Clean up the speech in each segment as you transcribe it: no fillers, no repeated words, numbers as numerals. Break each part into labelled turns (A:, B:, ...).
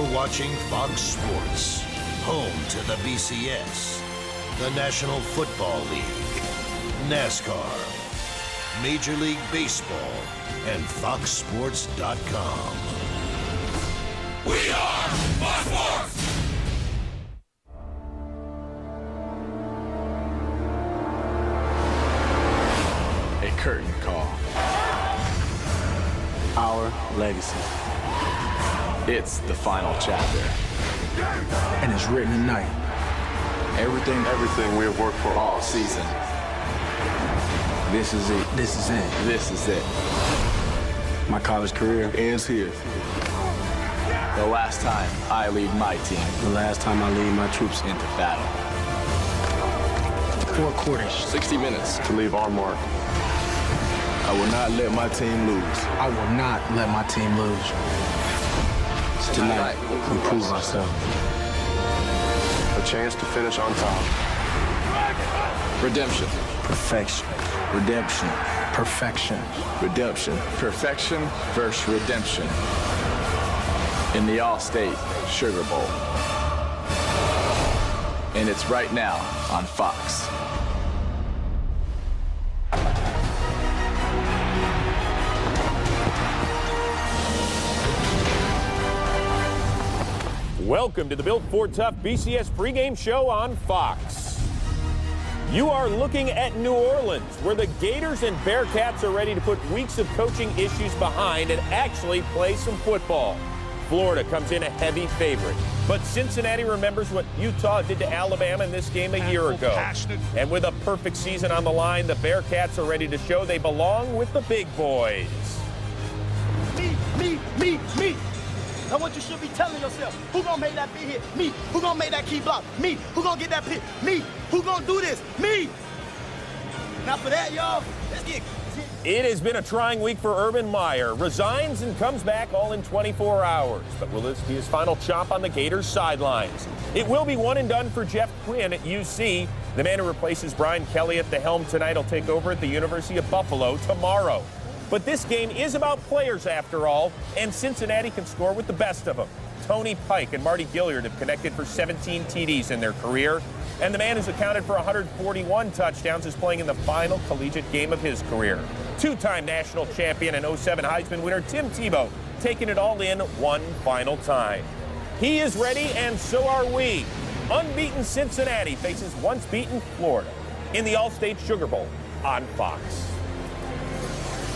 A: You're watching Fox Sports, home to the BCS, the National Football League, NASCAR, Major League Baseball, and FoxSports.com.
B: We are Fox Sports!
C: A curtain call. Our legacy. It's the final chapter.
D: And it's written tonight.
C: Everything we have worked for all season. This is it.
D: This is it.
C: This is it.
D: My college career
C: Ends here. The last time I lead my team
D: the last time I lead my troops
C: into battle.
D: 4 quarters.
C: 60 minutes to leave our mark. I will not let my team lose.
D: I will not let my team lose. Tonight, we prove ourselves.
E: A chance to finish on top.
C: Redemption.
D: Perfection.
C: Redemption.
D: Perfection.
C: Redemption. Perfection versus redemption. In the All-State Sugar Bowl. And it's right now on Fox.
F: Welcome to the Built Ford Tough BCS pregame show on Fox. You are looking at New Orleans, where the Gators and Bearcats are ready to put weeks of coaching issues behind and actually play some football. Florida comes in a heavy favorite, but Cincinnati remembers what Utah did to Alabama in this game a year ago. And with a perfect season on the line, the Bearcats are ready to show they belong with the big boys.
G: Me. That's what you should be telling yourself. Who gonna make that big hit? Me. Who gonna make that key block? Me. Who gonna get that pick? Me. Who gonna do this? Me. Now for that, y'all, let's get...
F: It has been a trying week for Urban Meyer. Resigns and comes back all in 24 hours. But will this be his final chop on the Gators sidelines? It will be one and done for Jeff Quinn at UC. The man who replaces Brian Kelly at the helm tonight will take over at the University of Buffalo tomorrow. But this game is about players after all, and Cincinnati can score with the best of them. Tony Pike and Marty Gilliard have connected for 17 TDs in their career, and the man who's accounted for 141 touchdowns is playing in the final collegiate game of his career. Two-time national champion and 07 Heisman winner Tim Tebow taking it all in one final time. He is ready, and so are we. Unbeaten Cincinnati faces once-beaten Florida in the All-State Sugar Bowl on Fox.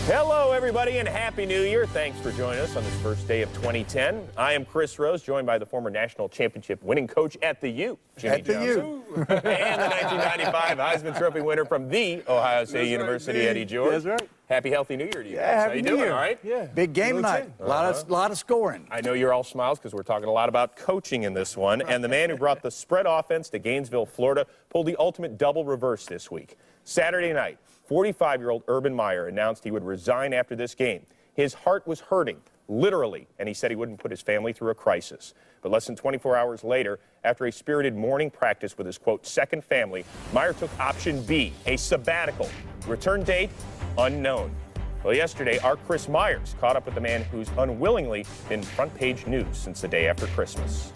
F: Hello, everybody, and Happy New Year. Thanks for joining us on this first day of 2010. I am Chris Rose, joined by the former national championship winning coach at the U, Jimmy Johnson. And the 1995 Heisman Trophy winner from the Ohio State University, Eddie George.
H: That's right.
F: Happy, healthy New Year to you guys.
H: Happy
F: How you
H: New
F: doing,
H: Year.
F: all right?
H: Yeah.
I: Big game night. A lot of scoring.
F: I know you're all smiles because we're talking a lot about coaching in this one. And the man who brought the spread offense to Gainesville, Florida, pulled the ultimate double reverse this week. Saturday night, 45-year-old Urban Meyer announced he would resign after this game. His heart was hurting, literally, and he said he wouldn't put his family through a crisis. But less than 24 hours later, after a spirited morning practice with his, quote, second family, Meyer took option B, a sabbatical. Return date, unknown. Well, yesterday, our Chris Myers caught up with the man who's unwillingly been front-page news since the day after Christmas.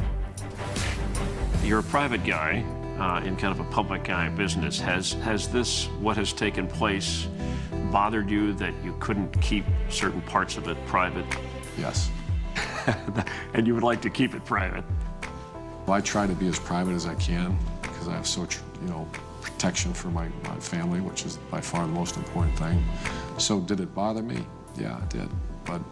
J: You're a private guy in kind of a public guy business. Has this, what has taken place, bothered you that you couldn't keep certain parts of it private?
E: Yes.
J: And you would like to keep it private?
E: Well, I try to be as private as I can because I have such, protection for my family, which is by far the most important thing. So did it bother me? Yeah, it did. But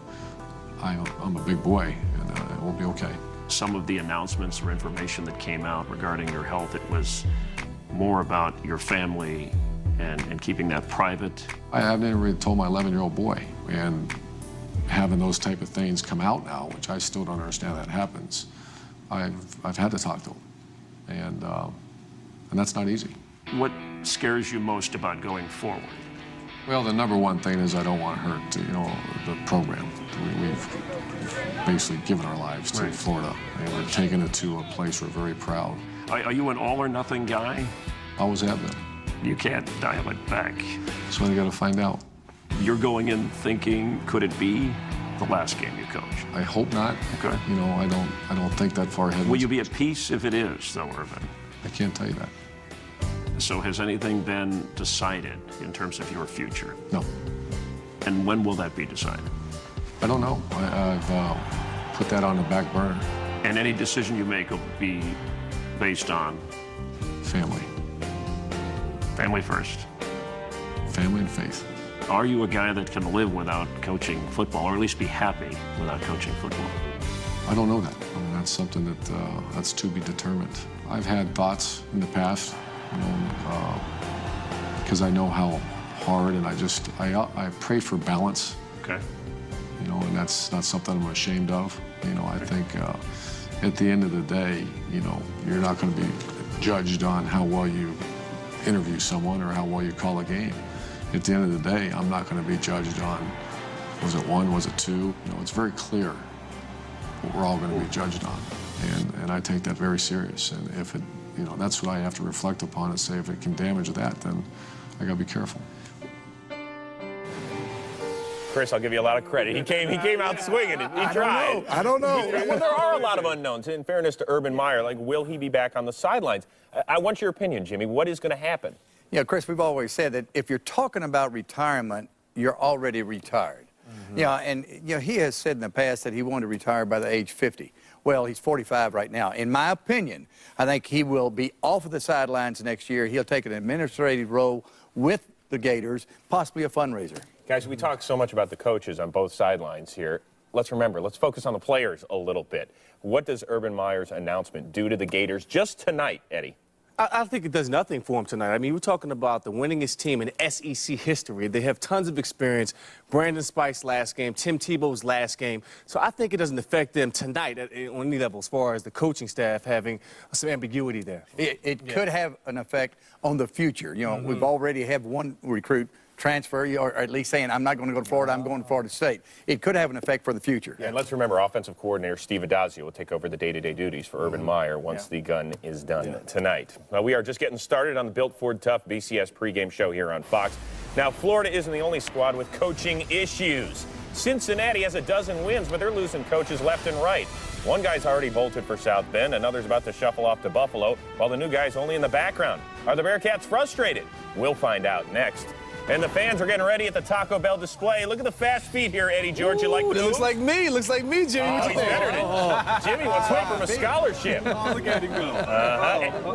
E: I'm a big boy, and it will be okay.
J: Some of the announcements or information that came out regarding your health, it was more about your family and keeping that private.
E: I haven't even really told my 11-year-old boy, and having those type of things come out now, which I still don't understand that happens, I've had to talk to him, and that's not easy.
J: What scares you most about going forward?
E: Well, the number one thing is I don't want to hurt, the program. We've basically given our lives to Florida, and we're taking it to a place we're very proud.
J: Are you an all-or-nothing guy?
E: Always have been.
J: You can't dial it back.
E: That's what I got to find out.
J: You're going in thinking, could it be the last game you coach?
E: I hope not.
J: Okay.
E: You know, I don't think that far ahead.
J: Will you be at peace if it is, though, Urban?
E: I can't tell you that.
J: So has anything been decided in terms of your future?
E: No.
J: And when will that be decided?
E: I don't know. I've put that on the back burner.
J: And any decision you make will be based on?
E: Family.
J: Family first.
E: Family and faith.
J: Are you a guy that can live without coaching football, or at least be happy without coaching football?
E: I don't know that. I mean, that's something that's to be determined. I've had thoughts in the past, you know, because I know how hard, and I pray for balance.
J: Okay.
E: You know, and that's not something I'm ashamed of. You know, I think at the end of the day, you know, you're not going to be judged on how well you interview someone or how well you call a game. At the end of the day, I'm not going to be judged on, was it 1, was it 2? You know, it's very clear what we're all going to be judged on. And I take that very serious. And if it, you know, that's what I have to reflect upon and say, if it can damage that, then I got to be careful.
F: Chris, I'll give you a lot of credit. He came out swinging. He tried.
I: I don't know.
F: Well, there are a lot of unknowns. In fairness to Urban Meyer, like, will he be back on the sidelines? I want your opinion, Jimmy. What is going to happen?
I: Yeah, Chris, we've always said that if you're talking about retirement, you're already retired. Mm-hmm. Yeah, and you know, he has said in the past that he wanted to retire by the age 50. Well, he's 45 right now. In my opinion, I think he will be off of the sidelines next year. He'll take an administrative role with the Gators, possibly a fundraiser.
F: Guys, we talk so much about the coaches on both sidelines here. Let's remember, let's focus on the players a little bit. What does Urban Meyer's announcement do to the Gators just tonight, Eddie?
H: I think it does nothing for them tonight. I mean, we're talking about the winningest team in SEC history. They have tons of experience. Brandon Spike's last game, Tim Tebow's last game. So I think it doesn't affect them tonight on any level as far as the coaching staff having some ambiguity there.
I: It could have an effect on the future. You know, we've already had one recruit transfer, or at least saying, I'm not going to go to Florida, I'm going to Florida State. It could have an effect for the future.
F: Yeah, and let's remember, offensive coordinator Steve Adazio will take over the day-to-day duties for Urban Meyer once the gun is done tonight. Well, we are just getting started on the Built Ford Tough BCS pregame show here on Fox. Now, Florida isn't the only squad with coaching issues. Cincinnati has a dozen wins, but they're losing coaches left and right. One guy's already bolted for South Bend, another's about to shuffle off to Buffalo, while the new guy's only in the background. Are the Bearcats frustrated? We'll find out next. And the fans are getting ready at the Taco Bell display. Look at the fast feet here, Eddie George. You like the
H: It looks like me. It looks like me, Jimmy.
F: Oh, he's better than Jimmy wants to from a scholarship.
H: Oh, look at him go.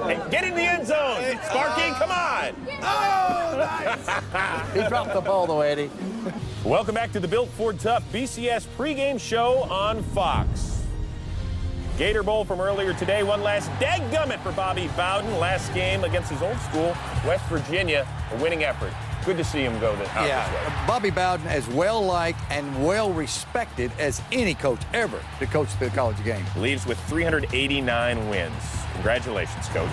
F: Hey, get in the end zone. Sparky, come on.
I: Oh, nice. He dropped the ball, though, Eddie.
F: Welcome back to the Built Ford Tough BCS pregame show on Fox. Gator Bowl from earlier today. One last dadgummit for Bobby Bowden. Last game against his old school, West Virginia. A winning effort. Good to see him go this way.
I: Bobby Bowden as well-liked and well-respected as any coach ever to coach the college game.
F: Leaves with 389 wins. Congratulations, Coach.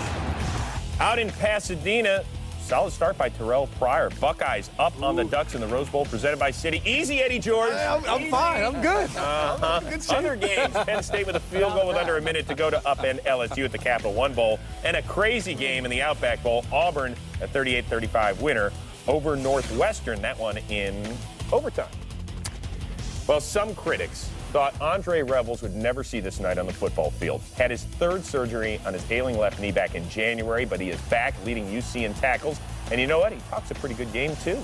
F: Out in Pasadena, solid start by Terrell Pryor. Buckeyes up on the Ducks in the Rose Bowl presented by City. Easy, Eddie George.
I: I'm fine. I'm good.
F: Other games, Penn State with a field goal with under a minute to go to upend LSU at the Capital One Bowl. And a crazy game in the Outback Bowl. Auburn, a 38-35 winner over Northwestern, that one in overtime. Well, some critics thought Andre Revels would never see this night on the football field. Had his third surgery on his ailing left knee back in January, but he is back leading UC in tackles. And you know what? He talks a pretty good game, too.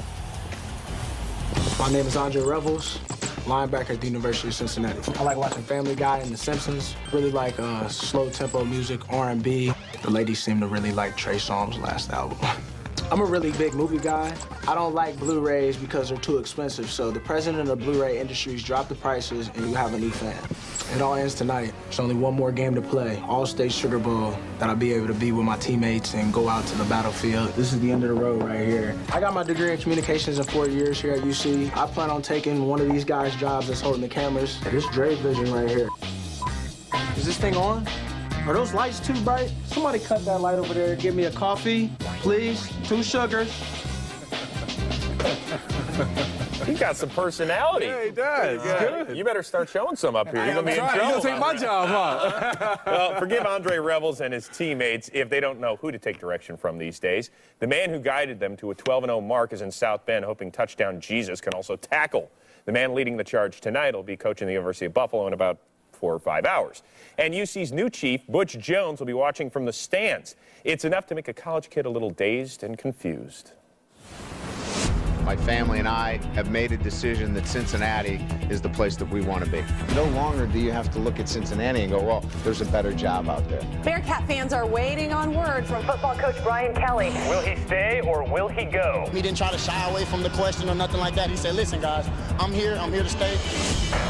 K: My name is Andre Revels, linebacker at the University of Cincinnati. I like watching Family Guy and The Simpsons. Really like slow tempo music, R&B. The ladies seem to really like Trey Songz's last album. I'm a really big movie guy. I don't like Blu-rays because they're too expensive, so the president of the Blu-ray industries dropped the prices and you have a new fan. It all ends tonight. There's only one more game to play, All-State Sugar Bowl, that I'll be able to be with my teammates and go out to the battlefield. This is the end of the road right here. I got my degree in communications in 4 years here at UC. I plan on taking one of these guys' jobs that's holding the cameras. This Dre Vision right here. Is this thing on? Are those lights too bright? Somebody cut that light over there. Give me a coffee, please. 2 sugars.
F: He got some personality.
H: Yeah, he does. Good.
F: You better start showing some up here. You're going to be in trouble.
H: You're going to take my job, huh?
F: Well, forgive Andre Revels and his teammates if they don't know who to take direction from these days. The man who guided them to a 12-0 mark is in South Bend, hoping touchdown Jesus can also tackle. The man leading the charge tonight will be coaching the University of Buffalo in about 4 or 5 hours. And UC's new chief, Butch Jones, will be watching from the stands. It's enough to make a college kid a little dazed and confused.
L: My family and I have made a decision that Cincinnati is the place that we want to be. No longer do you have to look at Cincinnati and go, well, there's a better job out there.
M: Bearcat fans are waiting on word from football coach Brian Kelly.
F: Will he stay or will he go?
G: He didn't try to shy away from the question or nothing like that. He said, listen, guys, I'm here to stay.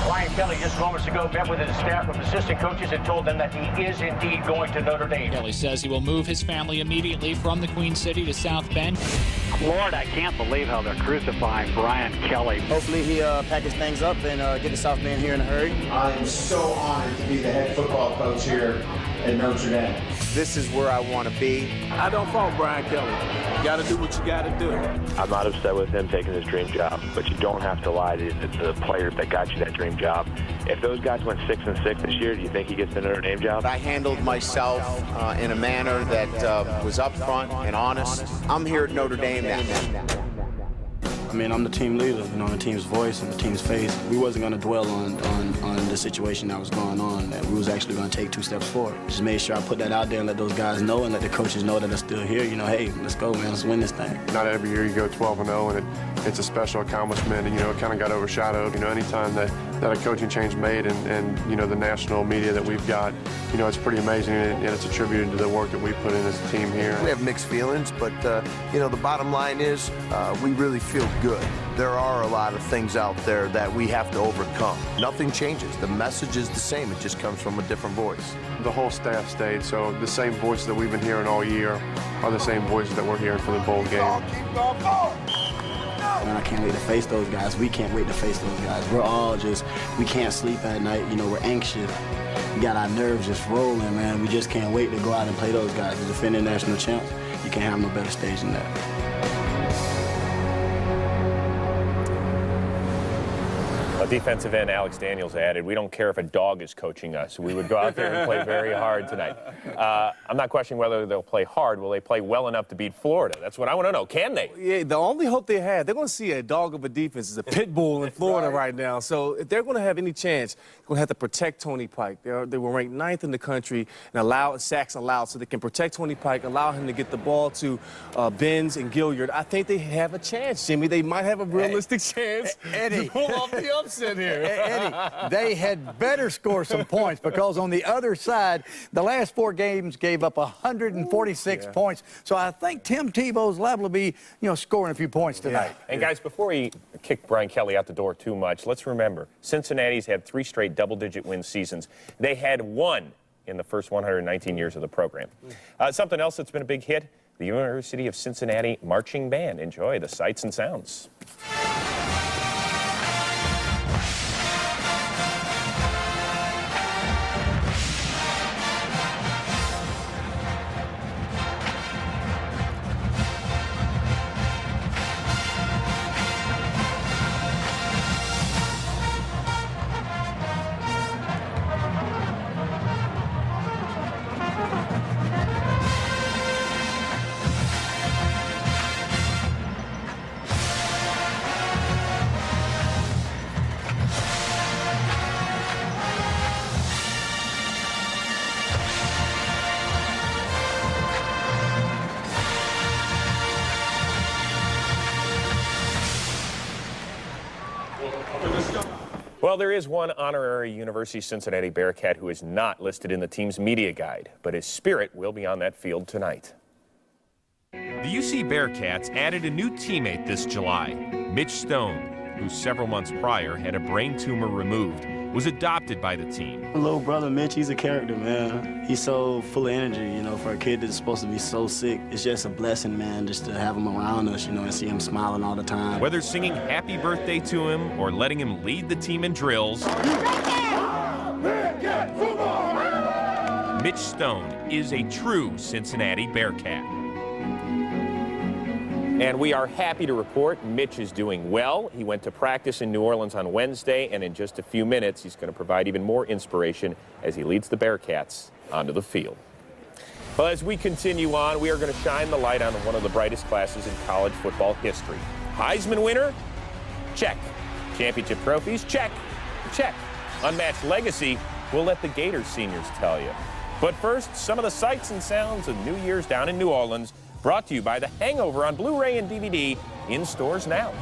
N: Brian Kelly just moments ago met with his staff of assistant coaches and told them that he is indeed going to Notre Dame.
O: Kelly says he will move his family immediately from the Queen City to South Bend.
N: Lord, I can't believe how they're crucifying Brian Kelly.
G: Hopefully he packages things up and get to South Bend here in a hurry.
L: I am so honored to be the head football coach here at Notre Dame. This is where I want to be.
K: I don't fault Brian Kelly. You got to do what you got to do.
P: I'm not upset with him taking his dream job, but you don't have to lie to the players that got you that dream job. If those guys went 6-6 this year, do you think he gets the Notre Dame job?
L: I handled myself in a manner that was upfront and honest. I'm here at Notre Dame now.
D: I mean, I'm the team leader, the team's voice and the team's face. We wasn't going to dwell on the situation that was going on, that we was actually going to take 2 steps forward. Just made sure I put that out there and let those guys know and let the coaches know that they're still here. Hey, let's go, man, let's win this thing.
C: Not every year you go 12-0, and it's a special accomplishment, and, it kind of got overshadowed. Anytime that a coaching change made and the national media that we've got, it's pretty amazing, and it's attributed to the work that we put in as a team here.
A: We have mixed feelings, but, the bottom line is we really feel good. There are a lot of things out there that we have to overcome. Nothing changes. The message is the same. It just comes from a different voice.
C: The whole staff stayed, so the same voices that we've been hearing all year are the same voices that we're hearing for the bowl game.
D: Man, I can't wait to face those guys. We can't wait to face those guys. We're all we can't sleep at night. We're anxious. We got our nerves just rolling, man. We just can't wait to go out and play those guys. The defending national champs, you can't have no better stage than that.
F: Defensive end Alex Daniels added, we don't care if a dog is coaching us. We would go out there and play very hard tonight. I'm not questioning whether they'll play hard. Will they play well enough to beat Florida? That's what I want to know. Can they?
H: Yeah, the only hope they have, they're going to see a dog of a defense is a pit bull in Florida right now. So if they're going to have any chance, they're going to have to protect Tony Pike. They were ranked 9th in the country and sacks allowed, so they can protect Tony Pike, allow him to get the ball to Benz and Gilliard. I think they have a chance, Jimmy. They might have a realistic chance to pull off the upset here.
I: Eddie, they had better score some points because on the other side, the last 4 games gave up 146 points. So I think Tim Tebow's liable to be, scoring a few points tonight.
F: Yeah. And guys, before we kick Brian Kelly out the door too much, let's remember, Cincinnati's had 3 straight double-digit win seasons. They had 1 in the first 119 years of the program. Something else that's been a big hit, the University of Cincinnati Marching Band. Enjoy the sights and sounds. Well, there is one honorary University of Cincinnati Bearcat who is not listed in the team's media guide, but his spirit will be on that field tonight.
Q: The UC Bearcats added a new teammate this July. Mitch Stone, who several months prior had a brain tumor removed, was adopted by the team.
D: My little brother, Mitch, he's a character, man. He's so full of energy, for a kid that's supposed to be so sick. It's just a blessing, man, just to have him around us, and see him smiling all the time.
Q: Whether singing happy birthday to him or letting him lead the team in drills, Mitch Stone is a true Cincinnati Bearcat.
F: And we are happy to report Mitch is doing well. He went to practice in New Orleans on Wednesday, and in just a few minutes, he's going to provide even more inspiration as he leads the Bearcats onto the field. Well, as we continue on, we are going to shine the light on one of the brightest classes in college football history. Heisman winner? Check. Championship trophies? Check. Check. Unmatched legacy? We'll let the Gators seniors tell you. But first, some of the sights and sounds of New Year's down in New Orleans, brought to you by The Hangover on Blu-ray and DVD, in stores now.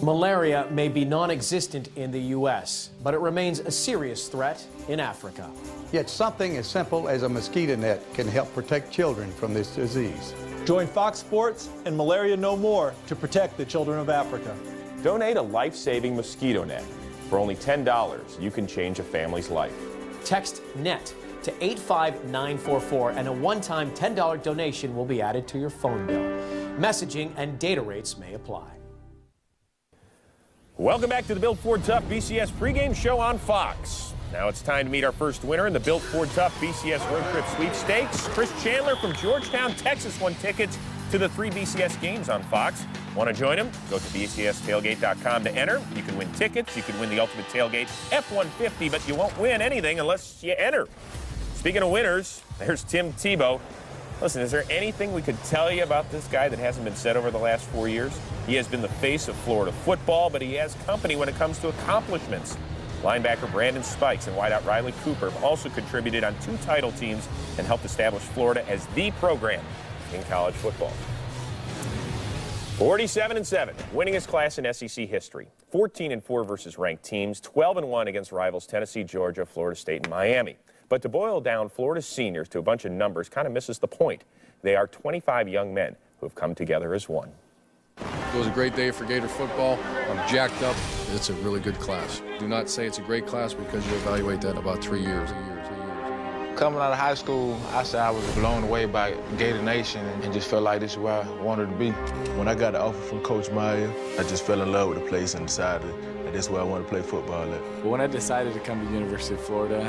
R: Malaria may be non-existent in the U.S., but it remains a serious threat in Africa.
I: Yet something as simple as a mosquito net can help protect children from this disease.
S: Join Fox Sports and Malaria No More to protect the children of Africa.
F: Donate a life-saving mosquito net. For only $10, you can change a family's life.
R: Text NET to 85944 and a one-time $10 donation will be added to your phone bill. Messaging and data rates may apply.
F: Welcome back to the Built Ford Tough BCS pregame show on Fox. Now it's time to meet our first winner in the Built Ford Tough BCS Road Trip Sweepstakes. Chris Chandler from Georgetown, Texas won tickets to the 3 BCS games on Fox. Want to join him? Go to bcstailgate.com to enter. You can win tickets. You can win the Ultimate Tailgate F-150, but you won't win anything unless you enter. Speaking of winners, there's Tim Tebow. Listen, is there anything we could tell you about this guy that hasn't been said over the last 4 years? He has been the face of Florida football, but he has company when it comes to accomplishments. Linebacker Brandon Spikes and wideout Riley Cooper have also contributed on 2 title teams and helped establish Florida as the program in college football. 47-7, winningest class in SEC history. 14-4 versus ranked teams, 12-1 against rivals Tennessee, Georgia, Florida State, and Miami. But to boil down Florida's seniors to a bunch of numbers kind of misses the point. They are 25 young men who have come together as one.
E: It was a great day for Gator football. I'm jacked up. It's a really good class. Do not say it's a great class because you evaluate that in about 3 years.
T: Coming out of high school, I said I was blown away by Gator Nation and just felt like this is where I wanted to be.
U: When I got the offer from Coach Meyer, I just fell in love with the place and decided that this is where I want to play football at.
V: But when I decided to come to the University of Florida,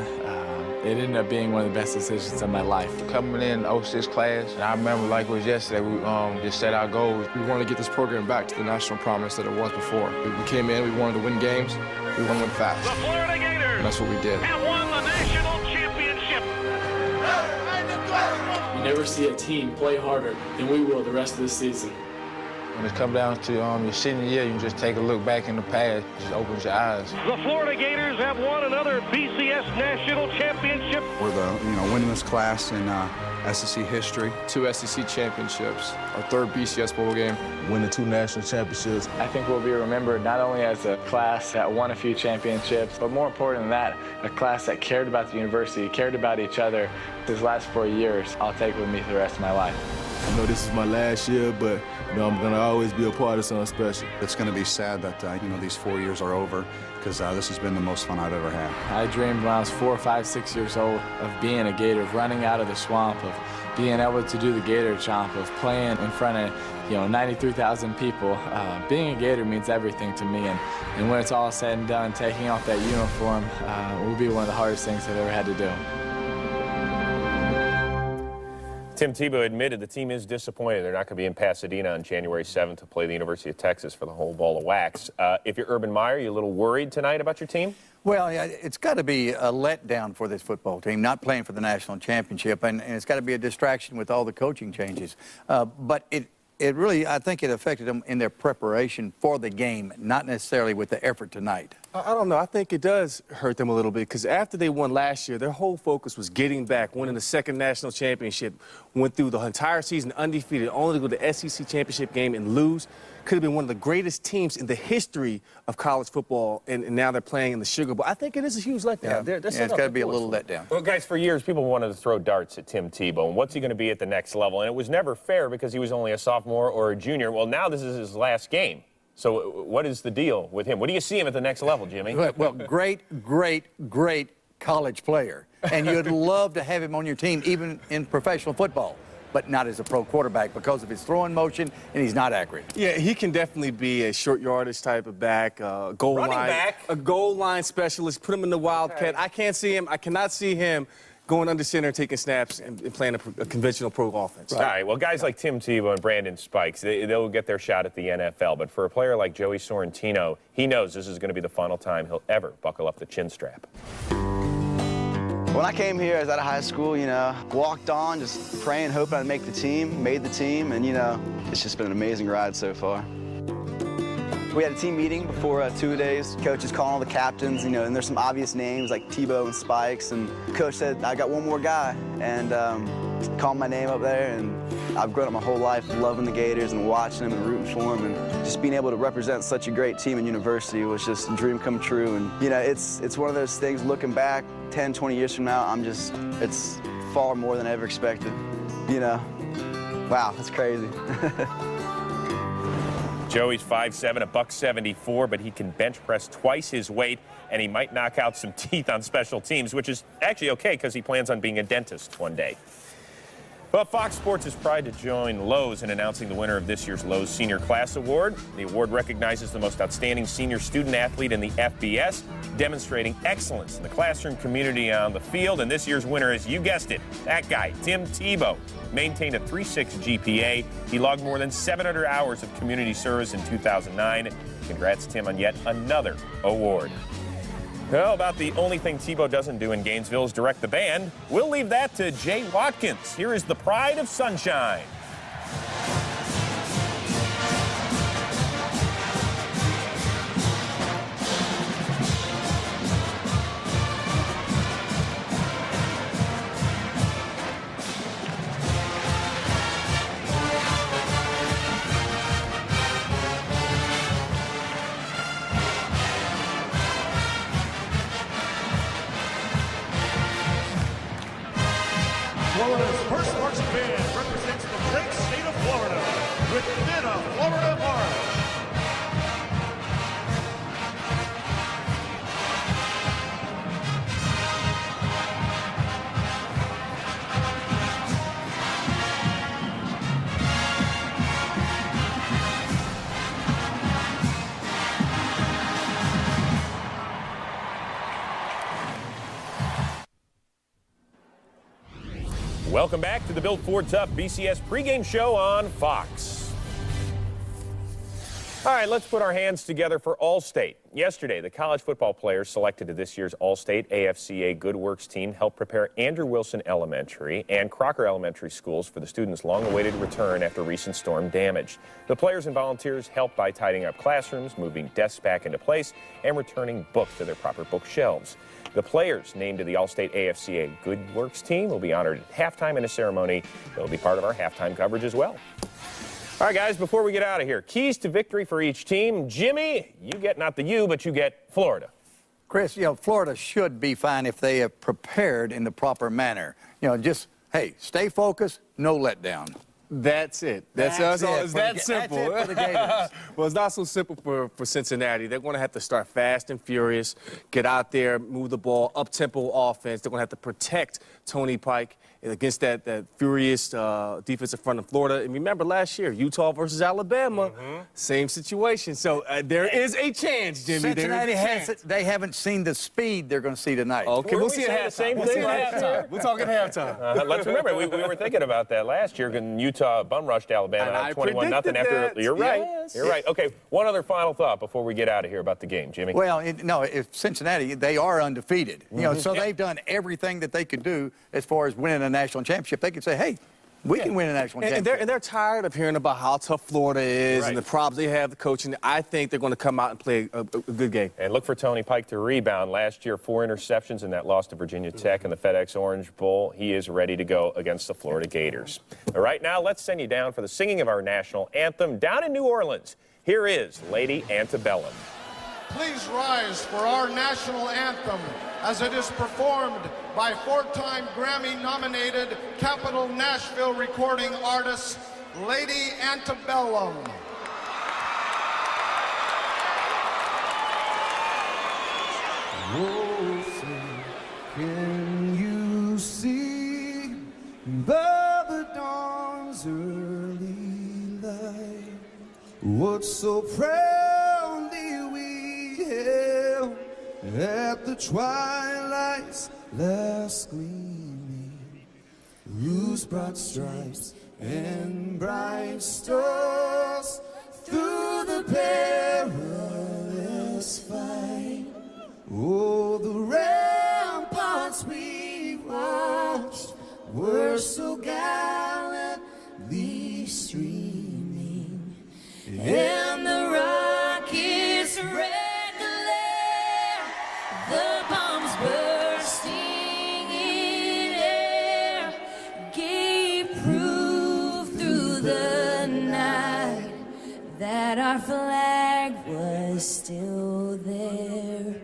V: it ended up being one of the best decisions of my life.
T: Coming in 06 class, and I remember like it was yesterday, we just set our goals.
E: We wanted to get this program back to the national promise that it was before. We came in, we wanted to win games, we wanted to win fast.
B: The Florida Gators
E: And that's what we did.
B: have won the national championship.
V: You never see a team play harder than we will the rest of this season.
T: When it comes down to your senior year, you just take a look back in the past, just opens your eyes.
B: The Florida Gators have won another BCS national championship.
W: We're the winningest class in SEC history.
E: 2 SEC championships, our 3rd BCS bowl game.
U: Winning 2 national championships.
V: I think we'll be remembered not only as a class that won a few championships, but more important than that, a class that cared about the university, cared about each other. These last 4 years, I'll take with me for the rest of my life.
U: I know this is my last year, but I'm going to always be a part of something special.
W: It's going to be sad that these 4 years are over because this has been the most fun I've ever had.
V: I dreamed when I was 4, 5, 6 years old of being a Gator, of running out of the swamp, of being able to do the Gator chomp, of playing in front of 93,000 people. Being a Gator means everything to me, and when it's all said and done, taking off that uniform will be one of the hardest things I've ever had to do.
F: Tim Tebow admitted the team is disappointed. They're not going to be in Pasadena on January 7th to play the University of Texas for the whole ball of wax. If you're Urban Meyer, you a little worried tonight about your team?
I: Well, yeah, it's got to be a letdown for this football team, not playing for the national championship, and it's got to be a distraction with all the coaching changes. But it really, I think it affected them in their preparation for the game, not necessarily with the effort tonight.
H: I don't know. I think it does hurt them a little bit because after they won last year, their whole focus was getting back, winning the 2nd national championship, went through the entire season undefeated, only to go to the SEC championship game and lose. Could have been one of the greatest teams in the history of college football, and now they're playing in the Sugar Bowl. I think it is a huge letdown.
I: Yeah, it's got to be a little letdown.
F: Well, guys, for years, people wanted to throw darts at Tim Tebow, and what's he going to be at the next level? And it was never fair because he was only a sophomore or a junior. Well, now this is his last game. So what is the deal with him? What do you see him at the next level, Jimmy?
I: Well, great college player. And you'd love to have him on your team, even in professional football, but not as a pro quarterback because of his throwing motion, and he's not accurate.
H: Yeah, he can definitely be a short yardage type of back, a goal line specialist, put him in the Wildcat. I cannot see him going under center, taking snaps, and playing a conventional pro offense.
F: Right. All right, well, guys like Tim Tebow and Brandon Spikes, they'll get their shot at the NFL. But for a player like Joey Sorrentino, he knows this is going to be the final time he'll ever buckle up the chin strap.
X: When I came here, I was out of high school, walked on, just praying, hoping I'd make the team, made the team, and, it's just been an amazing ride so far. We had a team meeting before 2 days. Coach is calling all the captains, and there's some obvious names like Tebow and Spikes, and Coach said, I got one more guy, and called my name up there, and I've grown up my whole life loving the Gators and watching them and rooting for them, and just being able to represent such a great team in university was just a dream come true. And it's one of those things, looking back 10, 20 years from now, it's far more than I ever expected. Wow, that's crazy.
F: Joey's 5'7", $174, but he can bench press twice his weight, and he might knock out some teeth on special teams, which is actually okay because he plans on being a dentist one day. Well, Fox Sports is proud to join Lowe's in announcing the winner of this year's Lowe's Senior Class Award. The award recognizes the most outstanding senior student athlete in the FBS, demonstrating excellence in the classroom, community, on the field. And this year's winner is, you guessed it, that guy, Tim Tebow. Maintained a 3.6 GPA. He logged more than 700 hours of community service in 2009. Congrats, Tim, on yet another award. Well, about the only thing Tebow doesn't do in Gainesville is direct the band. We'll leave that to Jay Watkins. Here is the Pride of Sunshine.
B: Florida's first marching band represents the great state of Florida with Nina Florida March.
F: Welcome back to the Built Ford Tough BCS pregame show on Fox. All right, let's put our hands together for All-State. Yesterday, the college football players selected to this year's All-State AFCA Good Works team helped prepare Andrew Wilson Elementary and Crocker Elementary schools for the students' long-awaited return after recent storm damage. The players and volunteers helped by tidying up classrooms, moving desks back into place, and returning books to their proper bookshelves. The players named to the All-State AFCA Good Works team will be honored at halftime in a ceremony that will be part of our halftime coverage as well. All right, guys, before we get out of here, keys to victory for each team. Jimmy, you get not the U, but you get Florida.
I: Chris, Florida should be fine if they have prepared in the proper manner. Just, hey, stay focused, no letdown.
H: That's it. That's it. It's that simple.
I: That's it for the Gators.
H: Well, it's not so simple for Cincinnati. They're going to have to start fast and furious, get out there, move the ball, up-tempo offense. They're going to have to protect Tony Pike against that furious defensive front of Florida. And remember last year, Utah versus Alabama, same situation. So there is a chance, Jimmy.
I: Cincinnati they haven't seen the speed they're going to see tonight.
H: Okay, we'll see at halftime. We're talking halftime.
F: Let's remember, we were thinking about that last year when Utah bum-rushed Alabama 21-0 after. You're right.
H: Yes.
F: You're right. Okay, one other final thought before we get out of here about the game, Jimmy.
I: Well, if Cincinnati, they are undefeated. So they've done everything that they could do as far as winning a national championship. They could say, hey, we can win a national championship.
H: And they're tired of hearing about how tough Florida is and the problems they have with coaching. I think they're going to come out and play a good game.
F: And look for Tony Pike to rebound. Last year, 4 interceptions in that loss to Virginia Tech in the FedEx Orange Bowl. He is ready to go against the Florida Gators. All right, now let's send you down for the singing of our national anthem down in New Orleans. Here is Lady Antebellum.
J: Please rise for our national anthem as it is performed by 4-time Grammy-nominated Capitol Nashville recording artist, Lady Antebellum.
M: Oh, say, can you see by the dawn's early light what so proudly we hailed at the twilight's last gleaming, whose broad stripes and bright stars through the perilous fight. Oh, the ramparts we watched were so gallantly streaming, go there.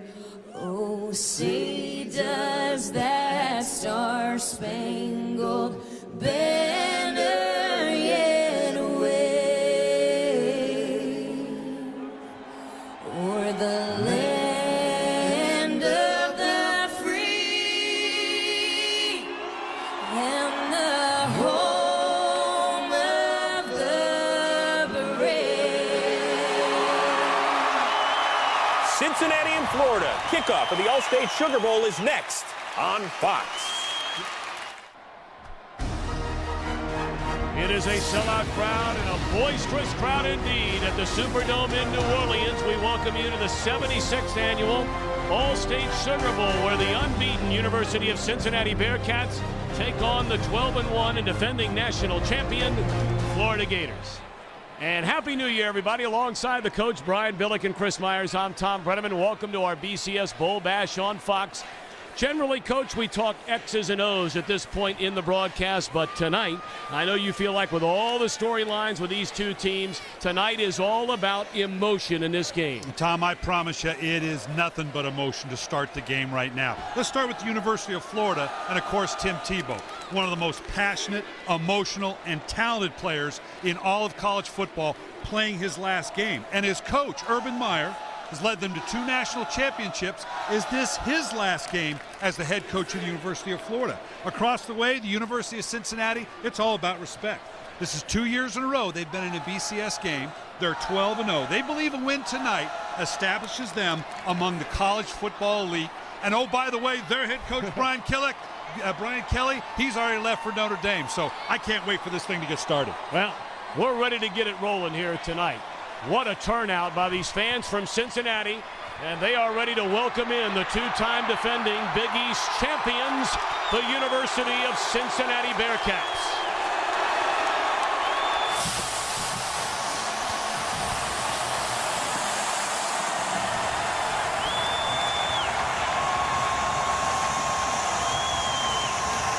M: Oh, say does that star-spangled banner yet wave o'er the land of the free and the home of the brave?
F: Cincinnati and Florida. Kickoff of the Allstate Sugar Bowl is next on Fox.
B: It is a sellout crowd and a boisterous crowd indeed at the Superdome in New Orleans. We welcome you to the 76th annual Allstate Sugar Bowl, where the unbeaten University of Cincinnati Bearcats take on the 12-1 and defending national champion Florida Gators. And Happy New Year, everybody. Alongside the coach, Brian Billick and Chris Myers, I'm Tom Brenneman. Welcome to our BCS Bowl Bash on Fox. Generally, Coach, we talk X's and O's at this point in the broadcast, but tonight, I know you feel like with all the storylines with these two teams, tonight is all about emotion in this game.
G: Tom, I promise you, it is nothing but emotion to start the game right now. Let's start with the University of Florida and, of course, Tim Tebow, one of the most passionate, emotional, and talented players in all of college football, playing his last game. And his coach, Urban Meyer, has led them to 2 national championships. Is this his last game as the head coach of the University of Florida? Across the way, the University of Cincinnati, it's all about respect. This is 2 years in a row they've been in a BCS game. They're 12-0. They believe a win tonight establishes them among the college football elite. And oh, by the way, their head coach, Brian Kelly, he's already left for Notre Dame. So I can't wait for this thing to get started.
B: Well, we're ready to get it rolling here tonight. What a turnout by these fans from Cincinnati, and they are ready to welcome in the 2-time defending Big East champions, the University of Cincinnati Bearcats.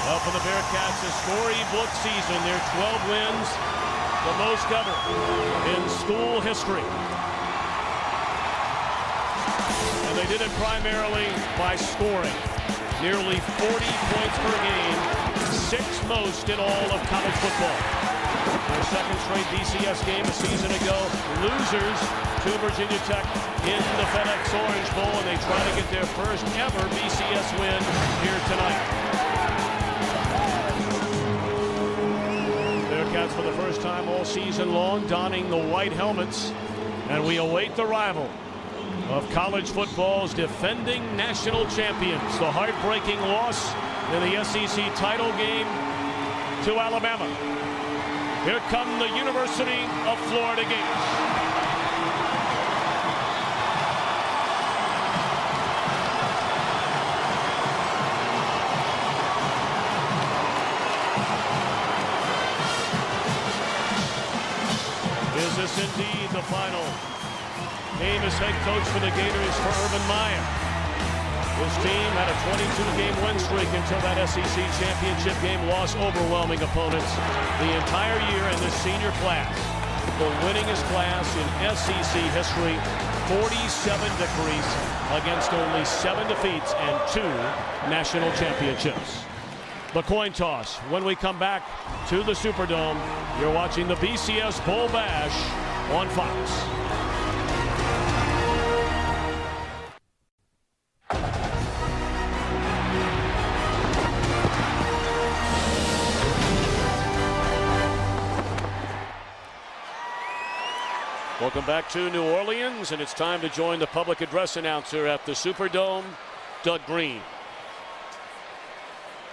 B: Well, for the Bearcats, a storybook season. Their 12 wins. The most ever in school history. And they did it primarily by scoring. Nearly 40 points per game, 6th most in all of college football. Their second straight BCS game a season ago. Losers to Virginia Tech in the FedEx Orange Bowl, and they try to get their first ever BCS win here tonight. Bearcats for the first time all season long donning the white helmets, and we await the rival of college football's defending national champions. The heartbreaking loss in the SEC title game to Alabama. Here come the University of Florida Gators. Is this indeed the final game as head coach for the Gators for Urban Meyer? His team had a 22-game win streak until that SEC championship game lost overwhelming opponents the entire year in this senior class. The winningest class in SEC history, 47 victories against only 7 defeats and 2 national championships. The coin toss when we come back to the Superdome. You're watching the BCS Bowl Bash on Fox. Welcome back to New Orleans, and it's time to join the public address announcer at the Superdome, Doug Green.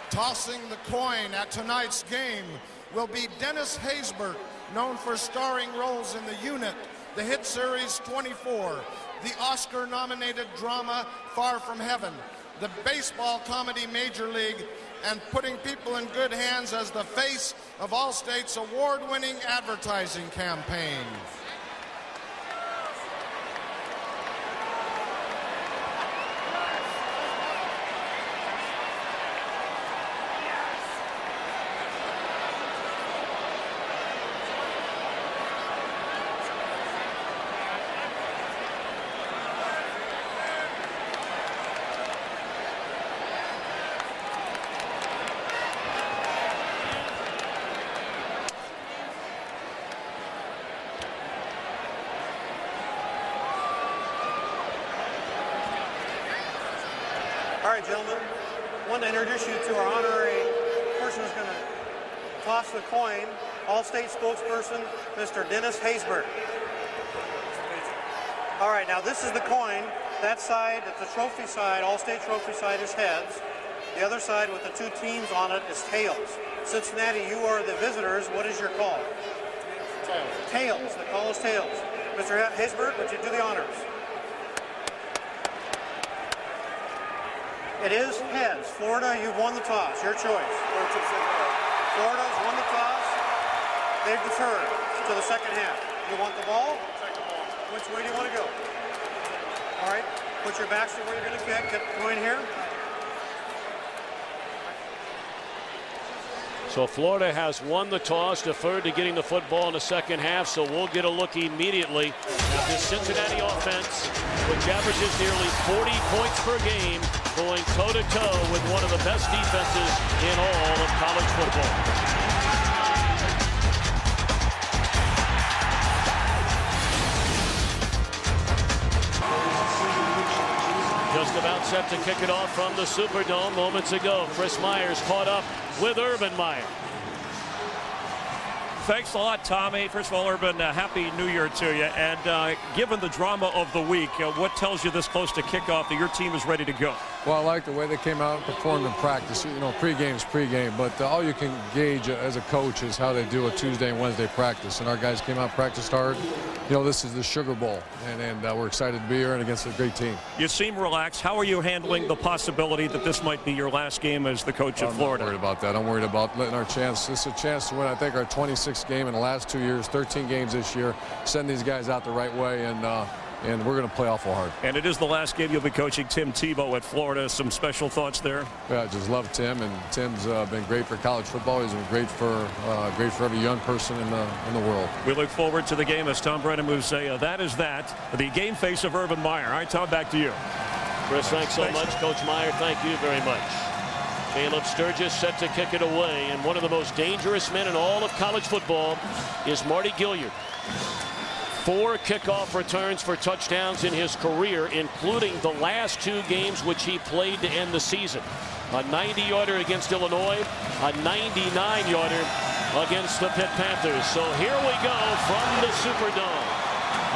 J: Tossing the coin at tonight's game will be Dennis Haysbert, known for starring roles in The Unit, the hit series 24, the Oscar-nominated drama Far From Heaven, the baseball comedy Major League, and putting people in good hands as the face of Allstate's award-winning advertising campaign.
K: right, gentlemen. I want to introduce you to our honorary person who's going to toss the coin, All-State spokesperson, Mr. Dennis Haysbert. All right, now this is the coin. That side, at the trophy side, All-State trophy side is heads. The other side with the two teams on it is tails. Cincinnati, you are the visitors. What is your call? Tails. Tails. The call is tails. Mr. Haysbert, would you do the honors? It is heads. Florida, you've won the toss. Your choice. Florida's won the toss. They've deferred to the second half. You want the ball? Second ball. Which way do you want to go? All right. Put your backs to where you're going to kick. Get the coin here.
B: So Florida has won the toss, deferred to getting the football in the second half, so we'll get a look immediately at this Cincinnati offense, which averages nearly 40 points per game, going toe-to-toe with one of the best defenses in all of college football. Just about set to kick it off from the Superdome moments ago. Chris Myers caught up with Urban Meyer.
F: Thanks a lot, Tommy. First of all, Urban, Happy New Year to you. And given the drama of the week, what tells you this close to kickoff that your team is ready to go?
E: Well, I like the way they came out and performed in practice. You know, pregame's pregame, but all you can gauge as a coach is how they do a Tuesday and Wednesday practice. And our guys came out, practiced hard. You know, this is the Sugar Bowl, and we're excited to be here and against a great team.
F: You seem relaxed. How are you handling the possibility that this might be your last game as the coach of Florida?
E: I'm not worried about that. I'm worried about letting our chance. This is a chance to win, I think, our 26th game in the last 2 years, 13 games this year. Send these guys out the right way, and we're going to play awful hard.
F: And it is the last game you'll be coaching Tim Tebow at Florida. Some special thoughts there?
E: Yeah, I just love Tim, and Tim's been great for college football. He's been great for every young person in the world.
F: We look forward to the game as Tom Brennan moves say, that is that. The game face of Urban Meyer. All right, Tom, back to you.
B: Chris, thanks so much. Coach Meyer, thank you very much. Caleb Sturgis set to kick it away, and one of the most dangerous men in all of college football is Mardy Gilyard. 4 kickoff returns for touchdowns in his career, including the last 2 games which he played to end the season. A 90-yarder against Illinois, a 99-yarder against the Pitt Panthers. So here we go from the Superdome.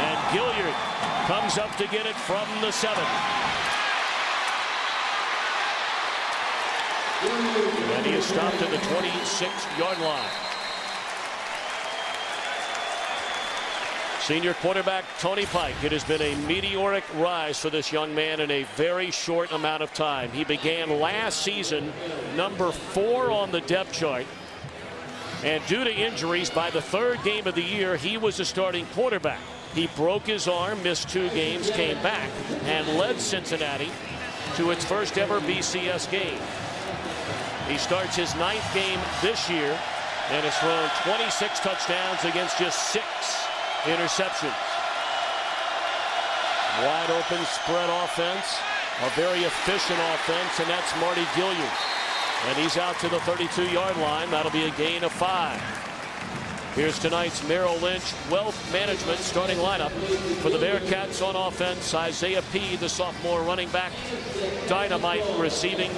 B: And Gilyard comes up to get it from the 7. And he is stopped at the 26-yard line. Senior quarterback Tony Pike. It has been a meteoric rise for this young man in a very short amount of time. He began last season number 4 on the depth chart. And due to injuries, by the 3rd game of the year, he was a starting quarterback. He broke his arm, missed 2 games, came back, and led Cincinnati to its first ever BCS game. He starts his 9th game this year and has thrown 26 touchdowns against just 6 interceptions. Wide open spread offense, a very efficient offense, and that's Mardy Gilyard. And he's out to the 32-yard line. That'll be a gain of 5. Here's tonight's Merrill Lynch Wealth Management starting lineup for the Bearcats on offense. Isaiah P., the sophomore running back. Dynamite receiving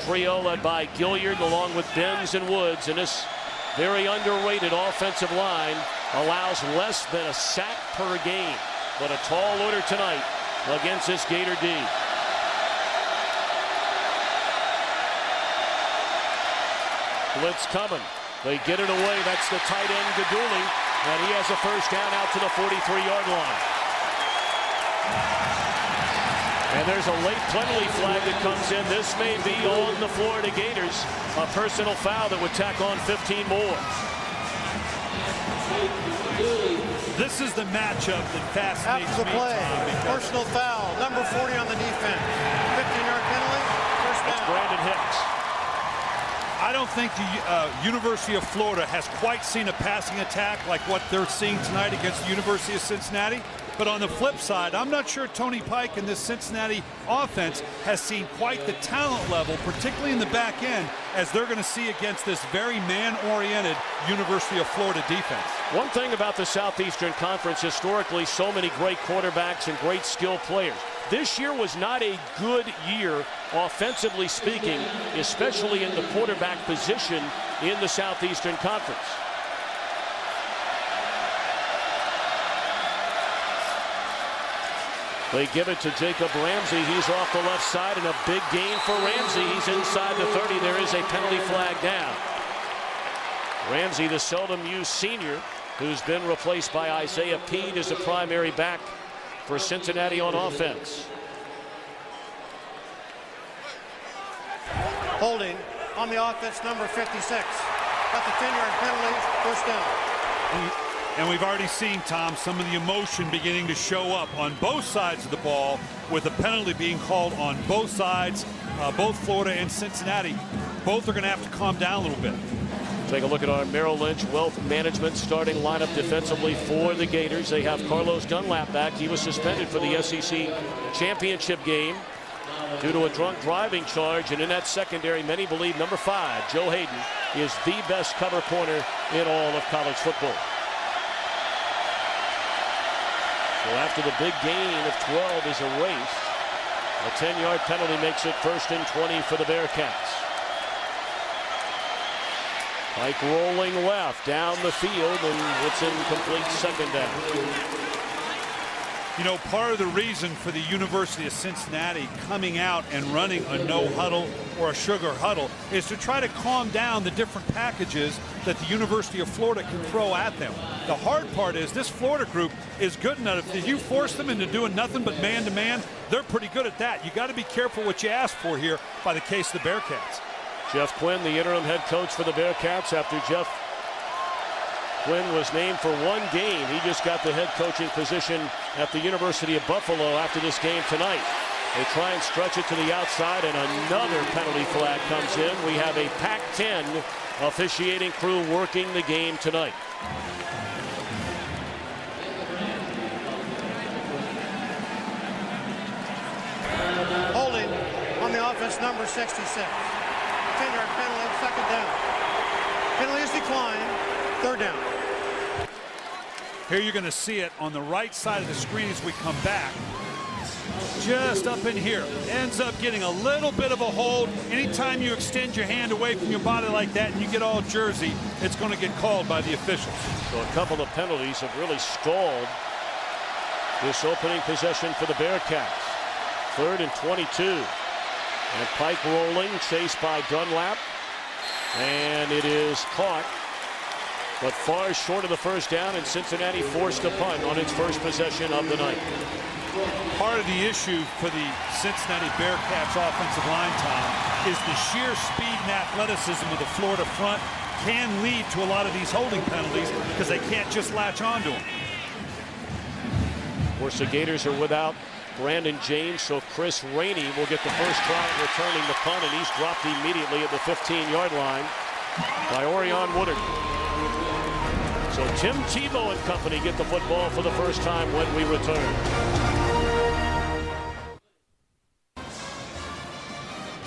B: trio led by Gilyard along with Benz and Woods. And this very underrated offensive line allows less than a sack per game, but a tall order tonight against this Gator D. Blitz coming. They get it away. That's the tight end, Gaduli, and he has a first down out to the 43-yard line. And there's a late penalty flag that comes in. This may be on the Florida Gators. A personal foul that would tack on 15 more.
G: This is the matchup that fascinates
K: After the
G: me,
K: play,
G: Tom,
K: personal foul, number 40 on the defense. 15-yard penalty, first down.
B: It's Brandon Hicks.
G: I don't think the University of Florida has quite seen a passing attack like what they're seeing tonight against the University of Cincinnati. But on the flip side, I'm not sure Tony Pike and this Cincinnati offense has seen quite the talent level, particularly in the back end, as they're going to see against this very man-oriented University of Florida defense.
B: One thing about the Southeastern Conference, historically, so many great quarterbacks and great skilled players. This year was not a good year, offensively speaking, especially in the quarterback position in the Southeastern Conference. They give it to Jacob Ramsey. He's off the left side, and a big gain for Ramsey. He's inside the 30. There is a penalty flag down. Ramsey, the seldom used senior, who's been replaced by Isaiah Peed as a primary back for Cincinnati on offense.
K: Holding on the offense, number 56. Got the 10-yard penalty, first down.
G: And we've already seen, Tom, some of the emotion beginning to show up on both sides of the ball, with a penalty being called on both sides, both Florida and Cincinnati. Both are going to have to calm down a little bit.
B: Take a look at our Merrill Lynch Wealth Management starting lineup defensively for the Gators. They have Carlos Dunlap back. He was suspended for the SEC championship game due to a drunk driving charge. And in that secondary, many believe number 5, Joe Hayden, is the best cover corner in all of college football. So after the big gain of 12 is erased, a 10-yard penalty makes it 1st and 20 for the Bearcats. Pike rolling left down the field, and it's incomplete, second down.
G: You know, part of the reason for the University of Cincinnati coming out and running a no huddle or a sugar huddle is to try to calm down the different packages that the University of Florida can throw at them. The hard part is this Florida group is good enough. If you force them into doing nothing but man-to-man, they're pretty good at that. You got to be careful what you ask for here by the case of the Bearcats.
B: Jeff Quinn, the interim head coach for the Bearcats, after Jeff Quinn was named for one game. He just got the head coaching position at the University of Buffalo after this game tonight. They try and stretch it to the outside, and another penalty flag comes in. We have a Pac-10 officiating crew working the game tonight.
K: Holding on the offense, number 66. 10-yard penalty, second down. Penalty is declined, third down.
G: Here you're going to see it on the right side of the screen as we come back. Just up in here. Ends up getting a little bit of a hold. Anytime you extend your hand away from your body like that and you get all jersey, it's going to get called by the officials.
B: So a couple of penalties have really stalled this opening possession for the Bearcats. 3rd and 22. And Pike rolling, chased by Dunlap. And it is caught, but far short of the first down, and Cincinnati forced a punt on its first possession of the night.
G: Part of the issue for the Cincinnati Bearcats offensive line, Tom, is the sheer speed and athleticism of the Florida front can lead to a lot of these holding penalties because they can't just latch onto them.
B: Of course, the Gators are without Brandon James, so Chris Rainey will get the first try at returning the punt, and he's dropped immediately at the 15-yard line by Orion Woodard. So Tim Tebow and company get the football for the first time when we return.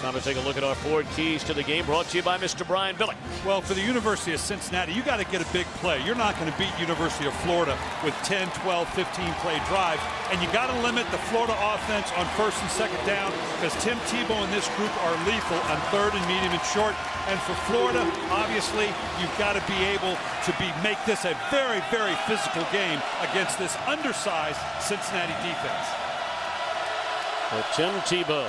B: Time to take a look at our Ford keys to the game, brought to you by Mr. Brian Billick.
G: Well, for the University of Cincinnati, you got to get a big play. You're not going to beat University of Florida with 10, 12, 15-play drives, and you got to limit the Florida offense on 1st and 2nd down because Tim Tebow and this group are lethal on 3rd and medium and short. And for Florida, obviously, you've got to be able to make this a very, very physical game against this undersized Cincinnati defense.
B: Well, Tim Tebow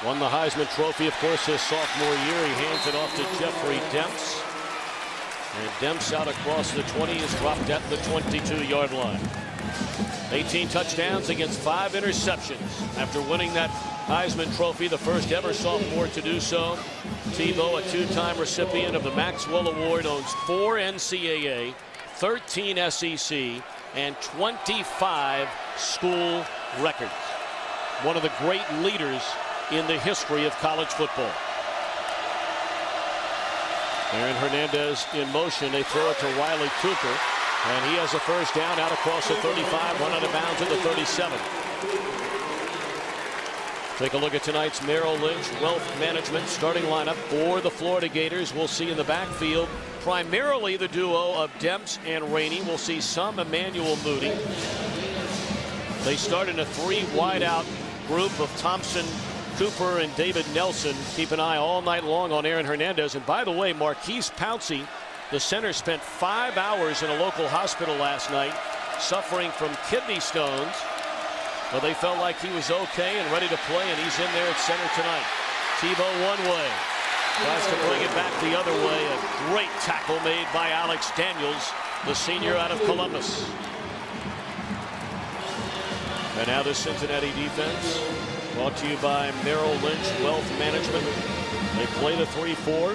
B: won the Heisman Trophy, of course, his sophomore year. He hands it off to Jeffrey Demps. And Demps out across the 20 is dropped at the 22-yard line. 18 touchdowns against 5 interceptions. After winning that Heisman Trophy, the first ever sophomore to do so, Tebow, a 2-time recipient of the Maxwell Award, owns 4 NCAA, 13 SEC, and 25 school records. One of the great leaders in the history of college football. Aaron Hernandez in motion. They throw it to Riley Cooper, and he has a first down out across the 35, run out of bounds at the 37. Take a look at tonight's Merrill Lynch Wealth Management starting lineup for the Florida Gators. We'll see in the backfield primarily the duo of Demps and Rainey. We'll see some Emmanuel Moody. They start in a 3 wideout group of Thompson, Cooper, and David Nelson. Keep an eye all night long on Aaron Hernandez. And by the way, Marquise Pouncey, the center, spent 5 hours in a local hospital last night suffering from kidney stones. But they felt like he was okay and ready to play, and he's in there at center tonight. Tebow one way. Tries to bring it back the other way. A great tackle made by Alex Daniels, the senior out of Columbus. And now the Cincinnati defense, brought to you by Merrill Lynch Wealth Management. They play the 3-4.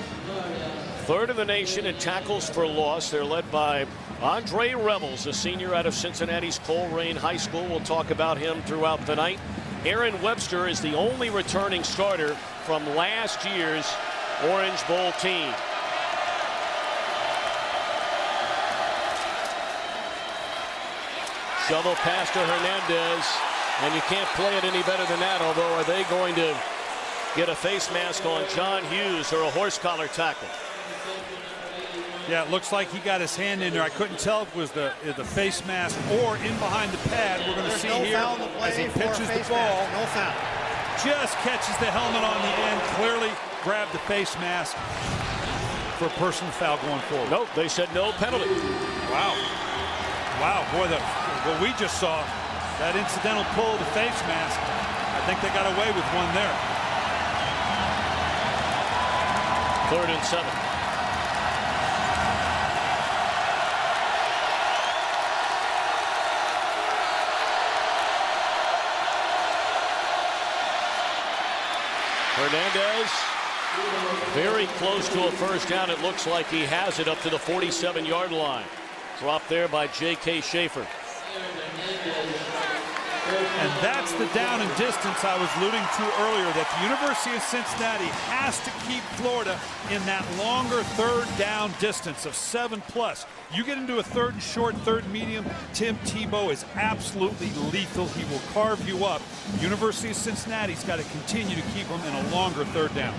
B: Third in the nation in tackles for loss. They're led by Andre Revels, a senior out of Cincinnati's Coleraine High School. We'll talk about him throughout the night. Aaron Webster is the only returning starter from last year's Orange Bowl team. Shovel pass to Hernandez, and you can't play it any better than that, although are they going to get a face mask on John Hughes or a horse collar tackle?
G: Yeah, it looks like he got his hand in there. I couldn't tell if it was the face mask or in behind the pad. We're going to see here as he pitches the ball.
K: No foul.
G: Just catches the helmet on the end. Clearly grabbed the face mask for a personal foul going forward.
B: Nope, they said no penalty.
G: Wow. Wow, boy, what we just saw, that incidental pull of the face mask, I think they got away with one there.
B: 3rd and 7. Hernandez very close to a first down. It looks like he has it up to the 47-yard line. Dropped there by J.K. Schaefer.
G: And that's the down and distance I was alluding to earlier, that the University of Cincinnati has to keep Florida in that longer third down distance of 7+. You get into a 3rd and short, 3rd medium, Tim Tebow is absolutely lethal. He will carve you up. University of Cincinnati's got to continue to keep him in a longer 3rd down.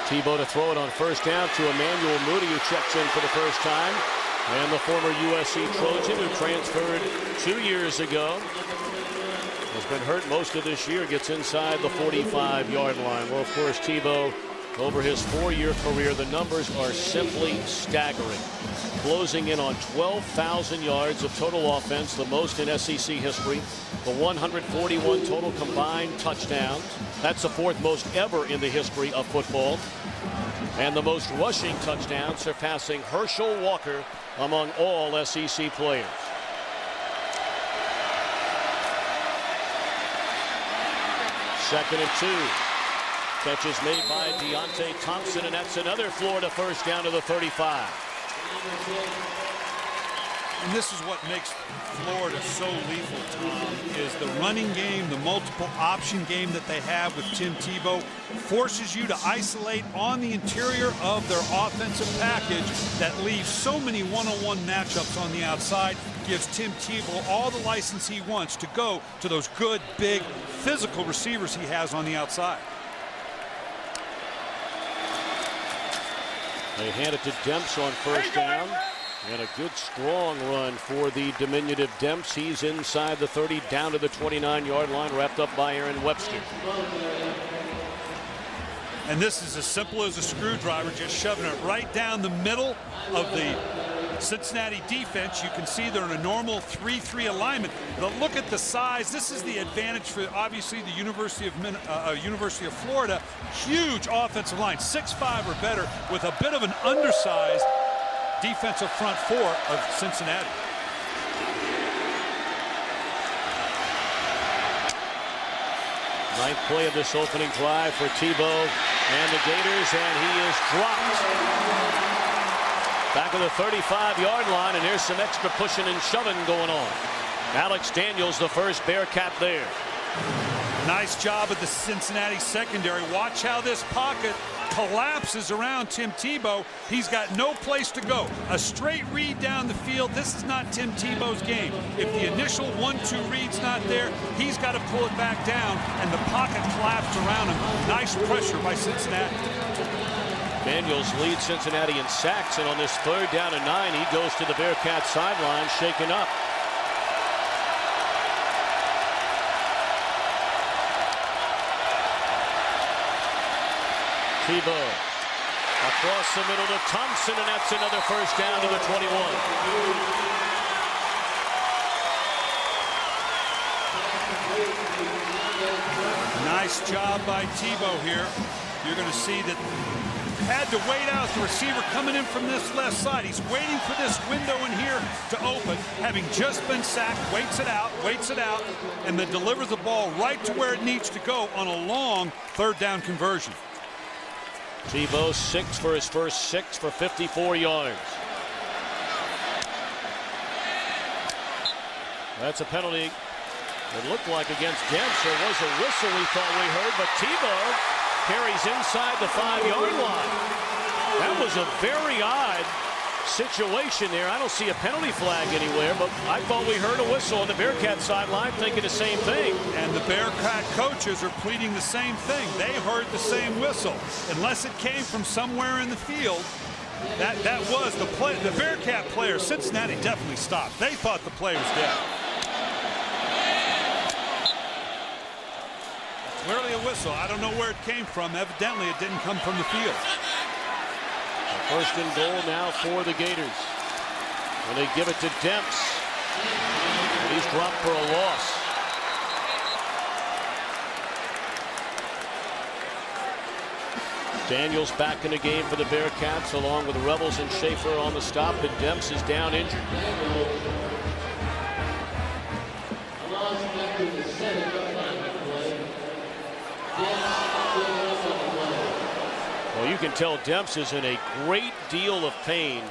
B: Tebow to throw it on first down to Emmanuel Moody, who checks in for the first time. And the former USC Trojan, who transferred 2 years ago, has been hurt most of this year, gets inside the 45-yard line. Well, of course, Tebow, over his 4-year career, the numbers are simply staggering. Closing in on 12,000 yards of total offense, the most in SEC history. The 141 total combined touchdowns. That's the 4th most ever in the history of football. And the most rushing touchdowns, surpassing Herschel Walker among all SEC players. Second and 2. Catches made by Deontay Thompson, and that's another Florida first down to the 35.
G: And this is what makes Florida so lethal, Tom, is the running game, the multiple option game that they have with Tim Tebow forces you to isolate on the interior of their offensive package that leaves so many one-on-one matchups on the outside, gives Tim Tebow all the license he wants to go to those good, big, physical receivers he has on the outside.
B: They hand it to Demps on first down. And a good strong run for the diminutive Demps. He's inside the 30, down to the 29-yard line, wrapped up by Aaron Webster.
G: And this is as simple as a screwdriver, just shoving it right down the middle of the Cincinnati defense. You can see they're in a normal 3-3 alignment. But look at the size. This is the advantage for, obviously, the University of Florida. Huge offensive line, 6'5" or better, with a bit of an undersized defensive front 4 of Cincinnati.
B: Ninth play of this opening drive for Tebow and the Gators, and he is dropped. Back of the 35-yard line, and here's some extra pushing and shoving going on. Alex Daniels, the first Bearcat there.
G: Nice job of the Cincinnati secondary. Watch how this pocket collapses around Tim Tebow. He's got no place to go. A straight read down the field. This is not Tim Tebow's game. If the initial 1-2 read's not there, he's got to pull it back down, and the pocket collapsed around him. Nice pressure by Cincinnati.
B: Daniels leads Cincinnati in sacks, and on this 3rd down and 9, he goes to the Bearcats sideline, shaken up. Tebow across the middle to Thompson, and that's another 1st down to the 21.
G: Nice job by Tebow here. You're going to see that had to wait out the receiver coming in from this left side. He's waiting for this window in here to open, having just been sacked, waits it out, and then delivers the ball right to where it needs to go on a long 3rd down conversion.
B: Tebow 6 for his first 6 for 54 yards. That's a penalty. It looked like against Demps. There was a whistle we thought we heard, but Tebow carries inside the 5-yard line. That was a very odd situation there. I don't see a penalty flag anywhere, but I thought we heard a whistle on the Bearcat sideline thinking the same thing.
G: And the Bearcat coaches are pleading the same thing. They heard the same whistle. Unless it came from somewhere in the field, that was the play. The Bearcat player, Cincinnati, definitely stopped. They thought the play was dead. Clearly a whistle. I don't know where it came from. Evidently, it didn't come from the field.
B: 1st and goal now for the Gators. And they give it to Demps. And he's dropped for a loss. Daniels back in the game for the Bearcats, along with Rebels and Schaefer on the stop, and Demps is down injured. Well, you can tell Demps is in a great deal of pain.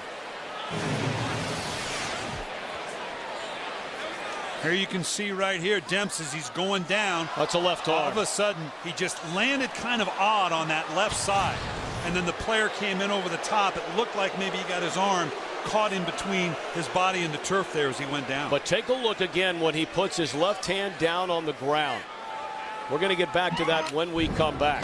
G: Here you can see right here, Demps, as he's going down.
B: That's a left arm.
G: All of a sudden, he just landed kind of odd on that left side. And then the player came in over the top. It looked like maybe he got his arm caught in between his body and the turf there as he went down.
B: But take a look again when he puts his left hand down on the ground. We're going to get back to that when we come back.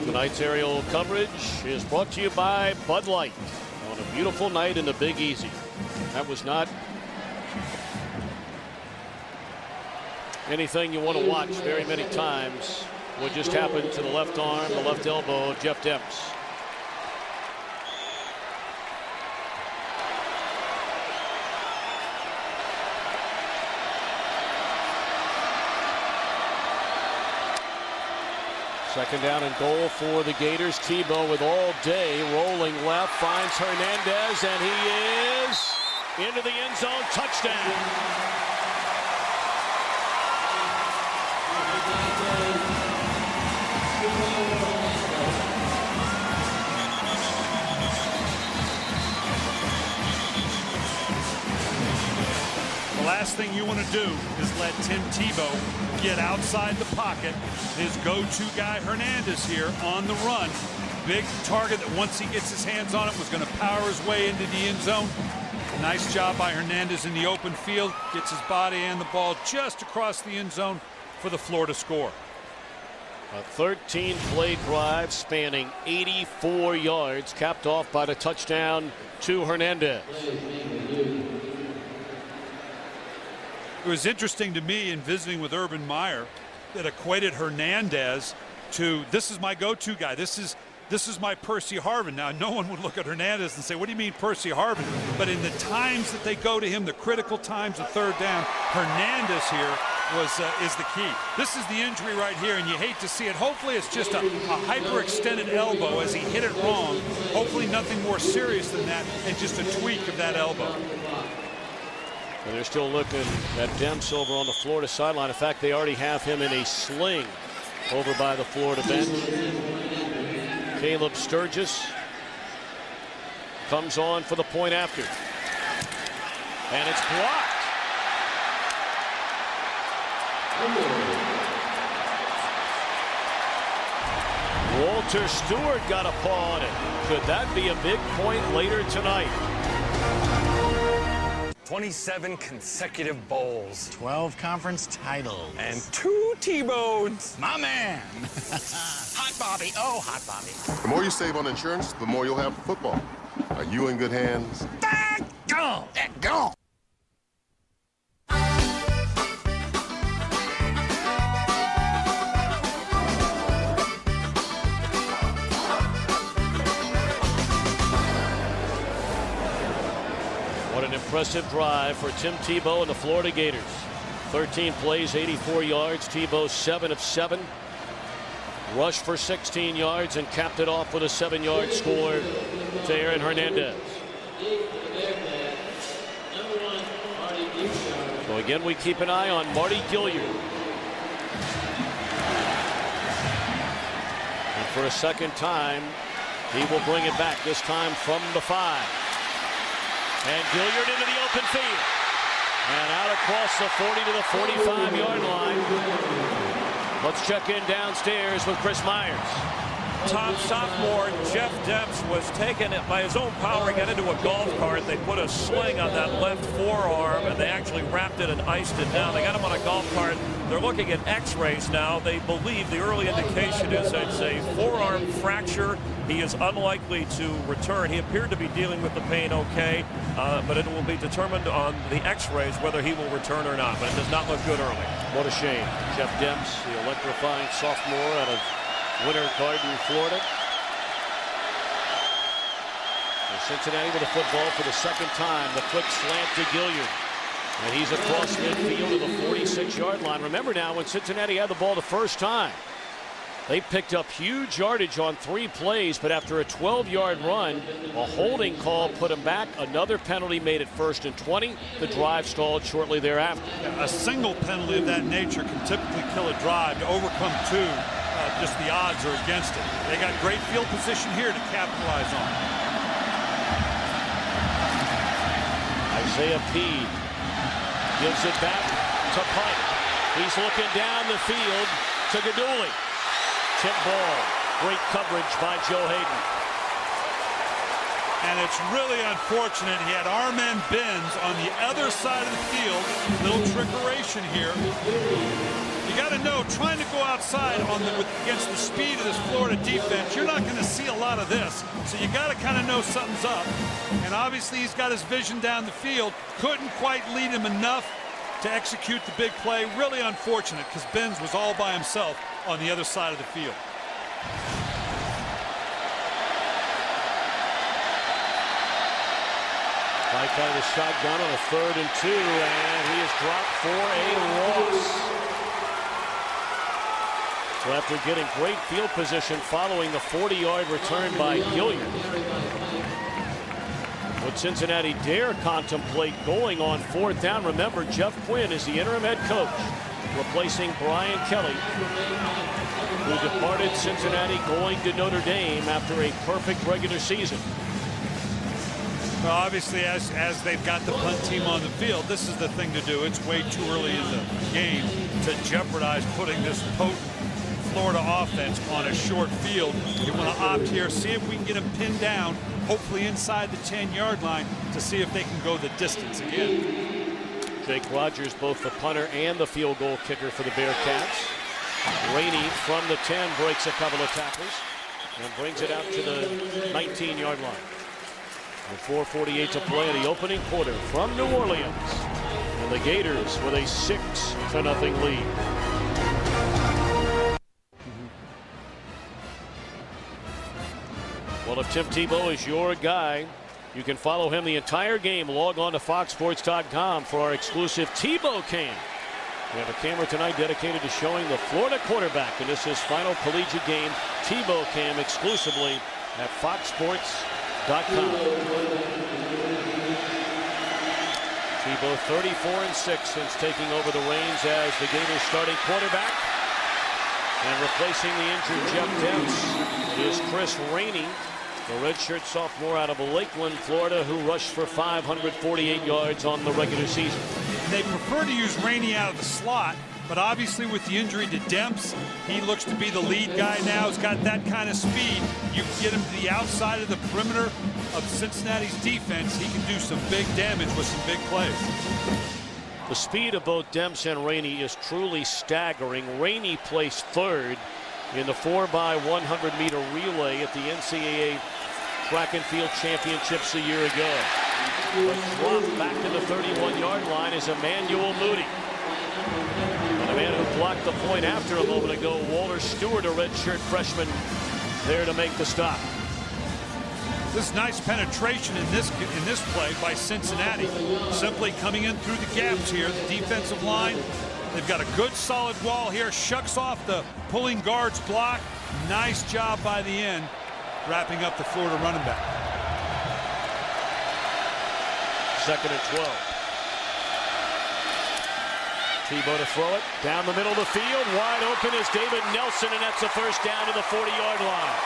B: Tonight's aerial coverage is brought to you by Bud Light on a beautiful night in the Big Easy. That was not anything you want to watch very many times. What just happened to the left arm, the left elbow of Jeff Demps. Second down and goal for the Gators. Tebow with all day, rolling left, finds Hernandez, and he is into the end zone. Touchdown.
G: The last thing you want to do is let Tim Tebow get outside the pocket. His go-to guy, Hernandez, here on the run. Big target that once he gets his hands on it was going to power his way into the end zone. Nice job by Hernandez in the open field. Gets his body and the ball just across the end zone for the Florida score.
B: A 13-play drive spanning 84 yards, capped off by the touchdown to Hernandez.
G: It was interesting to me in visiting with Urban Meyer that equated Hernandez to, this is my go-to guy. This is my Percy Harvin. Now, no one would look at Hernandez and say, what do you mean Percy Harvin? But in the times that they go to him, the critical times of 3rd down, Hernandez here is the key. This is the injury right here, and you hate to see it. Hopefully it's just a hyperextended elbow as he hit it wrong. Hopefully nothing more serious than that and just a tweak of that elbow.
B: And they're still looking at Demps over on the Florida sideline. In fact, they already have him in a sling over by the Florida bench. Caleb Sturgis comes on for the point after. And it's blocked. Walter Stewart got a paw on it. Could that be a big point later tonight?
L: 27 consecutive bowls.
N: 12 conference titles.
L: And 2 T-bones.
N: My man. Hot Bobby. Oh, Hot Bobby.
O: The more you save on insurance, the more you'll have for football. Are you in good hands?
N: Go! Go!
B: What an impressive drive for Tim Tebow and the Florida Gators. 13 plays, 84 yards. Tebow 7 of 7. Rushed for 16 yards and capped it off with a 7-yard score to Aaron Hernandez. So again, we keep an eye on Mardy Gilyard. And for a second time, he will bring it back, this time from the 5. And Gilyard into the open field. And out across the 40 to the 45-yard line. Let's check in downstairs with Chris Myers.
F: Top sophomore Jeff Demps was taken by his own power. He got into a golf cart. They put a sling on that left forearm, and they actually wrapped it and iced it down. They got him on a golf cart. They're looking at x-rays now. They believe the early indication is it's a forearm fracture. He is unlikely to return. He appeared to be dealing with the pain okay, but it will be determined on the x-rays whether he will return or not. But it does not look good early.
B: What a shame. Jeff Demps, the electrifying sophomore out of Winter Garden, Florida. And Cincinnati with a football for the second time. The quick slant to Gilyard. And he's across midfield to the 46-yard line. Remember now, when Cincinnati had the ball the first time, they picked up huge yardage on 3 plays, but after a 12-yard run, a holding call put him back. Another penalty made it 1st and 20. The drive stalled shortly thereafter.
G: A single penalty of that nature can typically kill a drive. To overcome 2, just the odds are against it. They got great field position here to capitalize on.
B: Isaiah Peed gives it back to Pike. He's looking down the field to Gaduli. Tip ball. Great coverage by Joe Hayden.
G: And it's really unfortunate. He had Armand Benz on the other side of the field. Little trickeration here. You got to know, trying to go outside against the speed of this Florida defense, you're not going to see a lot of this. So you got to kind of know something's up. And obviously he's got his vision down the field. Couldn't quite lead him enough to execute the big play. Really unfortunate because Benz was all by himself on the other side of the field.
B: Mike out of the shotgun on a 3rd and 2, and he is dropped for a loss. So after getting great field position following the 40-yard return by Gilyard, would Cincinnati dare contemplate going on 4th down? Remember, Jeff Quinn is the interim head coach, replacing Brian Kelly, who departed Cincinnati going to Notre Dame after a perfect regular season.
G: Well, obviously, as they've got the punt team on the field, this is the thing to do. It's way too early in the game to jeopardize putting this potent Florida offense on a short field. You want to opt here, see if we can get them pinned down, hopefully inside the 10-yard line, to see if they can go the distance again.
B: Jake Rogers, both the punter and the field goal kicker for the Bearcats. Rainey from the 10 breaks a couple of tackles and brings it out to the 19-yard line. With 4:48 to play in the opening quarter from New Orleans. And the Gators with a 6-0 lead. Well, if Tim Tebow is your guy, you can follow him the entire game. Log on to foxsports.com for our exclusive Tebow cam. We have a camera tonight dedicated to showing the Florida quarterback in this his final collegiate game. Tebow cam exclusively at foxsports.com. Tebow 34-6 since taking over the reins as the Gators starting quarterback. And replacing the injured Jeff Demps is Chris Rainey, the redshirt sophomore out of Lakeland, Florida, who rushed for 548 yards on the regular season.
G: They prefer to use Rainey out of the slot But obviously with the injury to Demps, he looks to be the lead guy now. He's got that kind of speed. You can get him to the outside of the perimeter of Cincinnati's defense. He can do some big damage with some big plays.
B: The speed of both Demps and Rainey is truly staggering. Rainey placed third in the 4x100-meter relay at the NCAA Track and Field Championships a year ago. But dropped back to the 31-yard line is Emmanuel Moody. And the man who blocked the point after a moment ago, Walter Stewart, a redshirt freshman, there to make the stop.
G: This nice penetration in this play by Cincinnati. Simply coming in through the gaps here. The defensive line, they've got a good solid wall here. Shucks off the pulling guard's block. Nice job by the end, wrapping up the Florida running back.
B: 2nd and 12. Tebow to throw it down the middle of the field. Wide open is David Nelson, and that's a first down to the 40-yard line.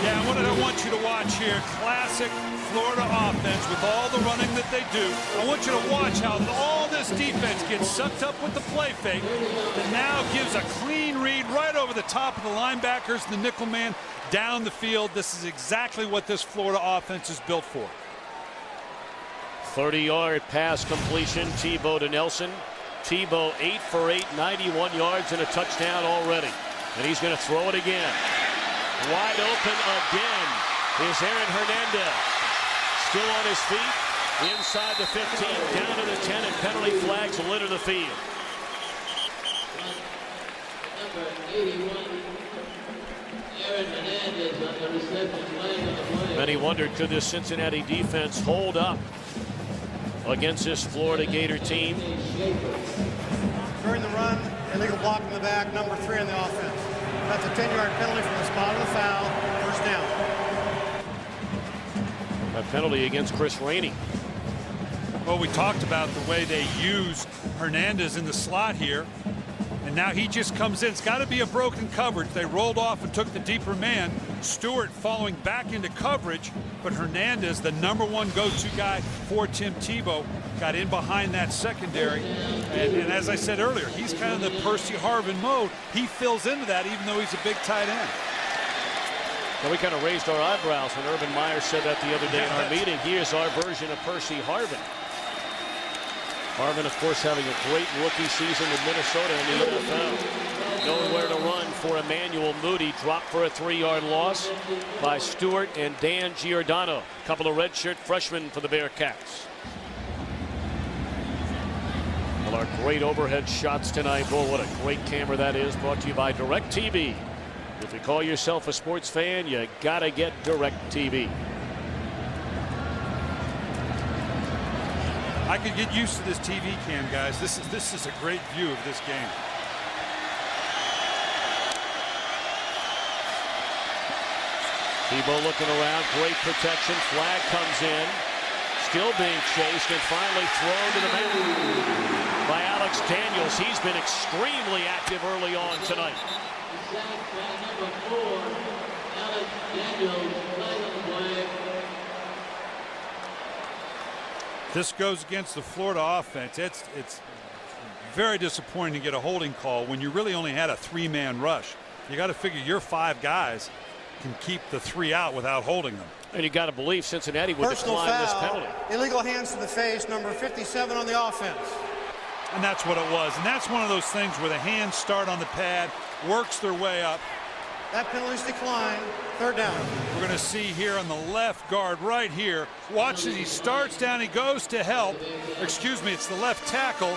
G: Yeah, what I want you to watch here, classic Florida offense with all the running that they do. I want you to watch how all this defense gets sucked up with the play fake that now gives a clean read right over the top of the linebackers, the nickel man, down the field. This is exactly what this Florida offense is built for.
B: 30-yard pass completion, Tebow to Nelson. Tebow 8 for 8, 91 yards and a touchdown already. And he's going to throw it again. Wide open again is Aaron Hernandez. Still on his feet, inside the 15, down to the 10, and penalty flags litter the field. Many wondered, could this Cincinnati defense hold up against this Florida Gator team?
K: During the run, illegal block in the back, number 3 on the offense. That's a 10-yard penalty from the spot of the foul, first down.
B: A penalty against Chris Rainey.
G: Well, we talked about the way they use Hernandez in the slot here. And now he just comes in. It's got to be a broken coverage. They rolled off and took the deeper man. Stewart following back into coverage. But Hernandez, the #1 go-to guy for Tim Tebow, got in behind that secondary. And as I said earlier, he's kind of the Percy Harvin mode. He fills into that even though he's a big tight end.
B: Well, we kind of raised our eyebrows when Urban Meyer said that the other day in our meeting. He is our version of Percy Harvin. Harvin, of course, having a great rookie season with Minnesota in the NFL. Nowhere to run for Emmanuel Moody. Dropped for a 3-yard loss by Stewart and Dan Giordano. A couple of redshirt freshmen for the Bearcats. Well, our great overhead shots tonight. Boy, what a great camera that is. Brought to you by DirecTV. If you call yourself a sports fan, you gotta get DirecTV.
G: I could get used to this TV cam, guys. This is a great view of this game.
B: Tebow looking around, great protection. Flag comes in, still being chased, and finally thrown to the mat by Alex Daniels. He's been extremely active early on tonight.
G: This goes against the Florida offense. It's very disappointing to get a holding call when you really only had a 3-man rush. You got to figure your 5 guys can keep the 3 out without holding them.
B: And you got to believe Cincinnati would decline this penalty.
K: Illegal hands to the face, number 57 on the offense.
G: And that's what it was. And that's one of those things where the hands start on the pad, works their way up.
K: That penalty's declined. 3rd down.
G: We're going to see here on the left guard right here. Watch as he starts down. He goes to help. Excuse me, it's the left tackle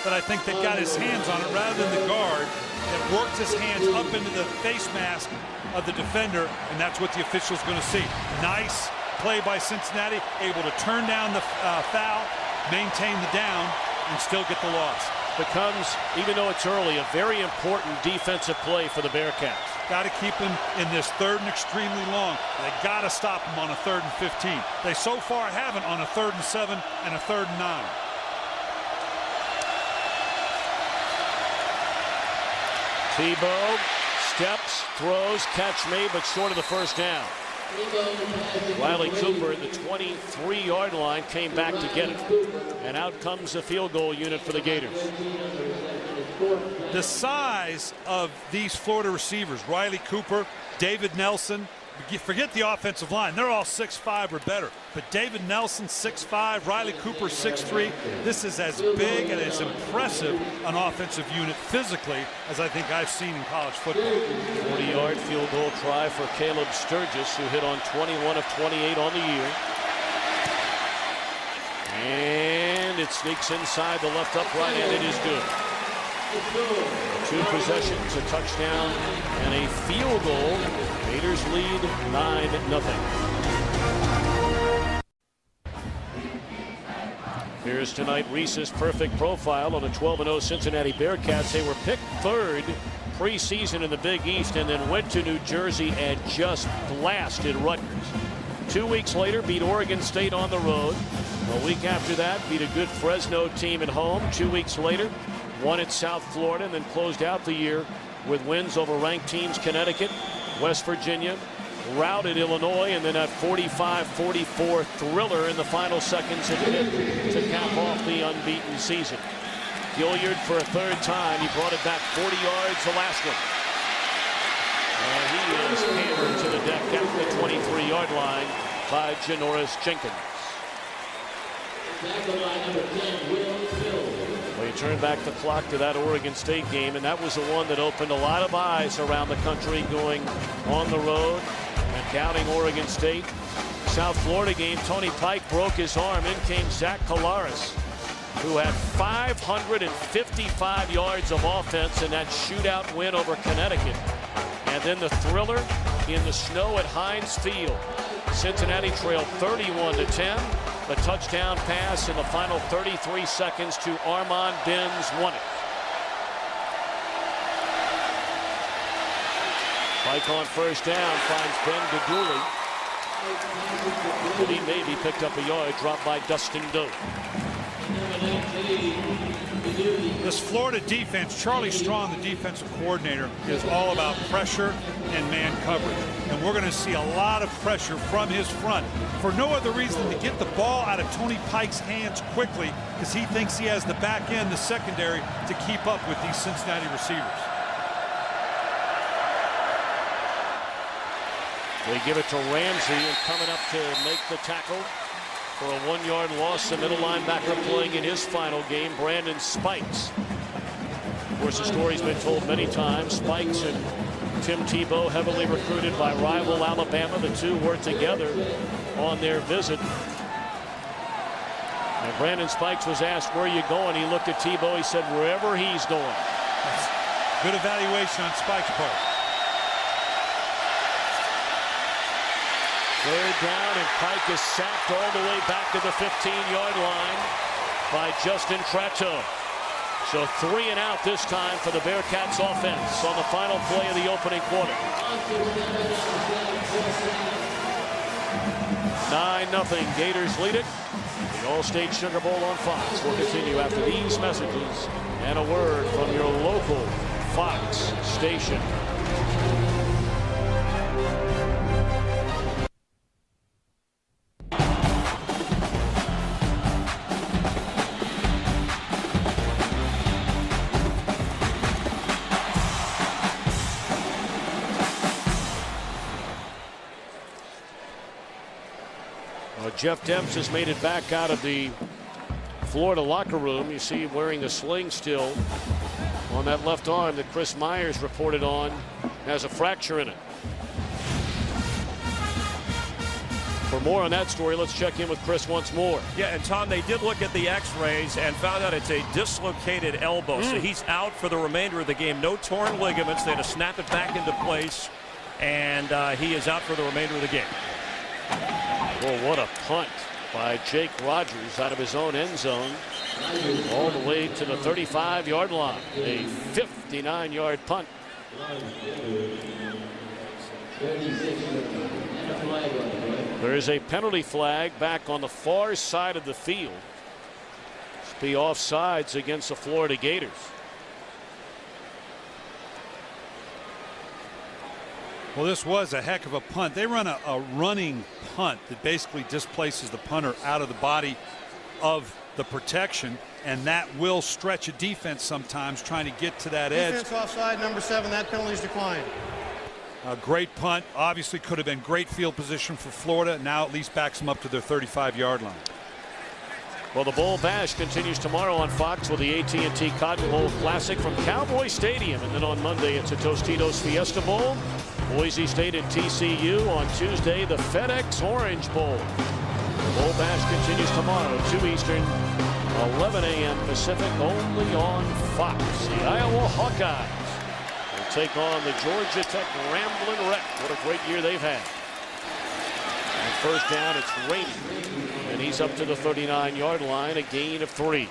G: that I think that got his hands on it rather than the guard that worked his hands up into the face mask of the defender, and that's what the official's going to see. Nice play by Cincinnati, able to turn down the foul, maintain the down, and still get the loss.
B: Becomes, even though it's early, a very important defensive play for the Bearcats.
G: Got to keep him in this 3rd and extremely long. They got to stop him on a 3rd and 15. They so far haven't on a 3rd and 7 and a 3rd and 9.
B: Tebow steps, throws, catch made, but short of the first down. Riley Cooper at the 23-yard line came back to get it. And out comes the field goal unit for the Gators.
G: The size of these Florida receivers, Riley Cooper, David Nelson, forget the offensive line. They're all 6'5" or better. But David Nelson, 6'5", Riley Cooper, 6'3". This is as big and as impressive an offensive unit physically as I think I've seen in college football.
B: 40-yard field goal try for Caleb Sturgis, who hit on 21 of 28 on the year. And it sneaks inside the left upright, and it is good. 2 possessions, a touchdown, and a field goal. Gators lead 9-0. Here's tonight Reese's perfect profile on the 12-0 Cincinnati Bearcats. They were picked 3rd preseason in the Big East and then went to New Jersey and just blasted Rutgers. 2 weeks later, beat Oregon State on the road. A week after that, beat a good Fresno team at home. 2 weeks later, won at South Florida, and then closed out the year with wins over ranked teams Connecticut, West Virginia, routed Illinois, and then that 45-44 thriller in the final seconds of it to cap off the unbeaten season. Gilliard for a 3rd time. He brought it back 40 yards the last one. And he is hammered to the deck at the 23-yard line by Janoris Jenkins. We turn back the clock to that Oregon State game, and that was the one that opened a lot of eyes around the country going on the road and doubting Oregon State. South Florida game, Tony Pike broke his arm. In came Zach Collaros, who had 555 yards of offense in that shootout win over Connecticut. And then the thriller in the snow at Heinz Field. Cincinnati trailed 31-10. The touchdown pass in the final 33 seconds to Armand Benz won it. Pike on first down finds Ben Gaguli. But he maybe picked up a yard, dropped by Dustin Doe.
G: This Florida defense, Charlie Strong, the defensive coordinator, is all about pressure and man coverage. And we're going to see a lot of pressure from his front for no other reason to get the ball out of Tony Pike's hands quickly, because he thinks he has the back end, the secondary, to keep up with these Cincinnati receivers.
B: They give it to Ramsey, and coming up to make the tackle for a 1-yard loss, the middle linebacker playing in his final game, Brandon Spikes. Of course, the story's been told many times. Spikes and Tim Tebow, heavily recruited by rival Alabama. The two were together on their visit. And Brandon Spikes was asked, "Where are you going?" He looked at Tebow. He said, "Wherever he's going."
G: That's good evaluation on Spike's part.
B: 3rd down, and Pike is sacked all the way back to the 15-yard line by Justin Tratto. So 3 and out this time for the Bearcats offense on the final play of the opening quarter. 9-0. Gators lead it. The All-State Sugar Bowl on Fox will continue after these messages and a word from your local Fox station. Jeff Demps has made it back out of the Florida locker room. You see him wearing the sling still on that left arm that Chris Myers reported on has a fracture in it. For more on that story, let's check in with Chris once more.
F: Yeah, and Tom, they did look at the x-rays and found out it's a dislocated elbow. So he's out for the remainder of the game. No torn ligaments. They had to snap it back into place, and he is out for the remainder of the game.
B: Well, what a punt by Jake Rogers out of his own end zone all the way to the 35-yard line. A 59-yard punt. There is a penalty flag back on the far side of the field. It's be offsides against the Florida Gators.
G: Well, this was a heck of a punt. They run a running punt that basically displaces the punter out of the body of the protection, and that will stretch a defense sometimes trying to get to that edge.
K: Defense offside, number 7. That penalty is declined.
G: A great punt. Obviously could have been great field position for Florida. Now at least backs them up to their 35-yard line.
B: Well, the Bowl Bash continues tomorrow on Fox with the AT&T Cotton Bowl Classic from Cowboy Stadium. And then on Monday, it's a Tostitos Fiesta Bowl. Boise State and TCU. On Tuesday, the FedEx Orange Bowl. The Bowl Bash continues tomorrow, 2 Eastern, 11 a.m. Pacific, only on Fox. The Iowa Hawkeyes will take on the Georgia Tech Ramblin' Wreck. What a great year they've had. And first down, it's Rainey. And he's up to the 39-yard line, a gain of 3.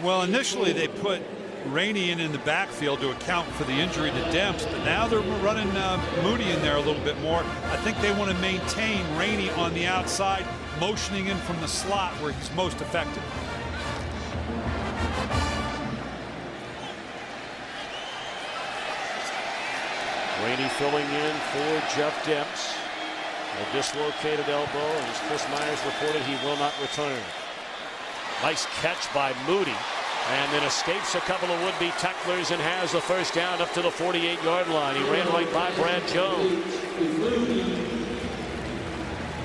G: Well, initially they put Rainey in the backfield to account for the injury to Demps, but now they're running Moody in there a little bit more. I think they want to maintain Rainey on the outside, motioning in from the slot where he's most effective.
B: Rainey filling in for Jeff Demps. A dislocated elbow, and as Chris Myers reported, he will not return. Nice catch by Moody, and then escapes a couple of would-be tacklers and has the first down up to the 48-yard line. He ran right by Brad Jones.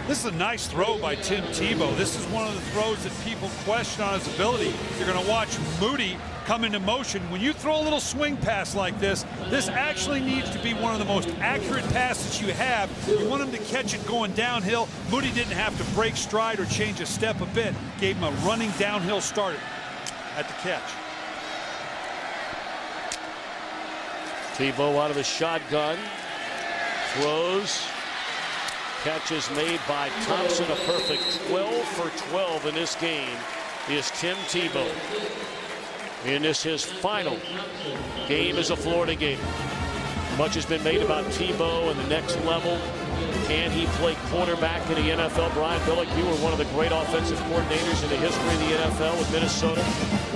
G: This is a nice throw by Tim Tebow. This is one of the throws that people question on his ability. You're going to watch Moody come into motion. When you throw a little swing pass like this actually needs to be one of the most accurate passes you have. You want him to catch it going downhill. Moody didn't have to break stride or change a step a bit. Gave him a running downhill start at the catch.
B: Tebow out of the shotgun. Throws. Catches made by Thompson. A perfect 12 for 12 in this game is Tim Tebow. In this his final game as a Florida Gator. Much has been made about Tebow and the next level. Can he play quarterback in the NFL? Brian Billick, you were one of the great offensive coordinators in the history of the NFL with Minnesota.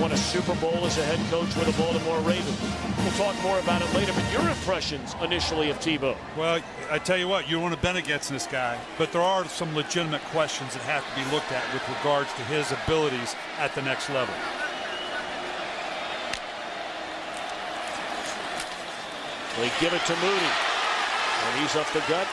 B: Won a Super Bowl as a head coach with the Baltimore Ravens. We'll talk more about it later, but your impressions initially of Tebow?
G: Well, I tell you what, you don't want to bet against this guy, but there are some legitimate questions that have to be looked at with regards to his abilities at the next level.
B: They give it to Moody, and he's up the gut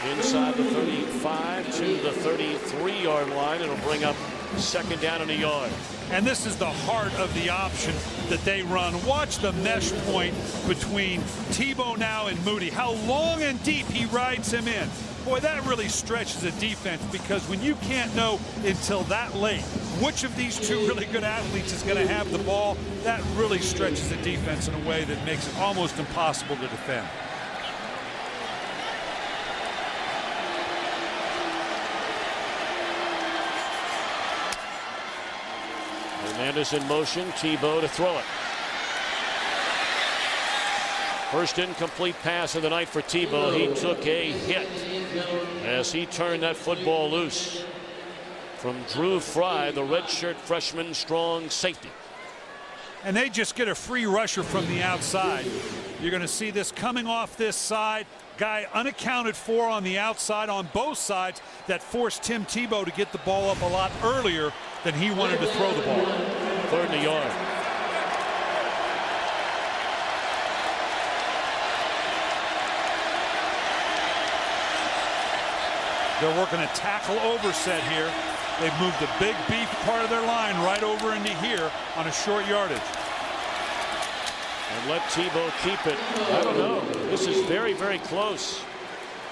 B: inside the 35 to the 33-yard line. It'll bring up second down and a yard.
G: And this is the heart of the option that they run. Watch the mesh point between Tebow now and Moody. How long and deep he rides him in. Boy, that really stretches a defense, because when you can't know until that late which of these two really good athletes is going to have the ball, that really stretches the defense in a way that makes it almost impossible to defend.
B: Hernandez in motion, Tebow to throw it. First incomplete pass of the night for Tebow. He took a hit as he turned that football loose from Drew Fry, the redshirt freshman strong safety.
G: And they just get a free rusher from the outside. You're going to see this coming off this side. Guy unaccounted for on the outside on both sides that forced Tim Tebow to get the ball up a lot earlier than he wanted to throw the ball.
B: Third and a yard.
G: They're working a tackle overset here. They've moved the big beef part of their line right over into here on a short yardage.
B: And let Tebow keep it. I don't know. This is very, very close.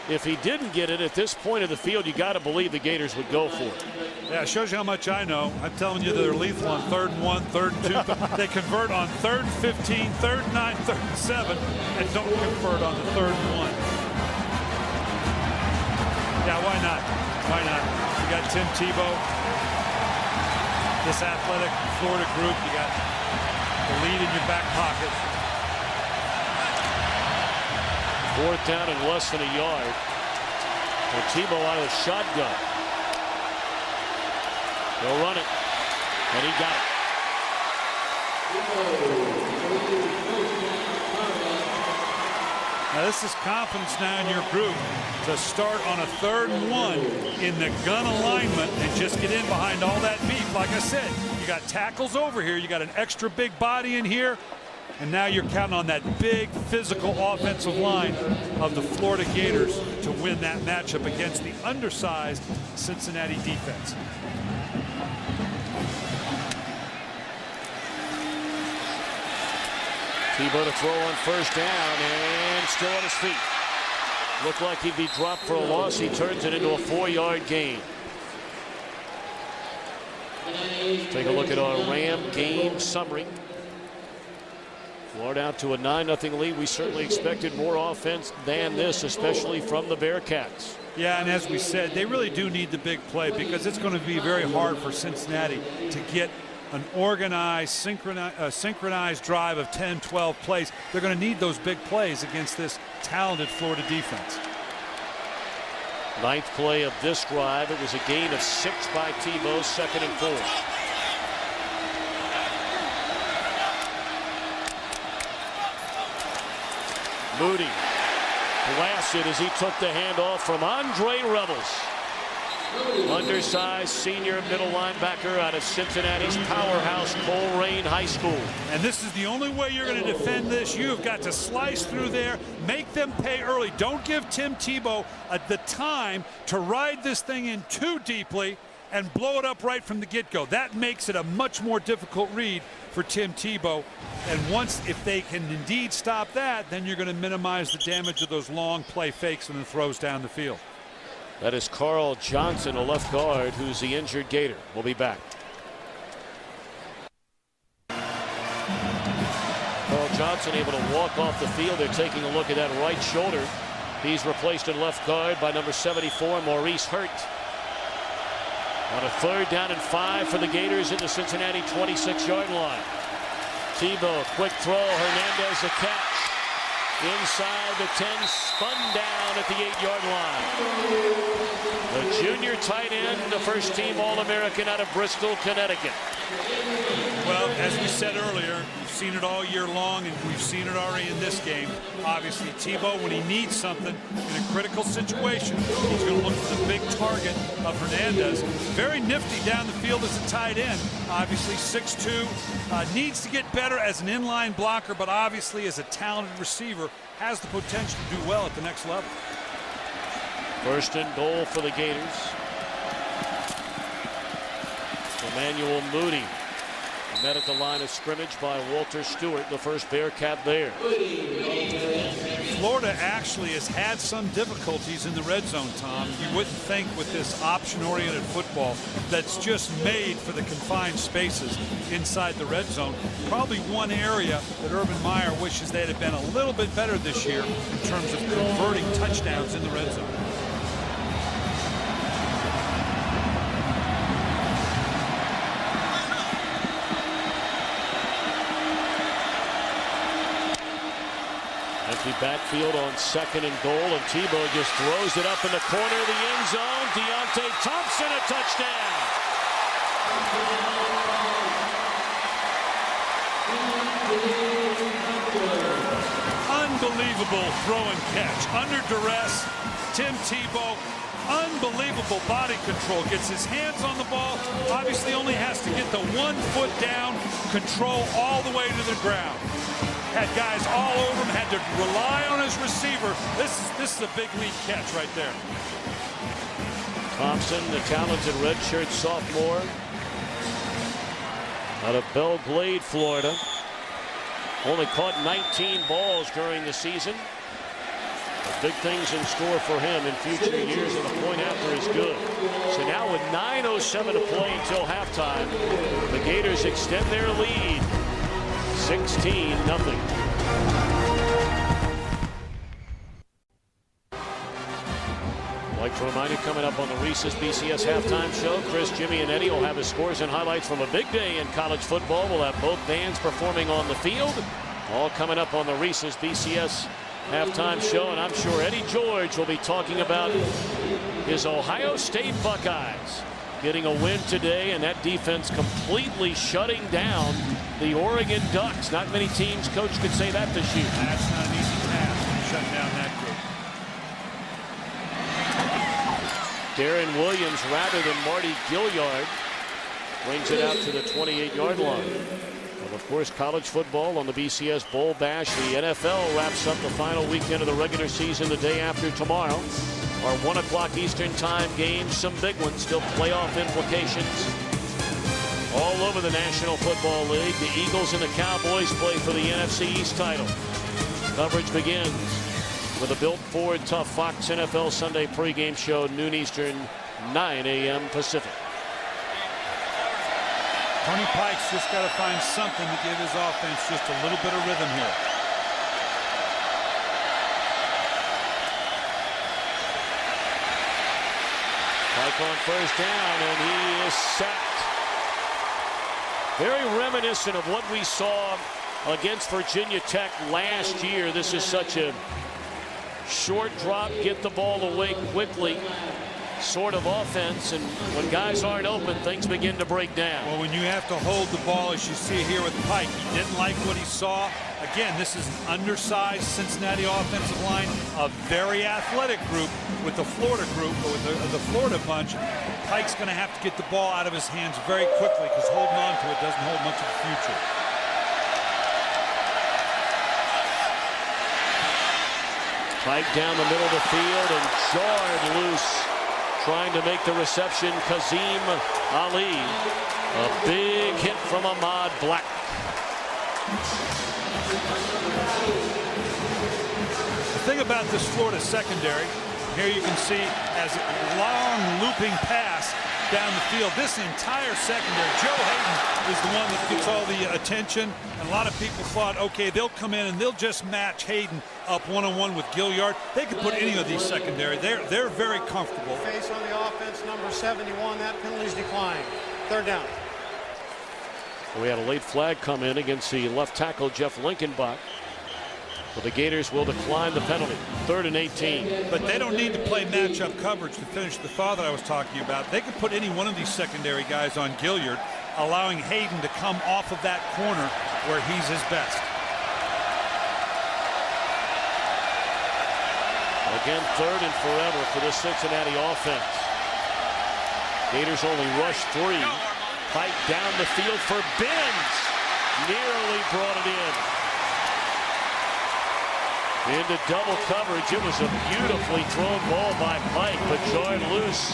B: If he didn't get it at this point of the field, you got to believe the Gators would go for it.
G: Yeah, it shows you how much I know. I'm telling you they're lethal on 3rd and 1, 3rd and 2. They convert on 3rd and 15, 3rd and 9, 3rd and 7, and don't convert on the 3rd and 1. Yeah, why not? Why not? You got Tim Tebow, this athletic Florida group. You got the lead in your back pocket.
B: 4th down and less than a yard. And Tebow out of the shotgun. They'll run it. And he got it.
G: Now this is confidence now in your group to start on a 3rd and 1 in the gun alignment and just get in behind all that beef. Like I said, you got tackles over here, you got an extra big body in here, and now you're counting on that big physical offensive line of the Florida Gators to win that matchup against the undersized Cincinnati defense.
B: Tebow to throw on 1st down and still on his feet. Looked like he'd be dropped for a loss. He turns it into a 4-yard gain. Take a look at our Ram game summary. Florida out to a 9-0 lead. We certainly expected more offense than this, especially from the Bearcats.
G: Yeah, and as we said, they really do need the big play because it's going to be very hard for Cincinnati to get an organized, synchronized drive of 10, 12 plays. They're going to need those big plays against this talented Florida defense.
B: 9th play of this drive. It was a gain of 6 by Tebow, 2nd and 4. Moody blasted as he took the handoff from Andre Revels. Undersized senior middle linebacker out of Cincinnati's powerhouse Colerain High School.
G: And this is the only way you're going to defend this. You've got to slice through there, make them pay early. Don't give Tim Tebow the time to ride this thing in too deeply and blow it up right from the get-go. That makes it a much more difficult read for Tim Tebow. And once, if they can indeed stop that, then you're going to minimize the damage of those long play fakes and the throws down the field.
B: That is Carl Johnson, a left guard, who's the injured Gator. We'll be back. Carl Johnson able to walk off the field. They're taking a look at that right shoulder. He's replaced in left guard by number 74, Maurice Hurt. On a 3rd down and 5 for the Gators at the Cincinnati 26-yard line. Tebow, quick throw. Hernandez a catch. Inside the 10, spun down at the 8-yard line. The junior tight end, the first-team All-American out of Bristol, Connecticut.
G: Well, as we said earlier, we've seen it all year long, and we've seen it already in this game. Obviously, Tebow, when he needs something in a critical situation, he's going to look for the big target of Hernandez. Very nifty down the field as a tight end. Obviously, 6'2", needs to get better as an inline blocker, but obviously as a talented receiver, has the potential to do well at the next level.
B: 1st and goal for the Gators. Emmanuel Moody met at the line of scrimmage by Walter Stewart, the first Bearcat there.
G: Florida actually has had some difficulties in the red zone, Tom. You wouldn't think with this option-oriented football that's just made for the confined spaces inside the red zone. Probably one area that Urban Meyer wishes they'd have been a little bit better this year in terms of converting touchdowns in the red zone.
B: Empty backfield on 2nd and goal, and Tebow just throws it up in the corner of the end zone. Deontay Thompson, a touchdown.
G: Unbelievable throw and catch. Under duress, Tim Tebow, unbelievable body control. Gets his hands on the ball. Obviously only has to get the 1 foot down, control all the way to the ground. Had guys all over him, had to rely on his receiver. This is a big league catch right there.
B: Thompson, the talented redshirt sophomore out of Belle Glade, Florida. Only caught 19 balls during the season. Big things in store for him in future years, and the point after is good. So now with 9:07 to play until halftime, the Gators extend their lead. 16-0. I'd like to remind you, coming up on the Reese's BCS halftime show, Chris, Jimmy, and Eddie will have the scores and highlights from a big day in college football. We'll have both bands performing on the field. All coming up on the Reese's BCS halftime show, and I'm sure Eddie George will be talking about his Ohio State Buckeyes getting a win today, and that defense completely shutting down the Oregon Ducks. Not many teams, Coach, could say that this year.
G: That's not an easy task. shutting down that group.
B: Darren Williams, rather than Marty Gilliard, brings it out to the 28-yard line. And of course, college football on the BCS Bowl Bash. The NFL wraps up the final weekend of the regular season the day after tomorrow. Our 1 o'clock Eastern time games, some big ones, still playoff implications all over the National Football League. The Eagles and the Cowboys play for the NFC East title. Coverage begins with a Built Ford Tough Fox NFL Sunday pregame show, noon Eastern, 9 a.m. Pacific.
G: Tony Pike's just got to find something to give his offense just a little bit of rhythm here.
B: Pike on first down, and he is sacked. Very reminiscent of what we saw against Virginia Tech last year. This is such a short drop, get the ball away quickly sort of offense, and when guys aren't open, things begin to break down.
G: Well, when you have to hold the ball, as you see here with Pike, he didn't like what he saw. Again, this is an undersized Cincinnati offensive line, a very athletic group with the Florida group, with the Florida bunch. Pike's going to have to get the ball out of his hands very quickly, because holding on to it doesn't hold much of a future.
B: Pike down the middle of the field and jarred loose. Trying to make the reception, Kazim Ali. A big hit from Ahmad Black.
G: The thing about this Florida secondary, here you can see as a long looping pass down the field. This entire secondary, Joe Hayden is the one that gets all the attention. And a lot of people thought, okay, they'll come in and they'll just match Hayden up one-on-one with Gilliard. They could put any of these secondary. They're very comfortable.
K: Face on the offense, number 71. That penalty's declined. Third down.
B: We had a late flag come in against the left tackle, Jeff Linkenbach. But the Gators will decline the penalty. 3rd and 18.
G: But they don't need to play matchup coverage to finish the thought that I was talking about. They could put any one of these secondary guys on Gilliard, allowing Hayden to come off of that corner where he's his best.
B: Again, 3rd and forever for the Cincinnati offense. Gators only rush 3. Pike down the field for Benz. Nearly brought it in. Into double coverage. It was a beautifully thrown ball by Pike, but jarred loose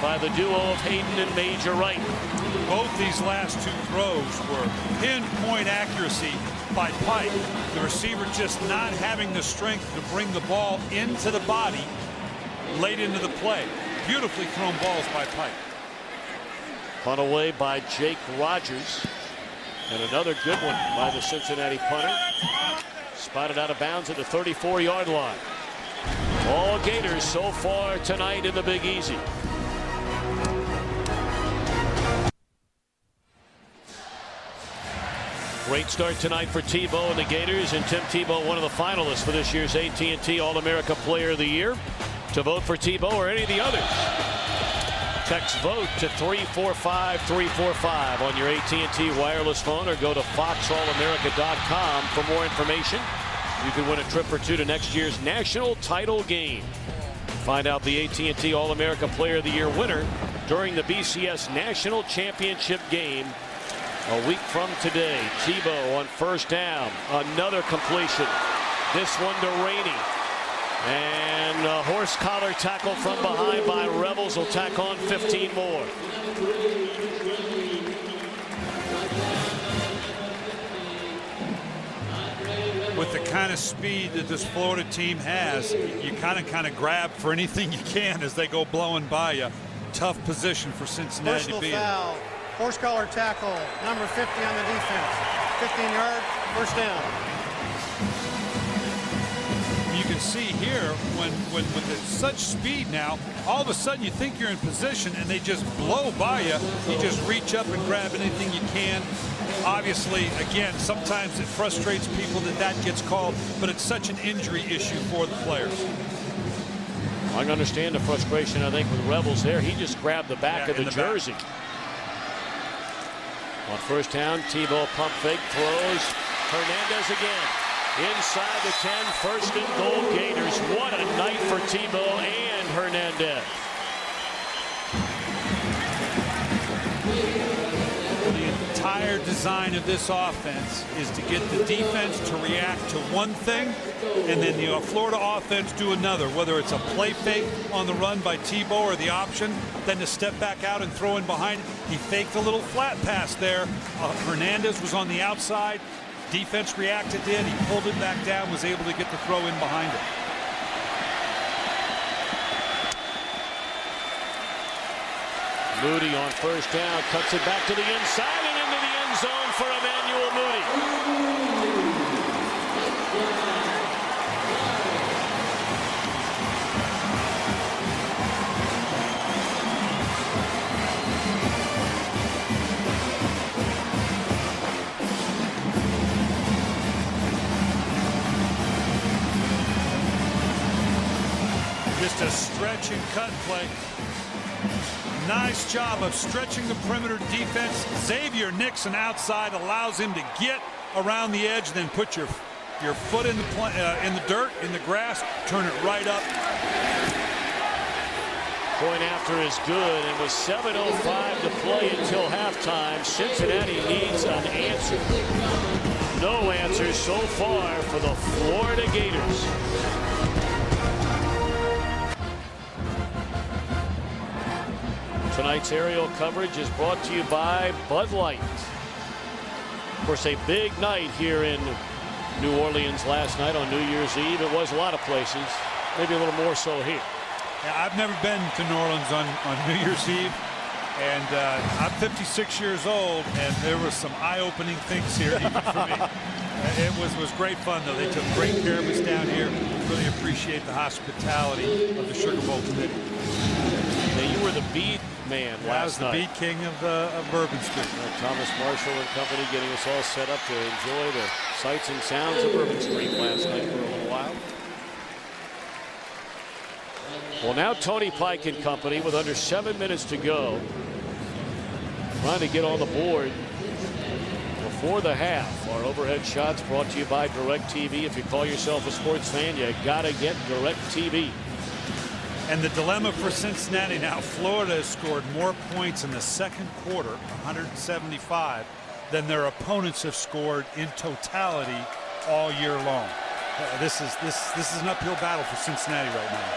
B: by the duo of Hayden and Major Wright.
G: Both these last 2 throws were pinpoint accuracy by Pike. The receiver just not having the strength to bring the ball into the body late into the play. Beautifully thrown balls by Pike.
B: Punt away by Jake Rogers. And another good one by the Cincinnati punter. Spotted out of bounds at the 34-yard line. All Gators so far tonight in the Big Easy. Great start tonight for Tebow and the Gators, and Tim Tebow, one of the finalists for this year's AT&T All-America Player of the Year. To vote for Tebow or any of the others, text VOTE to 345-345 on your AT&T wireless phone, or go to foxallamerica.com for more information. You can win a trip or 2 to next year's national title game. Find out the AT&T All-America Player of the Year winner during the BCS National Championship game a week from today. Tebow on first down. Another completion. This one to Rainey. And a horse collar tackle from behind by Rebels will tack on 15 more.
G: With the kind of speed that this Florida team has, you kind of grab for anything you can as they go blowing by you. Tough position for Cincinnati
K: Personal
G: to be in.
K: foul. Horse collar tackle, number 50 on the defense. 15-yard, first down.
G: You can see here when with such speed now, all of a sudden you think you're in position and they just blow by you. You just reach up and grab anything you can. Obviously, again, sometimes it frustrates people that gets called, but it's such an injury issue for the players.
B: I can understand the frustration, I think, with Rebels there. He just grabbed the back of the jersey. On first down, Tebow pump fake, throws. Hernandez again. Inside the 10, first and goal Gators. What a night for Tebow and Hernandez.
G: The entire design of this offense is to get the defense to react to one thing, and then the Florida offense do another, whether it's a play fake on the run by Tebow or the option, then to step back out and throw in behind. He faked a little flat pass there. Hernandez was on the outside. Defense reacted to it. He pulled it back down, was able to get the throw in behind it.
B: Moody on first down, cuts it back to the inside and into the end zone for Emmanuel Moody.
G: Just a stretch and cut play. Nice job of stretching the perimeter defense. Xavier Nixon outside allows him to get around the edge, then put your foot in the dirt, in the grass, turn it right up.
B: Point after is good, and with 7:05 to play until halftime, Cincinnati needs an answer. No answers so far for the Florida Gators. Tonight's aerial coverage is brought to you by Bud Light. Of course, a big night here in New Orleans last night on New Year's Eve. It was a lot of places, maybe a little more so here.
G: Yeah, I've never been to New Orleans on New Year's Eve, and I'm 56 years old, and there were some eye-opening things here even for me. It was great fun, though. They took great care of us down here. Really appreciate the hospitality of the Sugar Bowl committee.
B: Now, you were the bead man last night.
G: I was the bead king of Bourbon Street.
B: Thomas Marshall and company getting us all set up to enjoy the sights and sounds of Bourbon Street last night for a little while. Well, now Tony Pike and company with under 7 minutes to go, trying to get on the board before the half. Our overhead shots brought to you by DirecTV. If you call yourself a sports fan, you gotta get DirecTV.
G: And the dilemma for Cincinnati now, Florida has scored more points in the second quarter, 175, than their opponents have scored in totality all year long. This is an uphill battle for Cincinnati right now.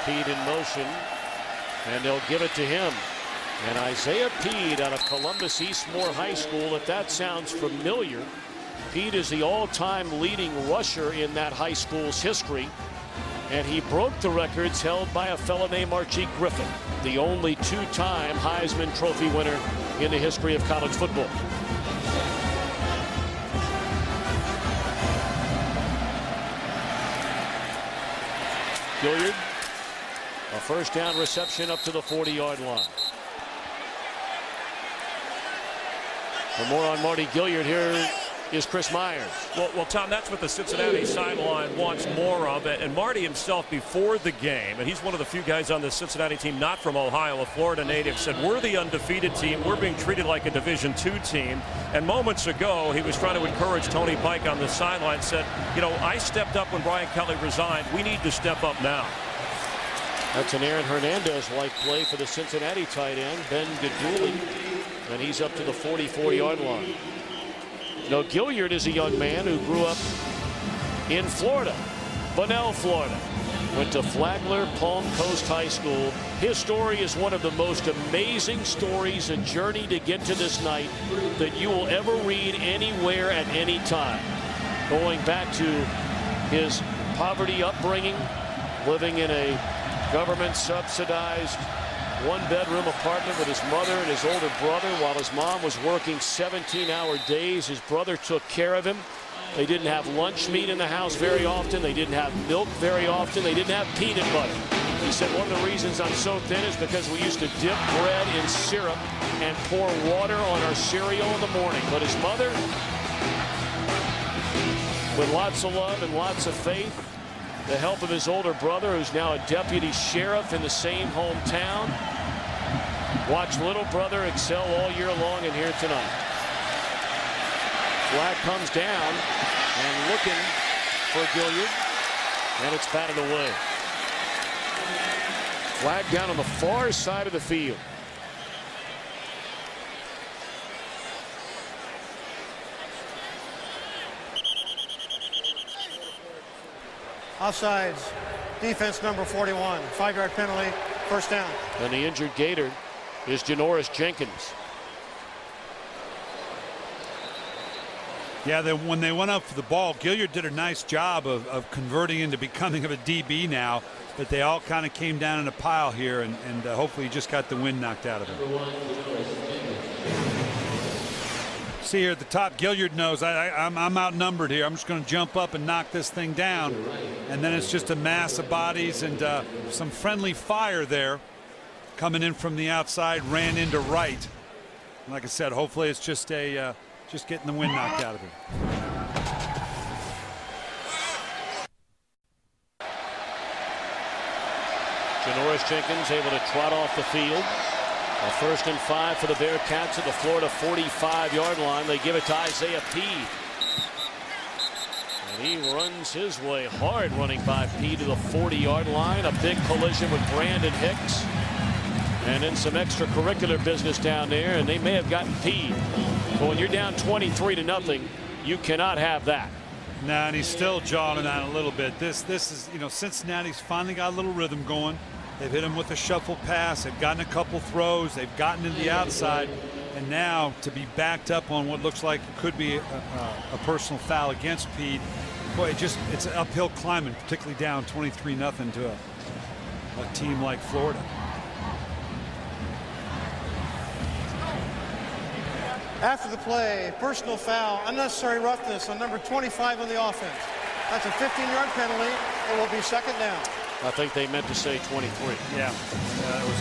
B: Peed in motion, and they'll give it to him. And Isaiah Peed out of Columbus Eastmore High School. If that sounds familiar, Peed is the all-time leading rusher in that high school's history, and he broke the records held by a fellow named Archie Griffin, the only two-time Heisman Trophy winner in the history of college football. Gilliard, a first down reception up to the 40-yard line. For more on Marty Gilliard, here is Chris Myers.
A: Well, Tom, that's what the Cincinnati sideline wants more of. And Marty himself, before the game, and he's one of the few guys on the Cincinnati team not from Ohio, a Florida native, said, we're the undefeated team. We're being treated like a Division II team. And moments ago, he was trying to encourage Tony Pike on the sideline, said, you know, I stepped up when Brian Kelly resigned. We need to step up now.
B: That's an Aaron Hernandez-like play for the Cincinnati tight end, Ben Gaduli. And he's up to the 44-yard line. Now, Gilliard is a young man who grew up in Florida, Bunnell, Florida. Went to Flagler Palm Coast High School. His story is one of the most amazing stories, a journey to get to this night that you will ever read anywhere at any time. Going back to his poverty upbringing, living in a government-subsidized one-bedroom apartment with his mother and his older brother while his mom was working 17-hour days. His brother took care of him. They didn't have lunch meat in the house very often. They didn't have milk very often. They didn't have peanut butter. He said one of the reasons I'm so thin is because we used to dip bread in syrup and pour water on our cereal in the morning. But his mother, with lots of love and lots of faith, the help of his older brother, who's now a deputy sheriff in the same hometown, Watch little brother excel all year long and here tonight. Flag comes down and looking for Gilliard, and it's batted away. Flag down on the far side of the field.
K: Offsides. Defense number 41. 5-yard penalty. First down.
B: And the injured Gator is Janoris Jenkins.
G: Yeah, when they went up for the ball, Gilliard did a nice job of converting into becoming of a DB now, but they all kind of came down in a pile here, and hopefully he just got the wind knocked out of him. See here at the top, Gilliard knows I'm outnumbered here. I'm just going to jump up and knock this thing down. And then it's just a mass of bodies and some friendly fire there coming in from the outside, ran into right. Like I said, hopefully it's just just getting the wind knocked out of him.
B: Janoris Jenkins able to trot off the field. A 1st and 5 for the Bearcats at the Florida 45-yard line. They give it to Isaiah Pead. And he runs his way hard, running by Pead to the 40-yard line. A big collision with Brandon Hicks. And then some extracurricular business down there, and they may have gotten Pead. But when you're down 23-0, you cannot have that.
G: Nah, and he's still jawing on a little bit. This is, you know, Cincinnati's finally got a little rhythm going. They've hit him with a shuffle pass. They've gotten a couple throws. They've gotten to the outside. And now to be backed up on what looks like it could be a personal foul against Pead, boy, it's an uphill climbing, particularly down 23-0 to a team like Florida.
K: After the play, personal foul, unnecessary roughness on number 25 on the offense. That's a 15-yard penalty. It will be second down.
B: I think they meant to say 23.
G: Yeah, that was.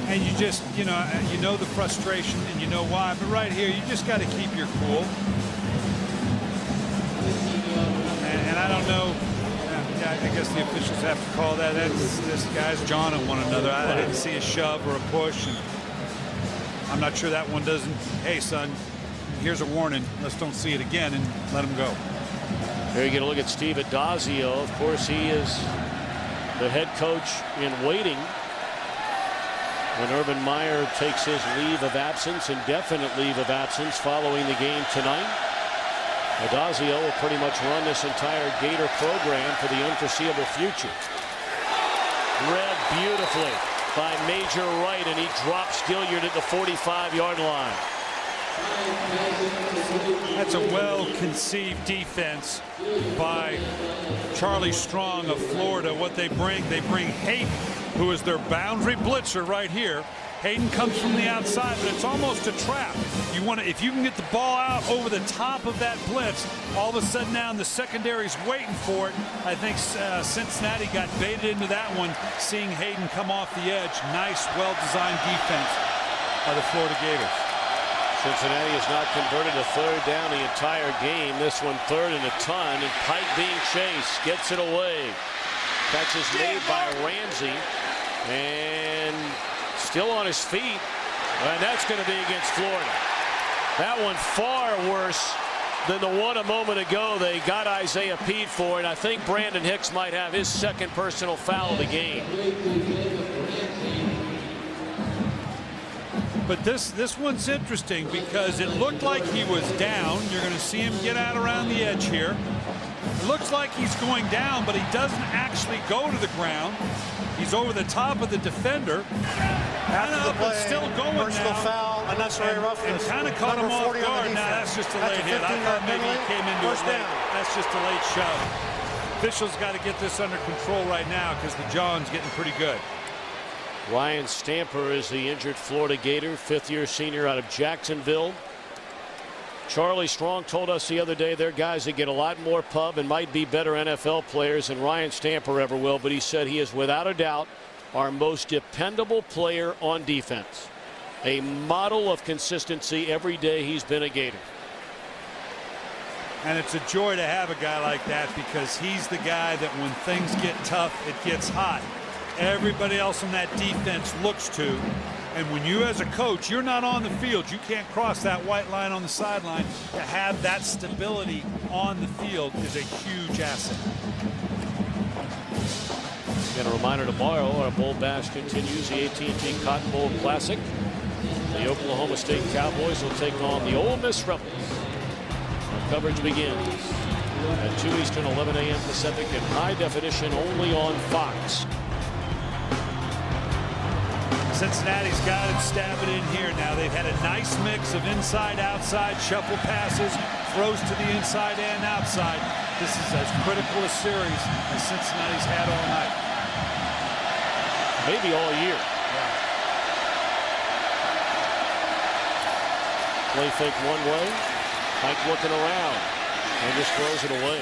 G: And you just, you know the frustration and you know why, but right here, you just got to keep your cool. And I don't know. I guess the officials have to call that. This guy's jawing at one another. I didn't see a shove or a push. And I'm not sure that one doesn't. Hey, son, here's a warning. Let's don't see it again and let him go.
B: Here you get a look at Steve Addazio. Of course, he is the head coach in waiting when Urban Meyer takes his leave of absence, indefinite leave of absence following the game tonight. Addazio will pretty much run this entire Gator program for the unforeseeable future. Read beautifully by Major Wright, and he drops Gilliard at the 45-yard line.
G: That's a well-conceived defense by Charlie Strong of Florida. What they bring Hayden, who is their boundary blitzer right here. Hayden comes from the outside, but it's almost a trap. If you can get the ball out over the top of that blitz, all of a sudden now the secondary's waiting for it. I think Cincinnati got baited into that one, seeing Hayden come off the edge. Nice, well-designed defense by the Florida Gators.
B: Cincinnati has not converted a third down the entire game. This one third and a ton, and Pike being chased, gets it away. Catch is made by Ramsey, and still on his feet, and that's going to be against Florida. That one far worse than the one a moment ago they got Isaiah Pead for, and I think Brandon Hicks might have his second personal foul of the game.
G: But this one's interesting because it looked like he was down. You're going to see him get out around the edge here. It looks like he's going down, but he doesn't actually go to the ground. He's over the top of the defender.
K: After the play,
G: still going
K: personal
G: now.
K: Foul, unnecessary roughness.
G: And kind of caught him off guard. Now that's just a late hit. I thought maybe he came into it late. That's just a late shove. Officials got to get this under control right now because the John's getting pretty good.
B: Ryan Stamper is the injured Florida Gator, fifth-year senior out of Jacksonville. Charlie Strong told us the other day they're guys that get a lot more pub and might be better NFL players than Ryan Stamper ever will, but he said he is without a doubt our most dependable player on defense. A model of consistency every day he's been a Gator.
G: And it's a joy to have a guy like that because he's the guy that when things get tough, it gets hot. Everybody else on that defense looks to. And when you as a coach, you're not on the field, you can't cross that white line on the sideline. To have that stability on the field is a huge asset.
B: And a reminder tomorrow, our Bowl Bash continues, the AT&T Cotton Bowl Classic. The Oklahoma State Cowboys will take on the Ole Miss Rebels. Our coverage begins at 2 Eastern, 11 a.m. Pacific, in high definition only on Fox.
G: Cincinnati's got it, stab it in here now. They've had a nice mix of inside-outside shuffle passes, throws to the inside and outside. This is as critical a series as Cincinnati's had all night.
B: Maybe all year. Play fake one way. Pike looking around and just throws it away.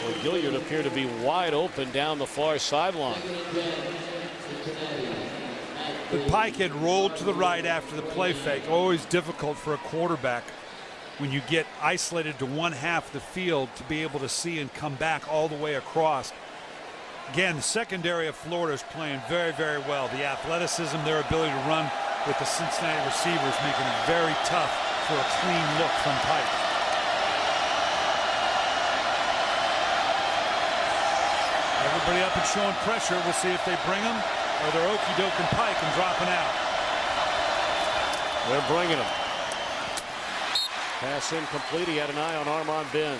B: Well, Gilliard appeared to be wide open down the far sideline.
G: But Pike had rolled to the right after the play fake. Always difficult for a quarterback when you get isolated to one half of the field to be able to see and come back all the way across. Again, the secondary of Florida is playing very, very well. The athleticism, their ability to run with the Cincinnati receivers, making it very tough for a clean look from Pike. Everybody up and showing pressure. We'll see if they bring them or they're okey-doke and Pike and dropping out.
B: They're bringing him. Pass incomplete. He had an eye on Armand Ben.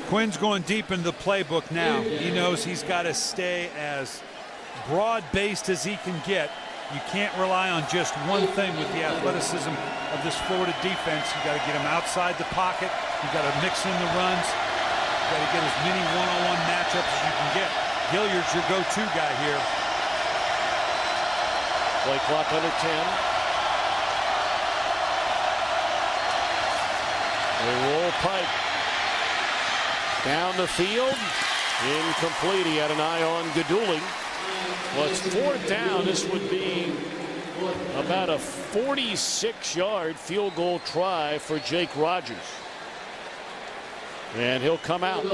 G: Quinn's going deep into the playbook now. He knows he's got to stay as broad-based as he can get. You can't rely on just one thing with the athleticism of this Florida defense. You got to get him outside the pocket. You got to mix in the runs. You got to get as many one-on-one matchups as you can get. Gilliard's your go-to guy here.
B: Play clock under 10. They roll Pike down the field. Incomplete. He had an eye on Gdoulig. Well, it's fourth down. This would be about a 46-yard field goal try for Jake Rogers. And he'll come out.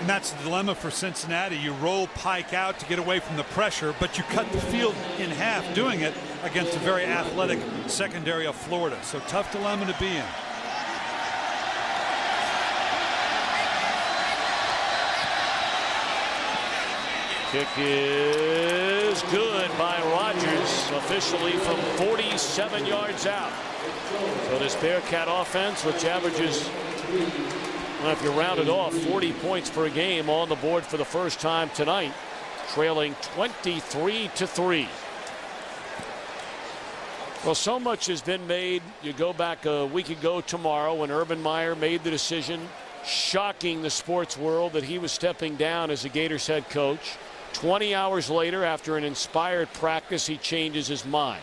G: And that's the dilemma for Cincinnati. You roll Pike out to get away from the pressure, but you cut the field in half doing it against a very athletic secondary of Florida. So tough dilemma to be in.
B: Kick is good by Rogers, officially from 47 yards out. So this Bearcat offense, which averages, well, if you round it off, 40 points per game, on the board for the first time tonight, trailing 23-3. Well, so much has been made. You go back a week ago tomorrow when Urban Meyer made the decision, shocking the sports world, that he was stepping down as the Gators head coach. 20 hours later, after an inspired practice, he changes his mind.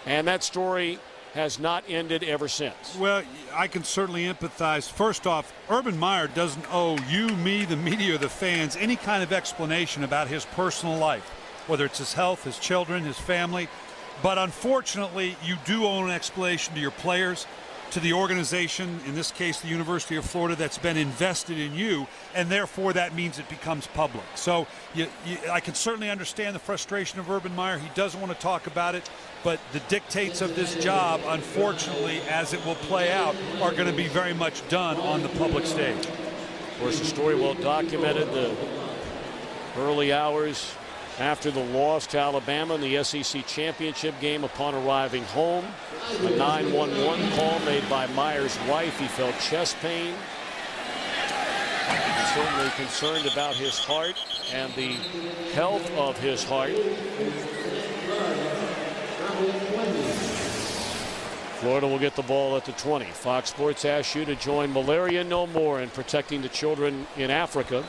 B: And that story has not ended ever since.
G: Well, I can certainly empathize. First off, Urban Meyer doesn't owe you, me, the media, or the fans any kind of explanation about his personal life, whether it's his health, his children, his family. But unfortunately, you do owe an explanation to your players, to the organization, in this case the University of Florida, that's been invested in you, and therefore that means it becomes public. So I can certainly understand the frustration of Urban Meyer. He doesn't want to talk about it, but the dictates of this job, unfortunately, as it will play out, are going to be very much done on the public stage.
B: Of course, the story well documented, the early hours after the loss to Alabama in the SEC championship game. Upon arriving home, a 911 call made by Meyer's wife. He felt chest pain. Certainly concerned about his heart and the health of his heart. Florida will get the ball at the 20. Fox Sports asks you to join Malaria No More in protecting the children in Africa.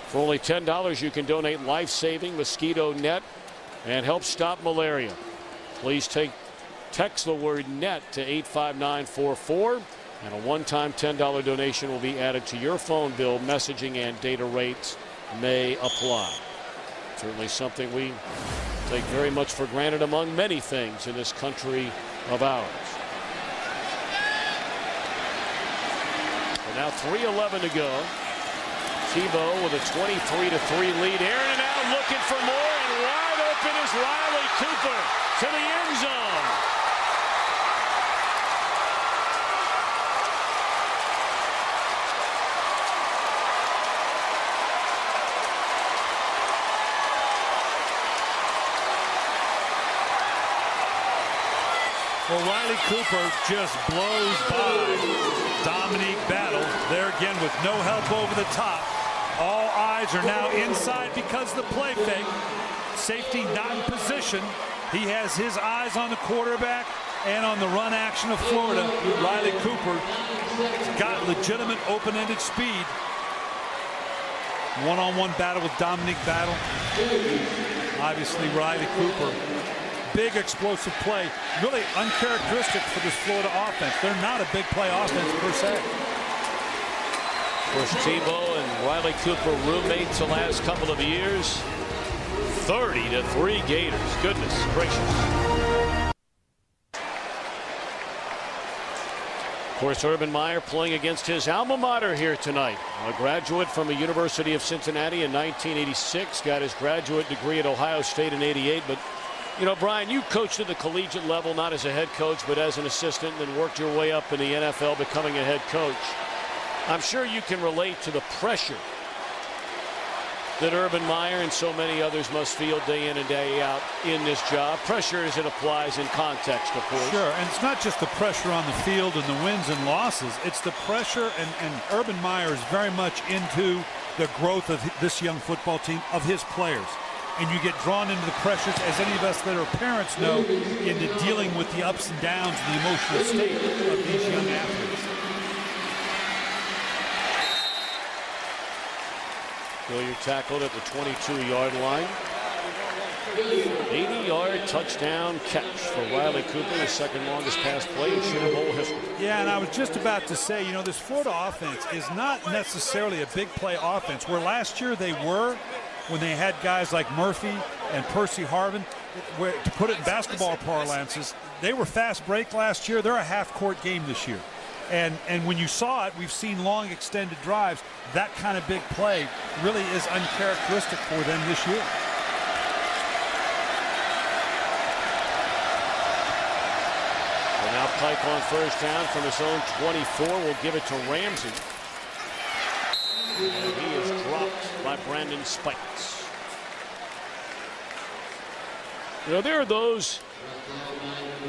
B: For only $10, you can donate life-saving mosquito net and help stop malaria. Please text the word NET to 85944, and a one-time $10 donation will be added to your phone bill. Messaging and data rates may apply. Certainly something we take very much for granted among many things in this country of ours. And now 3:11 to go. Tebow with a 23-3 lead. Aaron now looking for more, and wide open is Riley Cooper to the end zone.
G: Well, Riley Cooper just blows by Dominique Battle. There again with no help over the top. All eyes are now inside because the play fake. Safety not in position. He has his eyes on the quarterback and on the run action of Florida. Riley Cooper got legitimate open-ended speed. One-on-one battle with Dominique Battle. Obviously, Riley Cooper. Big explosive play, really uncharacteristic for this Florida offense. They're not a big play offense per se.
B: Of course, Tebow and Riley Cooper roommates the last couple of years. 30-3 Gators. Goodness gracious. Of course, Urban Meyer playing against his alma mater here tonight. A graduate from the University of Cincinnati in 1986. Got his graduate degree at Ohio State in '88, but you know, Brian, you coached at the collegiate level, not as a head coach, but as an assistant, and worked your way up in the NFL, becoming a head coach. I'm sure you can relate to the pressure that Urban Meyer and so many others must feel day in and day out in this job. Pressure as it applies in context, of course.
G: Sure, and it's not just the pressure on the field and the wins and losses. It's the pressure, and Urban Meyer is very much into the growth of this young football team, of his players. And you get drawn into the pressures, as any of us that are parents know, into dealing with the ups and downs and the emotional state of these young athletes.
B: Hilliard tackled at the 22-yard line. 80-yard touchdown catch for Riley Cooper, the second longest pass play in Sugar Bowl history.
G: Yeah, and I was just about to say, you know, this Florida offense is not necessarily a big play offense, where last year they were, when they had guys like Murphy and Percy Harvin, where, to put it in basketball parlances, they were fast break last year. They're a half-court game this year. And when you saw it, we've seen long extended drives. That kind of big play really is uncharacteristic for them this year.
B: And now Pike on first down from his own 24. Will give it to Ramsey. And he is dropped by Brandon Spikes. You know, there are those,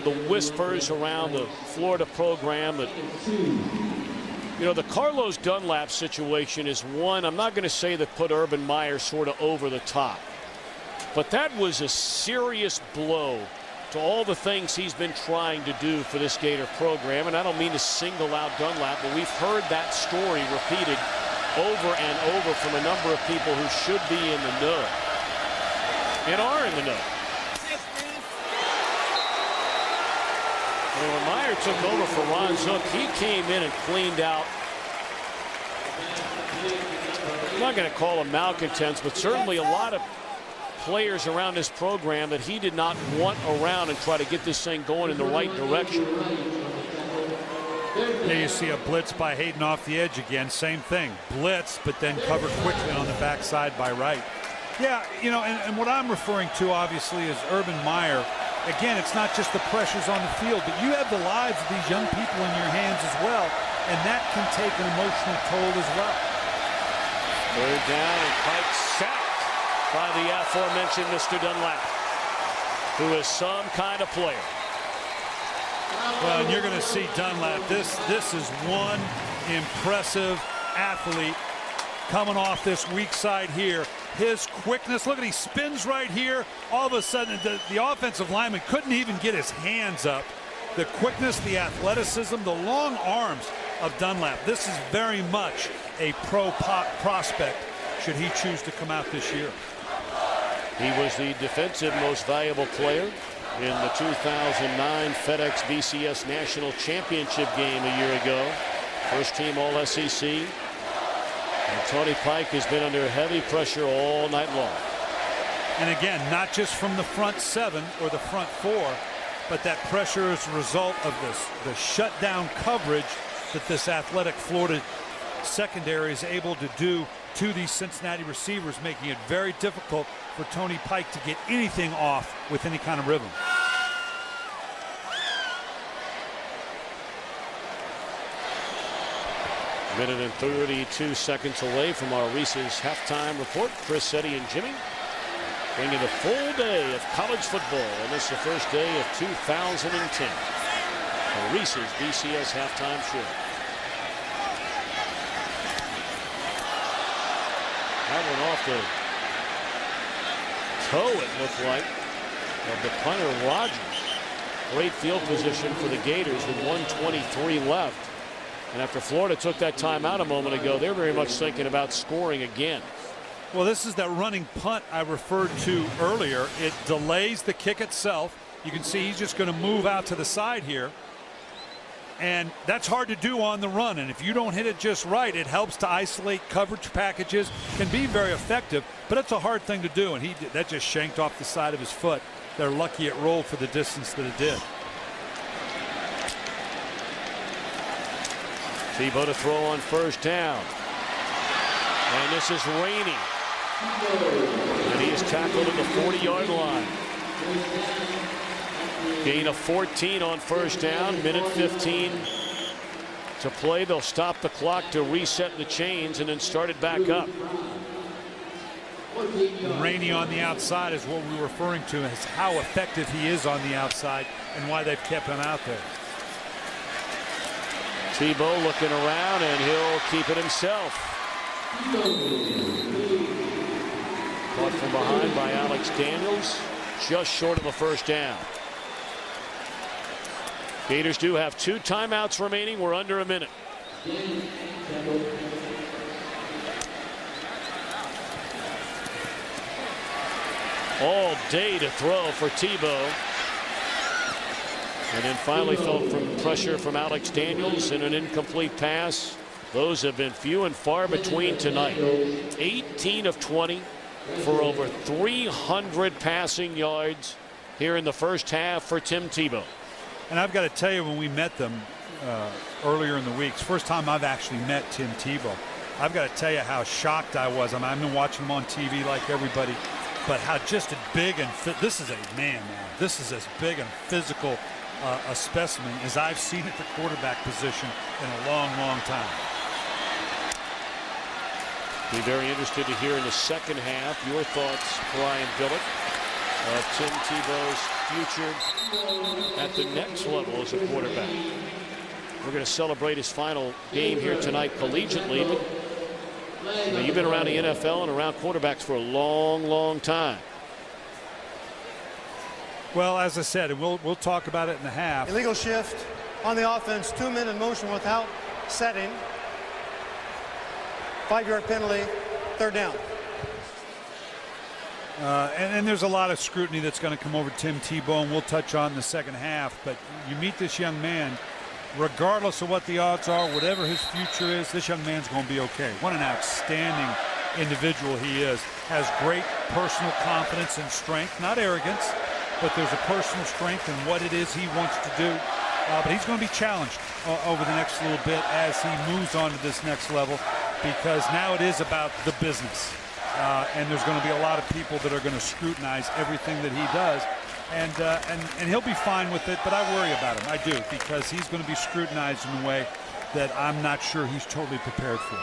B: the whispers around the Florida program that, you know, the Carlos Dunlap situation is one, I'm not going to say that put Urban Meyer sort of over the top, but that was a serious blow to all the things he's been trying to do for this Gator program. And I don't mean to single out Dunlap, but we've heard that story repeated over and over from a number of people who should be in the know and are in the know. When Meyer took over for Ron Zook, he came in and cleaned out, I'm not going to call them malcontents, but certainly a lot of players around this program that he did not want around and try to get this thing going in the right direction.
G: There you see a blitz by Hayden off the edge again. Same thing. Blitz, but then covered quickly on the backside by Wright. Yeah, you know, and what I'm referring to, obviously, is Urban Meyer. Again, it's not just the pressures on the field, but you have the lives of these young people in your hands as well, and that can take an emotional toll as well.
B: Third down, and Pike sacked by the aforementioned Mr. Dunlap, who is some kind of player.
G: Well, and you're going to see Dunlap. This is one impressive athlete coming off this weak side here. His quickness, look at, he spins right here. All of a sudden, the offensive lineman couldn't even get his hands up. The quickness, the athleticism, the long arms of Dunlap. This is very much a pro prospect should he choose to come out this year.
B: He was the defensive most valuable player in the 2009 FedEx BCS National Championship game a year ago. First team All-SEC. And Tony Pike has been under heavy pressure all night long.
G: And again, not just from the front 7 or the front 4, but that pressure is a result of the shutdown coverage that this athletic Florida secondary is able to do to these Cincinnati receivers, making it very difficult for Tony Pike to get anything off with any kind of rhythm.
B: Minute and 32 seconds away from our Reese's halftime report. Chris, Eddie, and Jimmy bringing a full day of college football, and this is the first day of 2010. The Reese's BCS halftime show. That one off the toe, it looked like, of the punter Rogers. Great field position for the Gators with 1:23 left. And after Florida took that timeout a moment ago, they're very much thinking about scoring again.
G: Well, this is that running punt I referred to earlier. It delays the kick itself. You can see he's just going to move out to the side here. And that's hard to do on the run. And if you don't hit it just right, it helps to isolate coverage packages. Can be very effective, but it's a hard thing to do. And that just shanked off the side of his foot. They're lucky it rolled for the distance that it did.
B: Tebow to throw on first down. And this is Rainey. And he is tackled at the 40-yard line. Gain of 14 on first down. Minute 15 to play. They'll stop the clock to reset the chains and then start it back up.
G: Rainey on the outside is what we were referring to as how effective he is on the outside and why they've kept him out there.
B: Tebow looking around, and he'll keep it himself. Caught from behind by Alex Daniels, just short of a first down. Gators do have 2 timeouts remaining. We're under a minute. All day to throw for Tebow. And then finally felt from pressure from Alex Daniels and an incomplete pass. Those have been few and far between tonight. 18 of 20 for over 300 passing yards here in the first half for Tim Tebow.
G: And I've got to tell you, when we met them earlier in the week, first time I've actually met Tim Tebow, I've got to tell you how shocked I was. I mean, I've been watching him on TV like everybody, but how just a big and this is a man. This is as big and physical a specimen as I've seen at the quarterback position in a long, long time.
B: Be very interested to hear in the second half your thoughts, Brian Billick, of Tim Tebow's future at the next level as a quarterback. We're going to celebrate his final game here tonight collegiately. But, you know, you've been around the NFL and around quarterbacks for a long, long time.
G: Well, as I said, and we'll talk about it in the half.
K: Illegal shift on the offense, 2 men in motion without setting. 5-yard penalty, third down.
G: And there's a lot of scrutiny that's going to come over Tim Tebow, and we'll touch on in the second half. But you meet this young man, regardless of what the odds are, whatever his future is, this young man's going to be okay. What an outstanding individual he is. Has great personal confidence and strength, not arrogance, but there's a personal strength in what it is he wants to do. But he's going to be challenged over the next little bit as he moves on to this next level, because now it is about the business. And there's going to be a lot of people that are going to scrutinize everything that he does. And he'll be fine with it, but I worry about him. I do, because he's going to be scrutinized in a way that I'm not sure he's totally prepared for.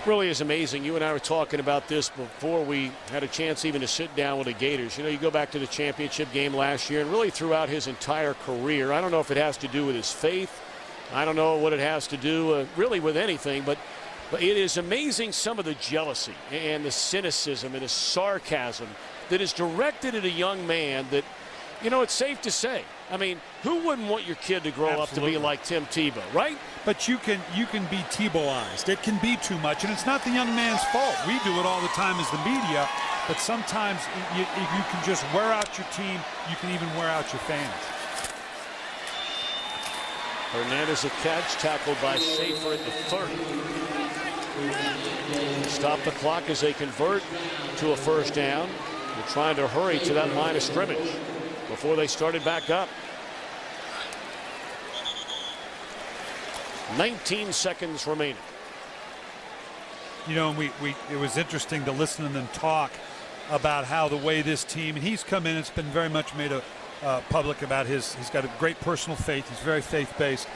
B: Really is amazing. You and I were talking about this before we had a chance even to sit down with the Gators. You know, you go back to the championship game last year and really throughout his entire career. I don't know if it has to do with his faith. I don't know what it has to do really with anything, but it is amazing some of the jealousy and the cynicism and the sarcasm that is directed at a young man that, you know, it's safe to say. I mean, who wouldn't want your kid to grow up to be like Tim Tebow, right?
G: But you can be Tebowized. It can be too much, and it's not the young man's fault. We do it all the time as the media, but sometimes if you can just wear out your team, you can even wear out your fans.
B: Hernandez a catch, tackled by Schaefer at the 30. Stop the clock as they convert to a first down. They're trying to hurry to that line of scrimmage before they started back up. 19 seconds remaining.
G: You know, it was interesting to listen to them talk about how the way this team, and he's come in, it's been very much made public about he's got a great personal faith. He's very faith-based.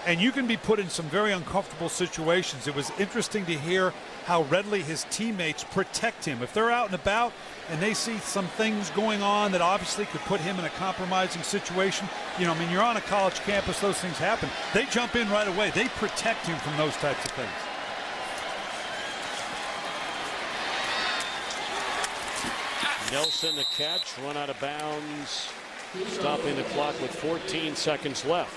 G: And you can be put in some very uncomfortable situations. It was interesting to hear how readily his teammates protect him. If they're out and about and they see some things going on that obviously could put him in a compromising situation, you know, I mean, you're on a college campus, those things happen. They jump in right away. They protect him from those types of things.
B: Nelson the catch, run out of bounds, stopping the clock with 14 seconds left.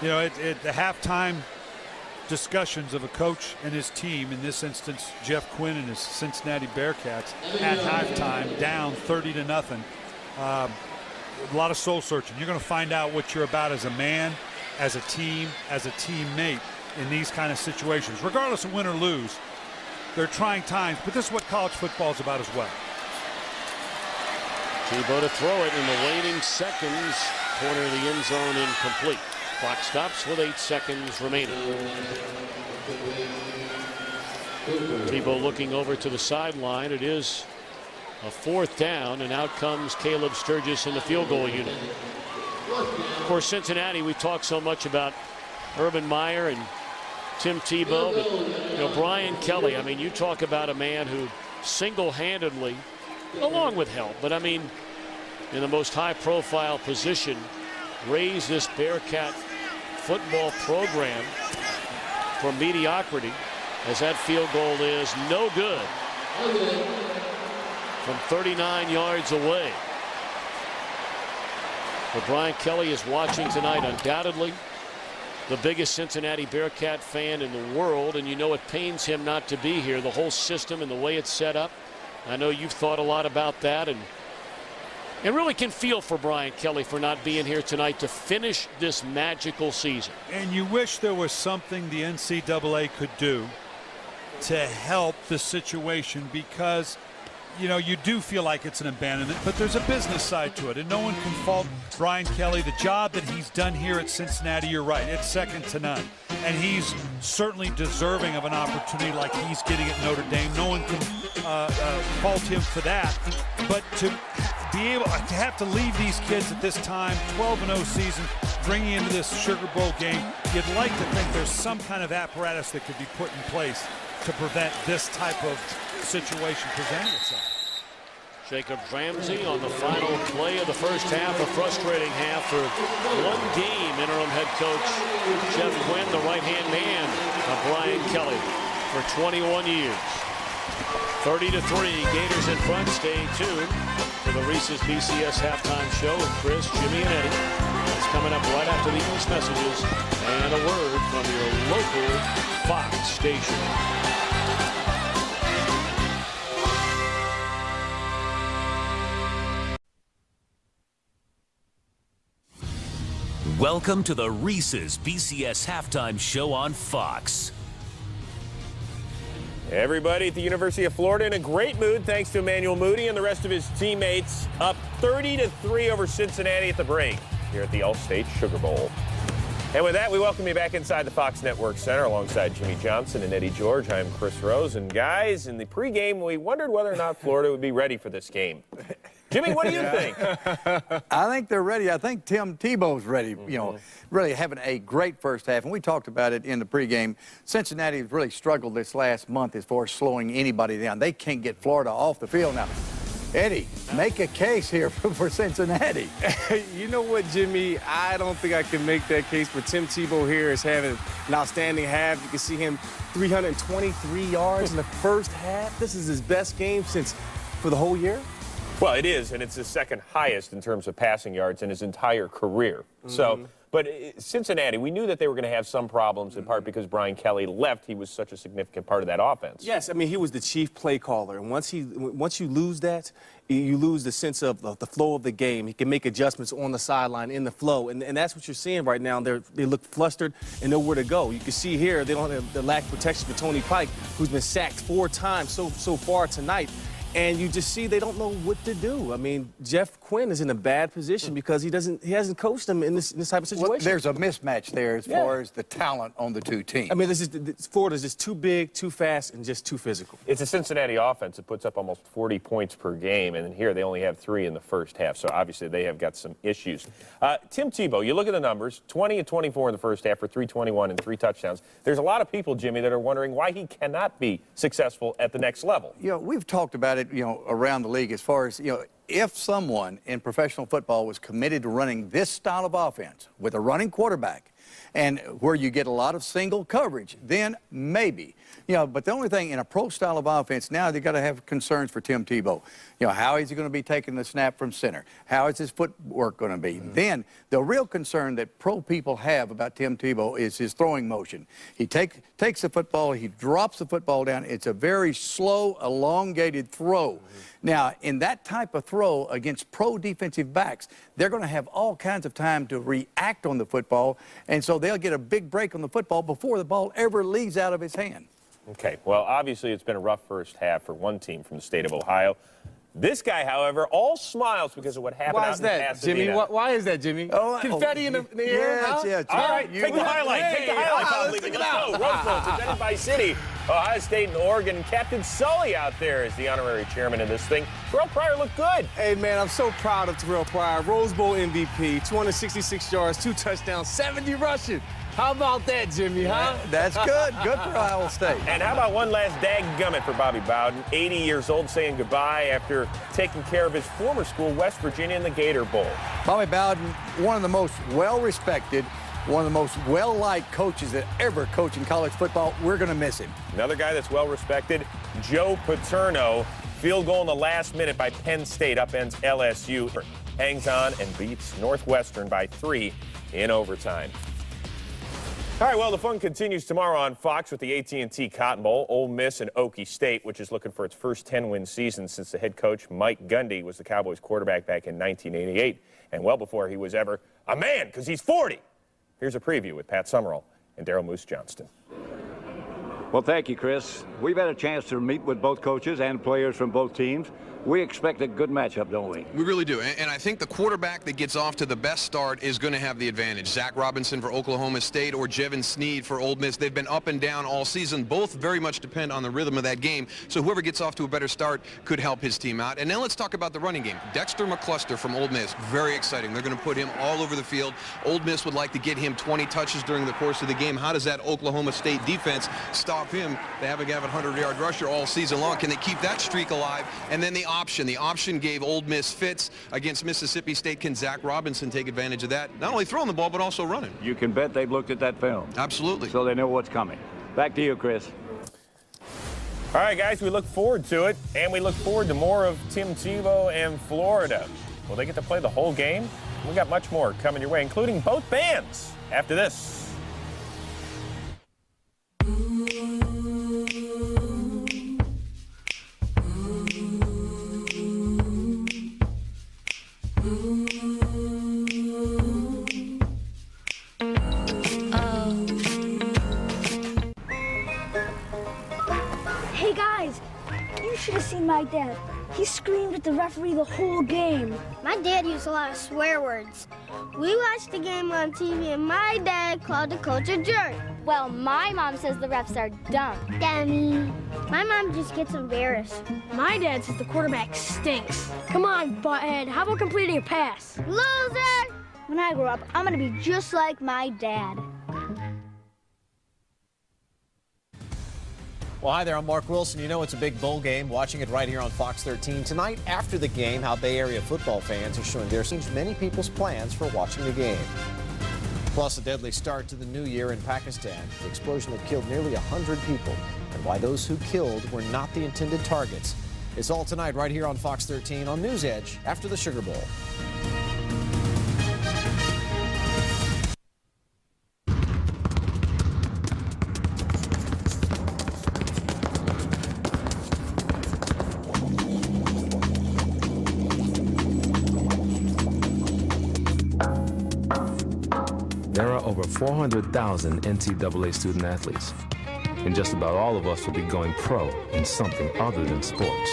G: You know, the halftime discussions of a coach and his team, in this instance, Jeff Quinn and his Cincinnati Bearcats, at halftime, down 30-0. A lot of soul searching. You're going to find out what you're about as a man, as a team, as a teammate in these kind of situations. Regardless of win or lose, they're trying times, but this is what college football is about as well.
B: Tebow to throw it in the waning seconds. Corner of the end zone incomplete. Clock stops with 8 seconds remaining. Tebow looking over to the sideline. It is a 4th down, and out comes Caleb Sturgis in the field goal unit. Of course, Cincinnati, we talk so much about Urban Meyer and Tim Tebow, but you know, Brian Kelly, I mean, you talk about a man who single-handedly, along with help, but I mean, in the most high-profile position, raised this Bearcat football program from mediocrity, as that field goal is no good from 39 yards away. But Brian Kelly is watching tonight, undoubtedly the biggest Cincinnati Bearcat fan in the world, and you know it pains him not to be here. The whole system and the way it's set up. I know you've thought a lot about that, and really can feel for Brian Kelly for not being here tonight to finish this magical season.
G: And you wish there was something the NCAA could do to help the situation, because you know, you do feel like it's an abandonment, but there's a business side to it, and no one can fault Brian Kelly. The job that he's done here at Cincinnati, you're right, it's second to none. And he's certainly deserving of an opportunity like he's getting at Notre Dame. No one can fault him for that. But to be able to have to leave these kids at this time, 12-0 season, bringing into this Sugar Bowl game, you'd like to think there's some kind of apparatus that could be put in place to prevent this type of situation presenting itself.
B: Jacob Ramsey on the final play of the first half, a frustrating half for one game. Interim head coach Jeff Quinn, the right-hand man of Brian Kelly for 21 years. 30-3, Gators in front. Stay tuned for the Reese's BCS halftime show with Chris, Jimmy, and Eddie. It's coming up right after these messages and a word from your local Fox station.
C: Welcome to the Reese's BCS halftime show on Fox.
F: Everybody at the University of Florida in a great mood thanks to Emmanuel Moody and the rest of his teammates, up 30-3 over Cincinnati at the break here at the All-State Sugar Bowl. And with that, we welcome you back inside the Fox Network Center alongside Jimmy Johnson and Eddie George. I'm Chris Rose. And guys, in the pregame, we wondered whether or not Florida would be ready for this game. Jimmy, what do you think?
I: I think they're ready. I think Tim Tebow's ready. You know, really having a great first half. And we talked about it in the pregame. Cincinnati has really struggled this last month as far as slowing anybody down. They can't get Florida off the field now. Eddie, make a case here for Cincinnati.
H: You know what, Jimmy? I don't think I can make that case, but Tim Tebow here is having an outstanding half. You can see him 323 yards in the first half. This is his best game for the whole year.
F: Well, it is, and it's the second highest in terms of passing yards in his entire career. So But Cincinnati, we knew that they were going to have some problems, in part because Brian Kelly left. He was such a significant part of that offense.
H: Yes, I mean, he was the chief play caller. And once you lose that, you lose the sense of the flow of the game. He can make adjustments on the sideline in the flow. And that's what you're seeing right now. They look flustered and know where to go. You can see here they don't have the lack of protection for Tony Pike, who's been sacked 4 times so far tonight. And you just see they don't know what to do. I mean, Jeff Quinn is in a bad position because he hasn't coached them in this type of situation.
I: Well, there's a mismatch there as far as the talent on the two teams.
H: I mean, Florida's just too big, too fast, and just too physical.
F: It's a Cincinnati offense that puts up almost 40 points per game, and here they only have 3 in the first half, so obviously they have got some issues. Tim Tebow, you look at the numbers, 20 and 24 in the first half for 321 and 3 touchdowns. There's a lot of people, Jimmy, that are wondering why he cannot be successful at the next level.
I: You know, we've talked about it, around the league as far as, if someone in professional football was committed to running this style of offense with a running quarterback and where you get a lot of single coverage, then maybe. But the only thing in a pro style of offense now, they've got to have concerns for Tim Tebow. How is he going to be taking the snap from center? How is his footwork going to be? Then the real concern that pro people have about Tim Tebow is his throwing motion. He takes the football, he drops the football down. It's a very slow, elongated throw. Now, in that type of throw against pro defensive backs, they're going to have all kinds of time to react on the football, and so they'll get a big break on the football before the ball ever leaves out of his hand.
F: Okay, well, obviously it's been a rough first half for one team from the state of Ohio. This guy, however, all smiles because of what happened out in Pasadena.
H: Jimmy? Why is that, Jimmy? Confetti in the air?
I: Yes, yeah.
F: All right, take the highlight. Take the highlight. Let's go. Rose Bowl presented by City. Ohio State and Oregon. Captain Sully out there is the honorary chairman of this thing. Terrell Pryor looked good.
H: Hey, man, I'm so proud of Terrell Pryor. Rose Bowl MVP, 266 yards, 2 touchdowns, 70 rushing. How about that, Jimmy, huh?
I: That's good. Good for Iowa State.
F: And how about one last dadgummit for Bobby Bowden, 80 years old, saying goodbye after taking care of his former school, West Virginia, in the Gator Bowl.
I: Bobby Bowden, one of the most well-respected, one of the most well-liked coaches that ever coached in college football. We're going to miss him.
F: Another guy that's well-respected, Joe Paterno. Field goal in the last minute by Penn State, upends LSU. Hangs on and beats Northwestern by 3 in overtime. All right, well, the fun continues tomorrow on Fox with the AT&T Cotton Bowl. Ole Miss and Okie State, which is looking for its first 10-win season since the head coach, Mike Gundy, was the Cowboys quarterback back in 1988, and well before he was ever a man, because he's 40. Here's a preview with Pat Summerall and Daryl Moose Johnston.
D: Well, thank you, Chris. We've had a chance to meet with both coaches and players from both teams. We expect a good matchup, don't we?
P: We really do. And I think the quarterback that gets off to the best start is going to have the advantage. Zach Robinson for Oklahoma State or Jevin Sneed for Ole Miss. They've been up and down all season. Both very much depend on the rhythm of that game. So whoever gets off to a better start could help his team out. And now let's talk about the running game. Dexter McCluster from Ole Miss. Very exciting. They're going to put him all over the field. Ole Miss would like to get him 20 touches during the course of the game. How does that Oklahoma State defense stop him? They haven't got a 100-yard rusher all season long. Can they keep that streak alive? And then the option. The option gave Ole Miss fits against Mississippi State. Can Zach Robinson take advantage of that? Not only throwing the ball, but also running.
D: You can bet they've looked at that film.
P: Absolutely.
D: So they know what's coming. Back to you, Chris.
F: All right, guys, we look forward to it, and we look forward to more of Tim Tebow and Florida. Will they get to play the whole game? We got much more coming your way, including both bands after this.
Q: Hey guys, you should have seen my dad. He screamed at the referee the whole game.
S: My dad used a lot of swear words. We watched the game on TV and my dad called the coach a jerk.
Y: Well, my mom says the refs are dumb.
S: Dummy. My mom just gets embarrassed.
Q: My dad says the quarterback stinks. Come on, butthead, how about completing a pass?
S: Loser!
Q: When I grow up, I'm gonna be just like my dad.
Z: Well, hi there, I'm Mark Wilson. You know it's a big bowl game. Watching it right here on Fox 13. Tonight, after the game, how Bay Area football fans are showing their changed many people's plans for watching the game. Plus, a deadly start to the new year in Pakistan. The explosion that killed nearly 100 people, and why those who killed were not the intended targets. It's all tonight right here on Fox 13 on News Edge after the Sugar Bowl.
R: There are over 400,000 NCAA student athletes, and just about all of us will be going pro in something other than sports.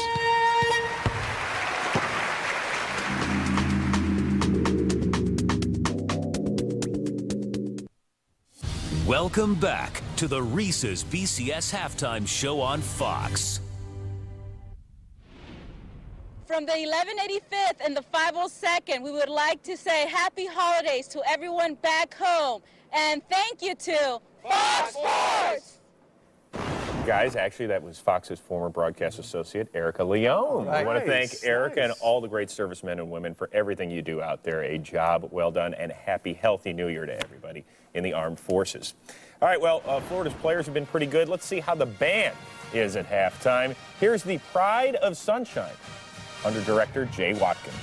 C: Welcome back to the Reese's BCS Halftime Show on Fox.
T: From the 1185th and the 502nd, we would like to say happy holidays to everyone back home. And thank you to Fox Sports!
F: Guys, actually, that was Fox's former broadcast associate, Erica Leone. I want to thank Erica and all the great servicemen and women for everything you do out there. A job well done, and happy, healthy New Year to everybody in the armed forces. All right, well, Florida's players have been pretty good. Let's see how the band is at halftime. Here's the Pride of Sunshine under director Jay Watkins.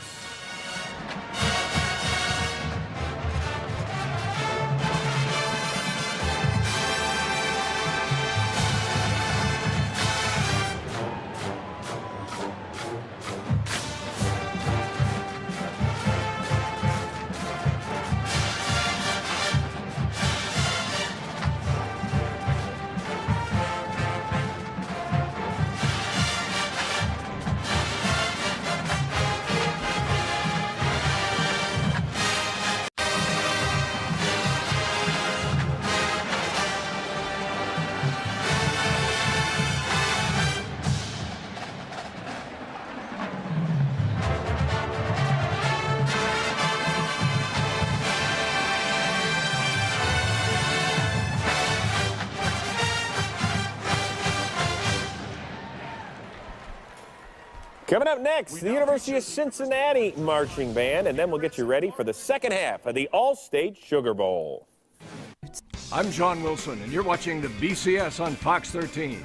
F: Coming up next, the University of Cincinnati Marching Band, and then we'll get you ready for the second half of the All-State Sugar Bowl.
D: I'm John Wilson, and you're watching the BCS on Fox 13.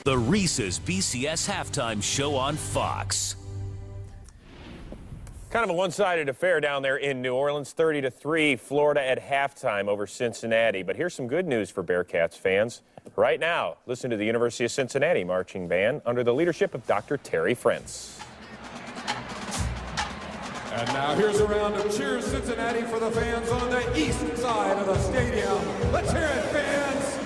C: The Reese's BCS Halftime Show on Fox.
F: Kind of a one-sided affair down there in New Orleans, 30-3, Florida at halftime over Cincinnati. But here's some good news for Bearcats fans. Right now, listen to the University of Cincinnati Marching Band under the leadership of Dr. Terry Frentz.
U: And now here's a round of cheers, Cincinnati, for the fans on the east side of the stadium. Let's hear it, fans!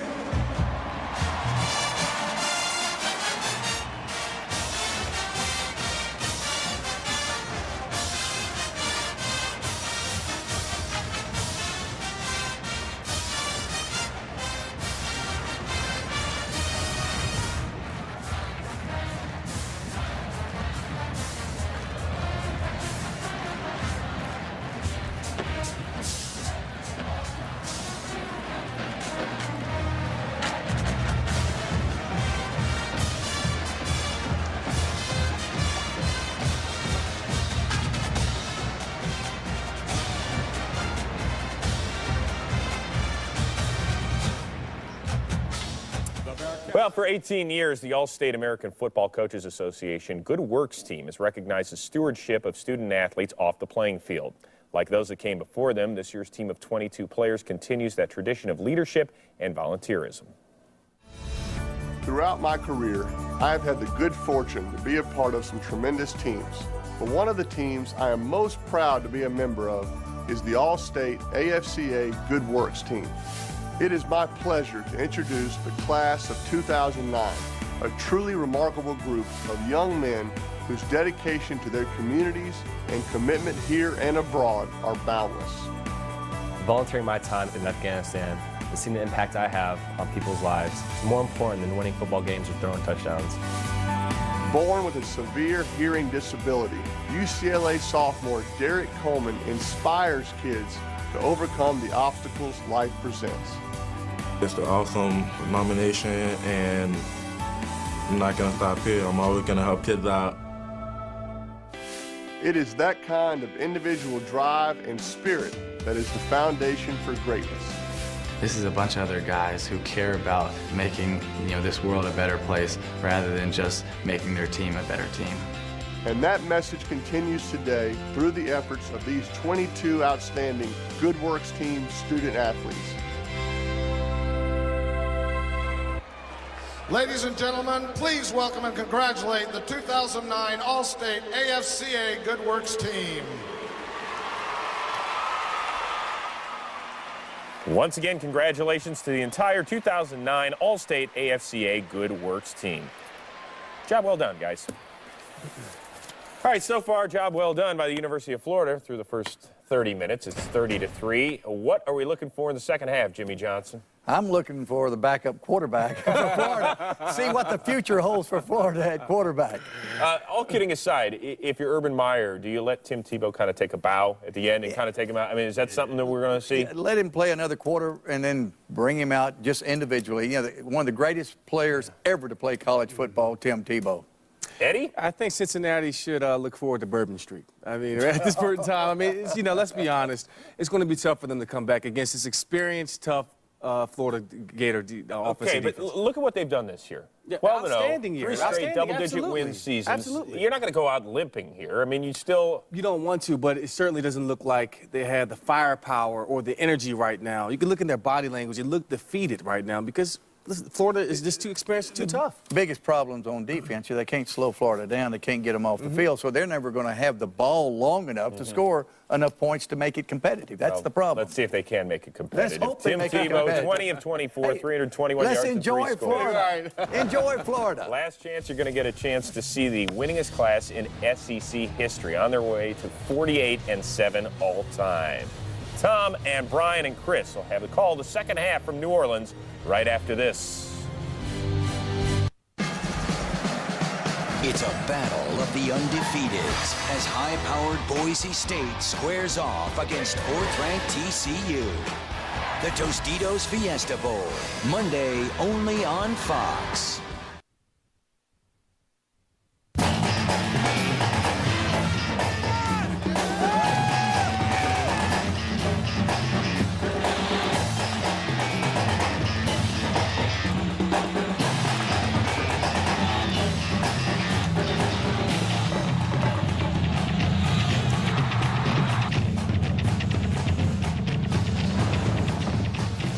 F: Well, for 18 years, the All-State American Football Coaches Association Good Works team has recognized the stewardship of student athletes off the playing field. Like those that came before them, this year's team of 22 players continues that tradition of leadership and volunteerism.
O: Throughout my career, I have had the good fortune to be a part of some tremendous teams. But one of the teams I am most proud to be a member of is the All-State AFCA Good Works team. It is my pleasure to introduce the class of 2009, a truly remarkable group of young men whose dedication to their communities and commitment here and abroad are boundless.
V: Volunteering my time in Afghanistan and seeing the impact I have on people's lives is more important than winning football games or throwing touchdowns.
O: Born with a severe hearing disability, UCLA sophomore Derek Coleman inspires kids to overcome the obstacles life presents.
W: It's an awesome nomination, and I'm not going to stop here. I'm always going to help kids out.
O: It is that kind of individual drive and spirit that is the foundation for greatness.
X: This is a bunch of other guys who care about making, this world a better place rather than just making their team a better team.
O: And that message continues today through the efforts of these 22 outstanding Good Works Team student athletes.
J: Ladies and gentlemen, please welcome and congratulate the 2009 All-State AFCA Good Works team.
F: Once again, congratulations to the entire 2009 All-State AFCA Good Works team. Job well done, guys. All right, so far, job well done by the University of Florida through the first 30 minutes. It's 30-3. What are we looking for in the second half, Jimmy Johnson?
I: I'm looking for the backup quarterback for Florida. See what the future holds for Florida at quarterback.
F: All kidding aside, if you're Urban Meyer, do you let Tim Tebow kind of take a bow at the end and kind of take him out? I mean, is that something that we're going to see?
I: Yeah, let him play another quarter and then bring him out just individually. You know, one of the greatest players ever to play college football, Tim Tebow.
F: Eddie?
H: I think Cincinnati should look forward to Bourbon Street. I mean, at this point in time, I mean, it's, you know, let's be honest. It's going to be tough for them to come back against this experienced, tough Florida Gator offensive defense.
F: But look at what they've done this year.
H: Yeah,
F: 12-0,
H: outstanding year.
F: 3 straight
H: Outstanding,
F: double-digit
H: absolutely.
F: win seasons.
H: Absolutely.
F: You're not going to go out limping here. I mean, you don't
H: want to, but it certainly doesn't look like they have the firepower or the energy right now. You can look in their body language. They look defeated right now because listen, Florida is just too experienced, too tough.
I: Biggest problems on defense, they can't slow Florida down. They can't get them off the field, so they're never going to have the ball long enough to score enough points to make it competitive. That's the problem.
F: Let's see if they can make it competitive.
I: Let's hope they
F: Tim
I: make it
F: Tebow,
I: competitive.
F: 20 of 24, 321 yards
I: Let's
F: and 3
I: enjoy
F: scores.
I: Florida. Enjoy Florida.
F: Last chance you're going to get a chance to see the winningest class in SEC history on their way to 48-7 all time. Tom and Brian and Chris will have the call the second half from New Orleans right after this.
A: It's a battle of the undefeateds as high-powered Boise State squares off against fourth-ranked TCU. The Tostitos Fiesta Bowl, Monday only on Fox.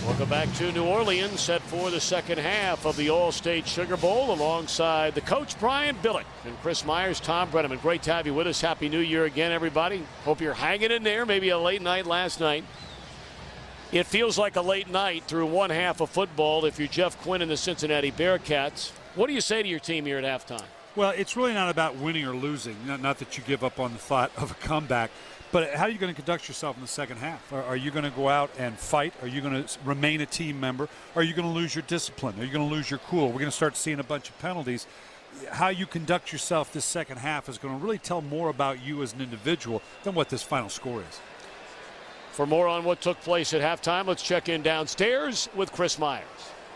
B: Welcome back to New Orleans, set for the second half of the All-State Sugar Bowl alongside the coach Brian Billick and Chris Myers, Tom Brenneman. Great to have you with us. Happy New Year again, everybody. Hope you're hanging in there. Maybe a late night last night. It feels like a late night through one half of football if you're Jeff Quinn and the Cincinnati Bearcats. What do you say to your team here at halftime?
G: Well, it's really not about winning or losing. Not that you give up on the thought of a comeback. But how are you going to conduct yourself in the second half? Are you going to go out and fight? Are you going to remain a team member? Are you going to lose your discipline? Are you going to lose your cool? We're going to start seeing a bunch of penalties. How you conduct yourself this second half is going to really tell more about you as an individual than what this final score is.
B: For more on what took place at halftime, let's check in downstairs with Chris Myers.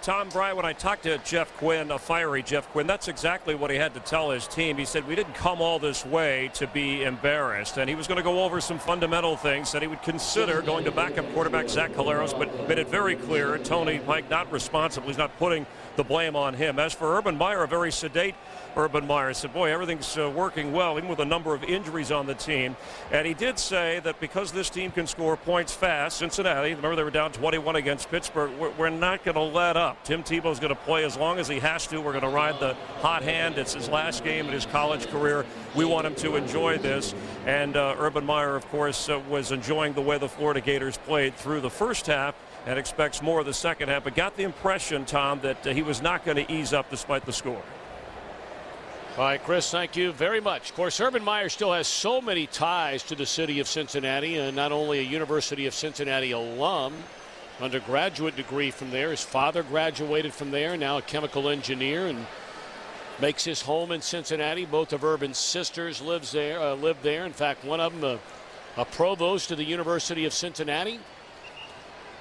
E: Tom, Bryant, when I talked to Jeff Quinn, a fiery Jeff Quinn, that's exactly what he had to tell his team. He said, we didn't come all this way to be embarrassed. And he was going to go over some fundamental things that he would consider going to backup quarterback Zach Collaros, but made it very clear Tony Pike not responsible. He's not putting the blame on him. As for Urban Meyer, a very sedate Urban Meyer said, boy, everything's working well, even with a number of injuries on the team. And he did say that because this team can score points fast, Cincinnati, remember they were down 21 against Pittsburgh, we're not going to let up. Tim Tebow's going to play as long as he has to. We're going to ride the hot hand. It's his last game in his college career. We want him to enjoy this. And Urban Meyer, of course, was enjoying the way the Florida Gators played through the first half and expects more of the second half, but got the impression, Tom, that he was not going to ease up despite the score.
B: All right, Chris, thank you very much. Of course, Urban Meyer still has so many ties to the city of Cincinnati, and not only a University of Cincinnati alum, undergraduate degree from there. His father graduated from there, now a chemical engineer, and makes his home in Cincinnati. Both of Urban's sisters live there. In fact, one of them a provost of the University of Cincinnati.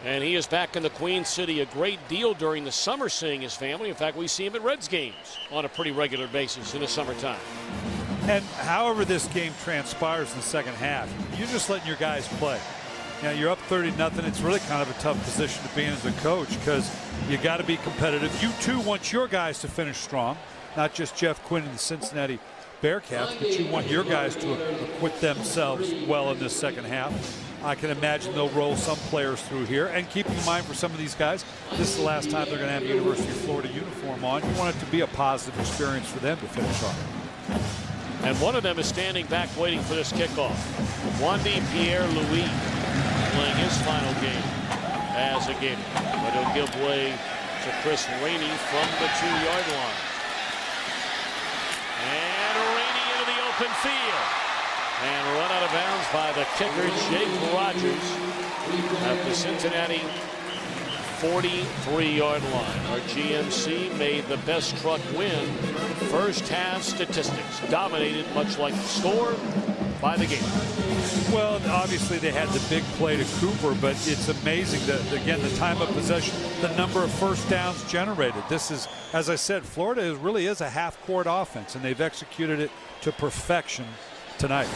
B: And he is back in the Queen City a great deal during the summer, seeing his family. In fact, we see him at Reds games on a pretty regular basis in the summertime.
G: And however this game transpires in the second half, you're just letting your guys play. You know, you're up 30-0. It's really kind of a tough position to be in as a coach because you got to be competitive. You, too, want your guys to finish strong, not just Jeff Quinn and the Cincinnati Bearcats, but you want your guys to acquit themselves well in this second half. I can imagine they'll roll some players through here. And keeping in mind for some of these guys, this is the last time they're going to have a University of Florida uniform on. You want it to be a positive experience for them to finish off.
B: And one of them is standing back waiting for this kickoff. Wandy Pierre-Louis playing his final game as a Gator. But he'll give way to Chris Rainey from the 2-yard line. And Rainey into the open field. And run out of bounds by the kicker, Jake Rogers, at the Cincinnati 43-yard line. Our GMC made the best truck win. First half statistics dominated, much like the score, by the game.
G: Well, obviously they had the big play to Cooper, but it's amazing that, again, the time of possession, the number of first downs generated. This is, as I said, Florida really is a half-court offense, and they've executed it to perfection tonight.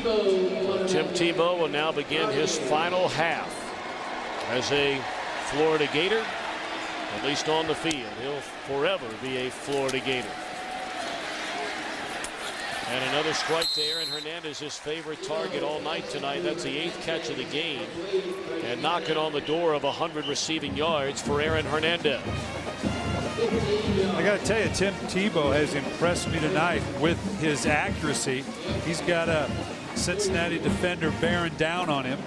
B: Tim Tebow will now begin his final half as a Florida Gator, at least on the field. He'll forever be a Florida Gator. And another strike to Aaron Hernandez, his favorite target all night tonight. That's the 8th catch of the game. And knocking on the door of 100 receiving yards for Aaron Hernandez.
G: I got to tell you, Tim Tebow has impressed me tonight with his accuracy. He's got a Cincinnati defender bearing down on him,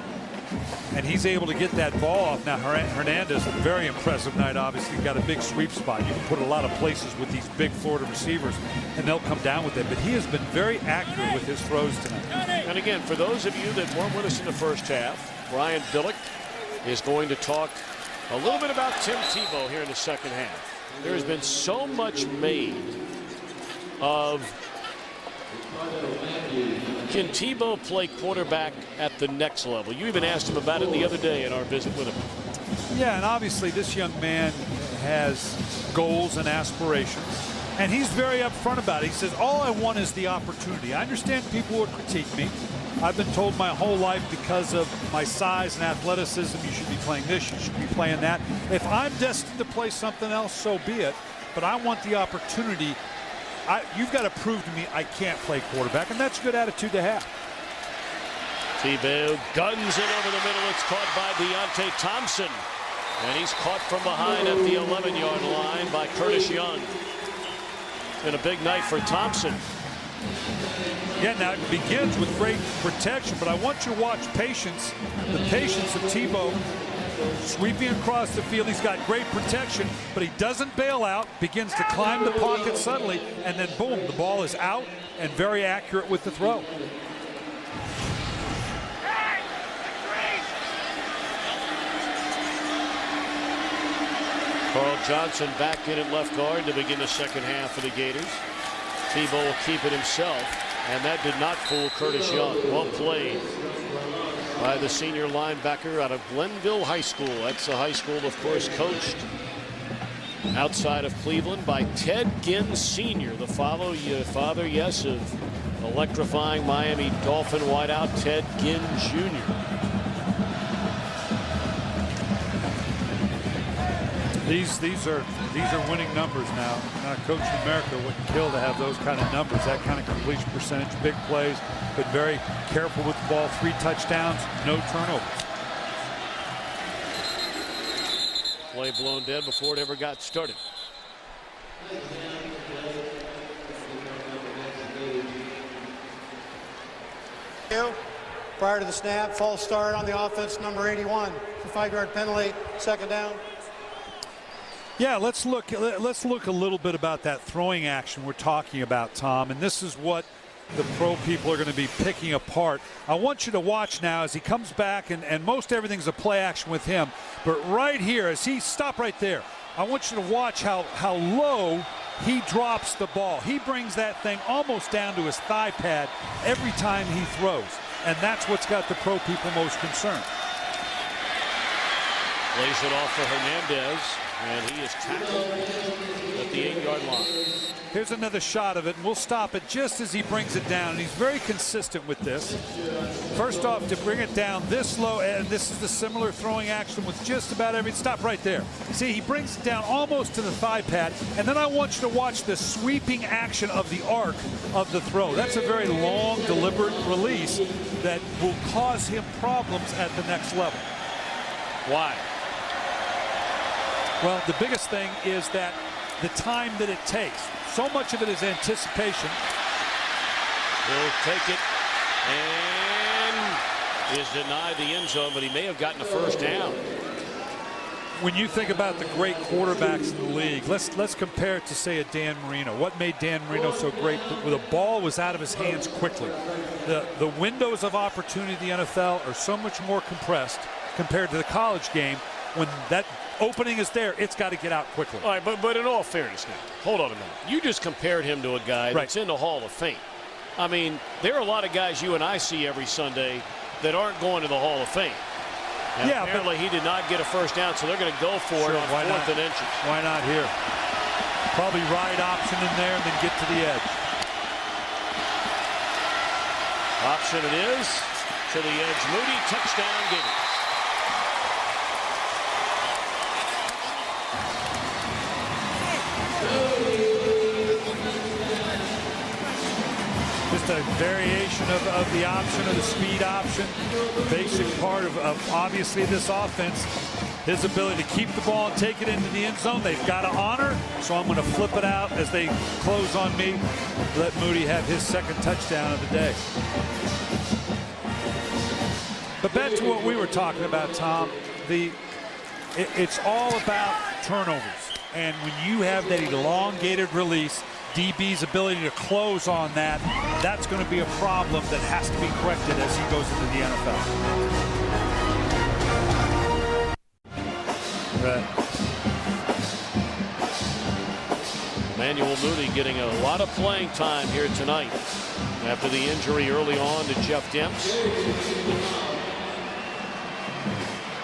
G: and he's able to get that ball off. Now, Hernandez, a very impressive night, obviously. Got a big sweep spot. You can put a lot of places with these big Florida receivers, and they'll come down with it. But he has been very accurate with his throws tonight.
B: And again, for those of you that weren't with us in the first half, Brian Billick is going to talk a little bit about Tim Tebow here in the second half. There has been so much made of, can Tebow play quarterback at the next level? You even asked him about it the other day in our visit with him.
G: Yeah, and obviously this young man has goals and aspirations, and he's very upfront about it. He says, all I want is the opportunity. I understand people would critique me. I've been told my whole life because of my size and athleticism, you should be playing this, you should be playing that. If I'm destined to play something else, so be it. But I want the opportunity. You've got to prove to me I can't play quarterback, and that's a good attitude to have.
B: Tebow guns it over the middle. It's caught by Deontay Thompson. And he's caught from behind at the 11-yard line by Curtis Young. It's been a big night for Thompson.
G: Yeah, now it begins with great protection, but I want you to watch patience. The patience of Tebow sweeping across the field. He's got great protection, but he doesn't bail out, begins to climb the pocket subtly, and then boom, the ball is out and very accurate with the throw.
B: Carl Johnson back in at left guard to begin the second half for the Gators. Tebow will keep it himself, and that did not fool Curtis Young. Well played by the senior linebacker out of Glenville High School. That's the high school, of course, coached outside of Cleveland by Ted Ginn Sr., the father, yes, of electrifying Miami Dolphin wideout Ted Ginn Jr.
G: These are winning numbers now. Coach in America wouldn't kill to have those kind of numbers, that kind of completion percentage, big plays, but very careful with the ball. 3 touchdowns, no turnovers.
B: Play blown dead before it ever got started.
K: Prior to the snap, false start on the offense, number 81. 5-yard penalty, second down.
G: Yeah, let's look a little bit about that throwing action we're talking about, Tom, and this is what the pro people are going to be picking apart. I want you to watch now as he comes back, and most everything's a play action with him, but right here, as he stop right there, I want you to watch how low he drops the ball. He brings that thing almost down to his thigh pad every time he throws, and that's what's got the pro people most concerned.
B: Lays it off for Hernandez, and he is tackled at the 8-yard line.
G: Here's another shot of it, and we'll stop it just as he brings it down, and he's very consistent with this. First off, to bring it down this low, and this is the similar throwing action with just about every stop right there. See, he brings it down almost to the thigh pad, and then I want you to watch the sweeping action of the arc of the throw. That's a very long, deliberate release that will cause him problems at the next level.
B: Why?
G: Well, the biggest thing is that the time that it takes. So much of it is anticipation.
B: He'll take it and is denied the end zone, but he may have gotten a first down.
G: when you think about the great quarterbacks in the league, let's compare it to, say, a Dan Marino. What made Dan Marino so great? The ball was out of his hands quickly. The windows of opportunity in the NFL are so much more compressed compared to the college game. When that opening is there, it's got to get out quickly.
B: All right, but in all fairness now, hold on a minute. You just compared him to a guy that's in the Hall of Fame. I mean, there are a lot of guys you and I see every Sunday that aren't going to the Hall of Fame. And
G: yeah,
B: apparently he did not get a first down, so they're going to go for it on 4th and inches.
G: Why not here? Probably ride option in there and then get to the edge.
B: Option it is. To the edge. Moody, touchdown, Gators.
G: Just a variation of the option, of the speed option. Basic part of obviously this offense. His ability to keep the ball and take it into the end zone. They've got to honor, so I'm going to flip it out as they close on me. Let Moody have his second touchdown of the day. But back to what we were talking about, Tom. It's all about turnovers. And when you have that elongated release, DB's ability to close on that, that's going to be a problem that has to be corrected as he goes into the NFL.
B: Right. Emmanuel Moody getting a lot of playing time here tonight after the injury early on to Jeff Demps.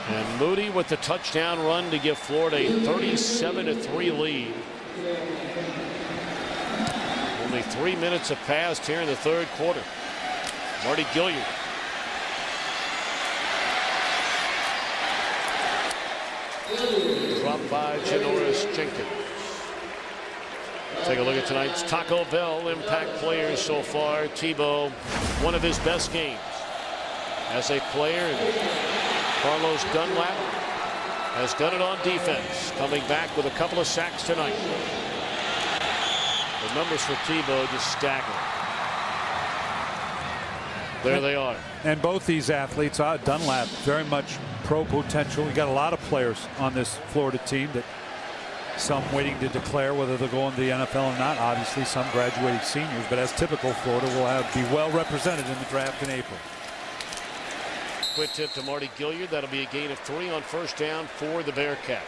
B: And Moody with the touchdown run to give Florida a 37-3 lead. Only 3 minutes have passed here in the third quarter. Marty Gilliard. Dropped by Janoris Jenkins. Take a look at tonight's Taco Bell impact players so far. Tebow, one of his best games as a player. Carlos Dunlap has done it on defense, coming back with a couple of sacks tonight. The numbers for Tebow just staggering. There they are.
G: And both these athletes, Dunlap, very much pro potential. We got a lot of players on this Florida team that some waiting to declare whether they'll go into the NFL or not. Obviously, some graduating seniors, but as typical, Florida will be well represented in the draft in April.
B: Quick tip to Marty Gilliard. That'll be a gain of 3 on first down for the Bearcats.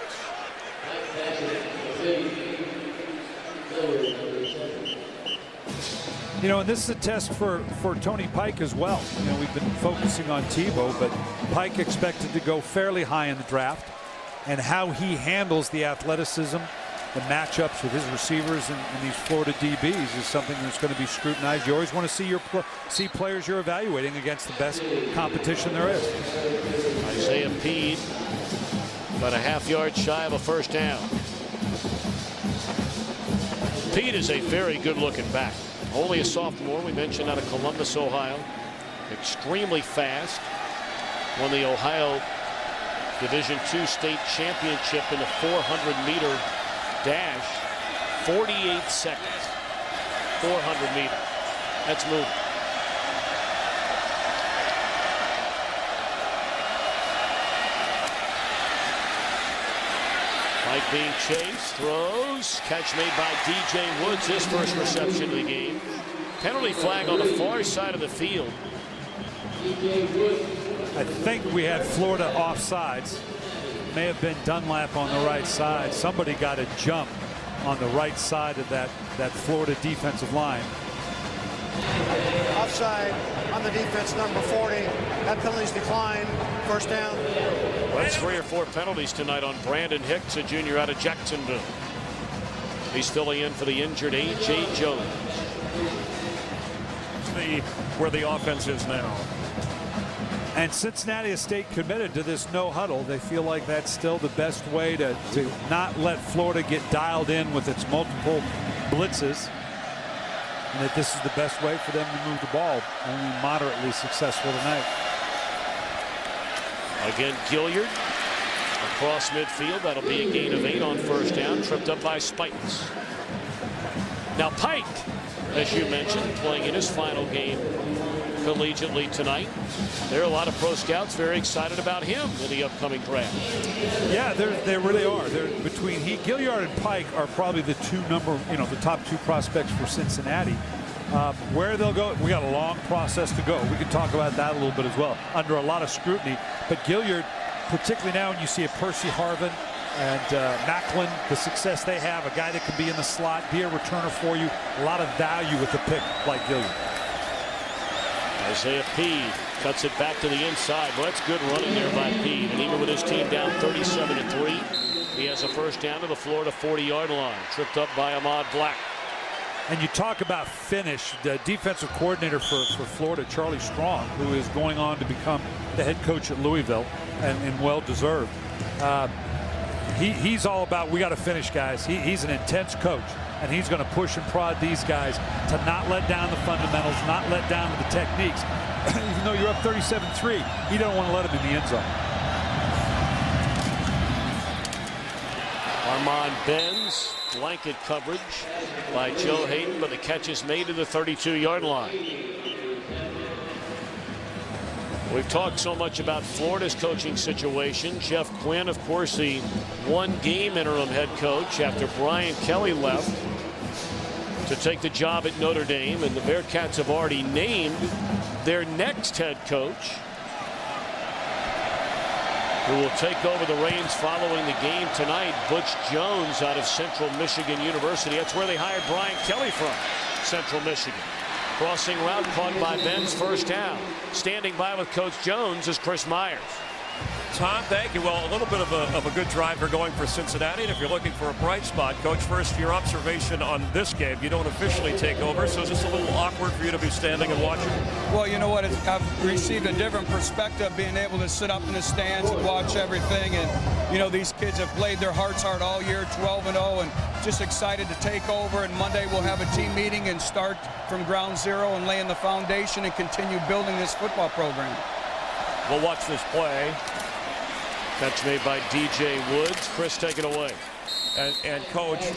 G: You know, and this is a test for Tony Pike as well. You know, we've been focusing on Tebow, but Pike expected to go fairly high in the draft. And how he handles the athleticism, the matchups with his receivers and these Florida DBs is something that's going to be scrutinized. You always want to see players you're evaluating against the best competition there is.
B: Isaiah Peed, about a half-yard shy of a first down. Peed is a very good-looking back. Only a sophomore. We mentioned out of Columbus, Ohio. Extremely fast. Won the Ohio Division II state championship in the 400-meter dash. 48 seconds. 400 meters. That's moving. Mike being chased, throws, catch made by DJ Woods, his first reception of the game. Penalty flag on the far side of the field.
G: I think we had Florida offsides. May have been Dunlap on the right side. Somebody got a jump on the right side of that Florida defensive line.
K: Offside on the defense, number 40. That penalty's declined. First down.
B: That's 3 or 4 penalties tonight on Brandon Hicks, a junior out of Jacksonville. He's filling in for the injured A.J. Jones.
E: Where the offense is now.
G: And Cincinnati has stayed committed to this no huddle. They feel like that's still the best way to not let Florida get dialed in with its multiple blitzes. And that this is the best way for them to move the ball. Only moderately successful tonight.
B: Again, Gilliard across midfield. That'll be a gain of 8 on first down. Tripped up by Spikes. Now Pike as you mentioned, playing in his final game collegiately tonight. There are a lot of pro scouts very excited about him in the upcoming draft.
G: Yeah, they really are. Between Gilliard and Pike are probably the the top 2 prospects for Cincinnati. Where they'll go, we got a long process to go. We can talk about that a little bit as well, under a lot of scrutiny. But Gilliard, particularly now when you see a Percy Harvin and Macklin, the success they have, a guy that can be in the slot, be a returner for you, a lot of value with a pick like Gilliard.
B: Isaiah Peed cuts it back to the inside. Well, that's good running there by Peed. And even with his team down 37-3, he has a first down to the Florida 40-yard line. Tripped up by Ahmad Black.
G: And you talk about finish. The defensive coordinator for Florida, Charlie Strong, who is going on to become the head coach at Louisville, and well-deserved. He's all about, we got to finish, guys. He's an intense coach, and he's going to push and prod these guys to not let down the fundamentals, not let down the techniques. Even though you're up 37-3, he don't want to let him in the end zone.
B: Armand Benz, blanket coverage by Joe Hayden, but the catch is made to the 32-yard line. We've talked so much about Florida's coaching situation. Jeff Quinn, of course, the one-game interim head coach after Brian Kelly left to take the job at Notre Dame, and the Bearcats have already named their next head coach, who will take over the reins following the game tonight. Butch Jones out of Central Michigan University. That's where they hired Brian Kelly from, Central Michigan. Crossing route caught by Ben's first down. Standing by with Coach Jones is Chris Myers.
E: Tom, thank you. Well, a little bit of a good drive for going for Cincinnati. And if you're looking for a bright spot, Coach, first, your observation on this game. You don't officially take over, so is this a little awkward for you to be standing and watching?
L: Well, you know what? I've received a different perspective, being able to sit up in the stands and watch everything. And, you know, these kids have played their hearts out all year, 12-0, and just excited to take over. And Monday we'll have a team meeting and start from ground zero and laying the foundation and continue building this football program.
B: We'll watch this play. Catch made by DJ Woods. Chris, take it away.
E: And Coach,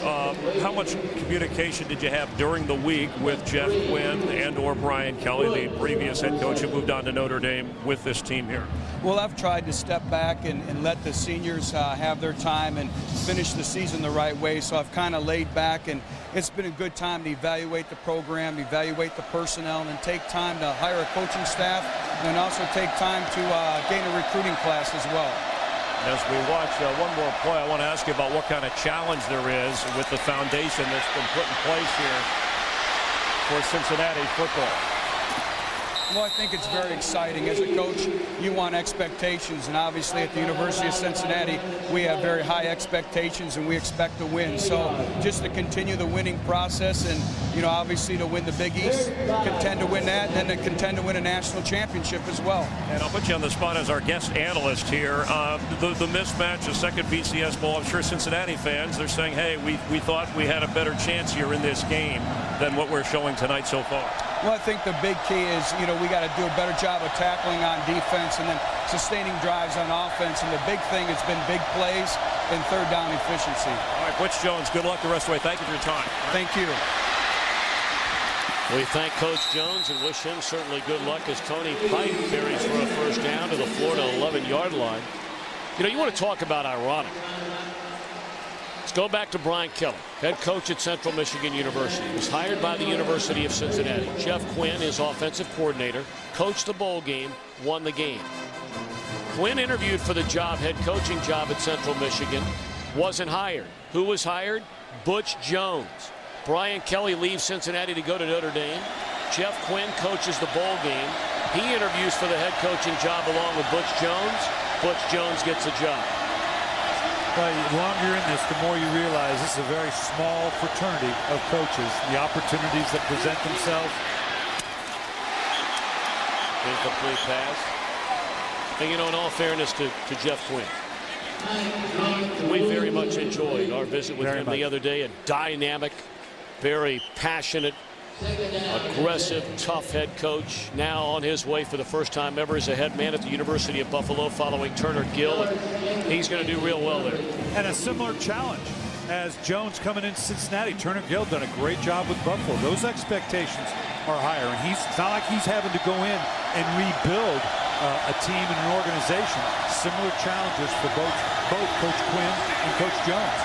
E: how much communication did you have during the week with Jeff Quinn and or Brian Kelly, the previous head coach who moved on to Notre Dame, with this team here?
L: Well, I've tried to step back and let the seniors have their time and finish the season the right way. So I've kind of laid back, and it's been a good time to evaluate the program, evaluate the personnel, and take time to hire a coaching staff, and also take time to gain a recruiting class as well.
E: As we watch one more play, I want to ask you about what kind of challenge there is with the foundation that's been put in place here for Cincinnati football.
L: Well, I think it's very exciting. As a coach, you want expectations, and obviously at the University of Cincinnati, we have very high expectations, and we expect to win. So just to continue the winning process, and, you know, obviously to win the Big East, contend to win that, and then to contend to win a national championship as well.
E: And I'll put you on the spot as our guest analyst here. The mismatch, the second BCS Bowl, I'm sure Cincinnati fans, they're saying, hey, we thought we had a better chance here in this game than what we're showing tonight so far.
L: Well, I think the big key is, you know, we got to do a better job of tackling on defense and then sustaining drives on offense. And the big thing has been big plays and third down efficiency.
E: All right, Butch Jones, good luck the rest of the way. Thank you for your time.
L: Thank you.
B: We thank Coach Jones and wish him certainly good luck as Tony Pike carries for a first down to the Florida 11-yard line. You know, you want to talk about ironic. Let's go back to Brian Kelly, head coach at Central Michigan University. He was hired by the University of Cincinnati. Jeff Quinn, his offensive coordinator, coached the bowl game, won the game. Quinn interviewed for the head coaching job at Central Michigan, wasn't hired. Who was hired? Butch Jones. Brian Kelly leaves Cincinnati to go to Notre Dame. Jeff Quinn coaches the bowl game. He interviews for the head coaching job along with Butch Jones. Butch Jones gets the job.
G: Well, the longer you're in this, the more you realize this is a very small fraternity of coaches. The opportunities that present themselves.
B: Incomplete pass. And, you know, in all fairness to Jeff Quinn, we very much enjoyed our visit with him the other day. A dynamic, very passionate, aggressive, tough head coach, now on his way for the first time ever as a head man at the University of Buffalo following Turner Gill. And he's going to do real well there.
G: And a similar challenge. as Jones coming in Cincinnati. Turner Gill done a great job with Buffalo. Those expectations are higher, and it's not like he's having to go in and rebuild a team and an organization. Similar challenges for both Coach Quinn and Coach Jones.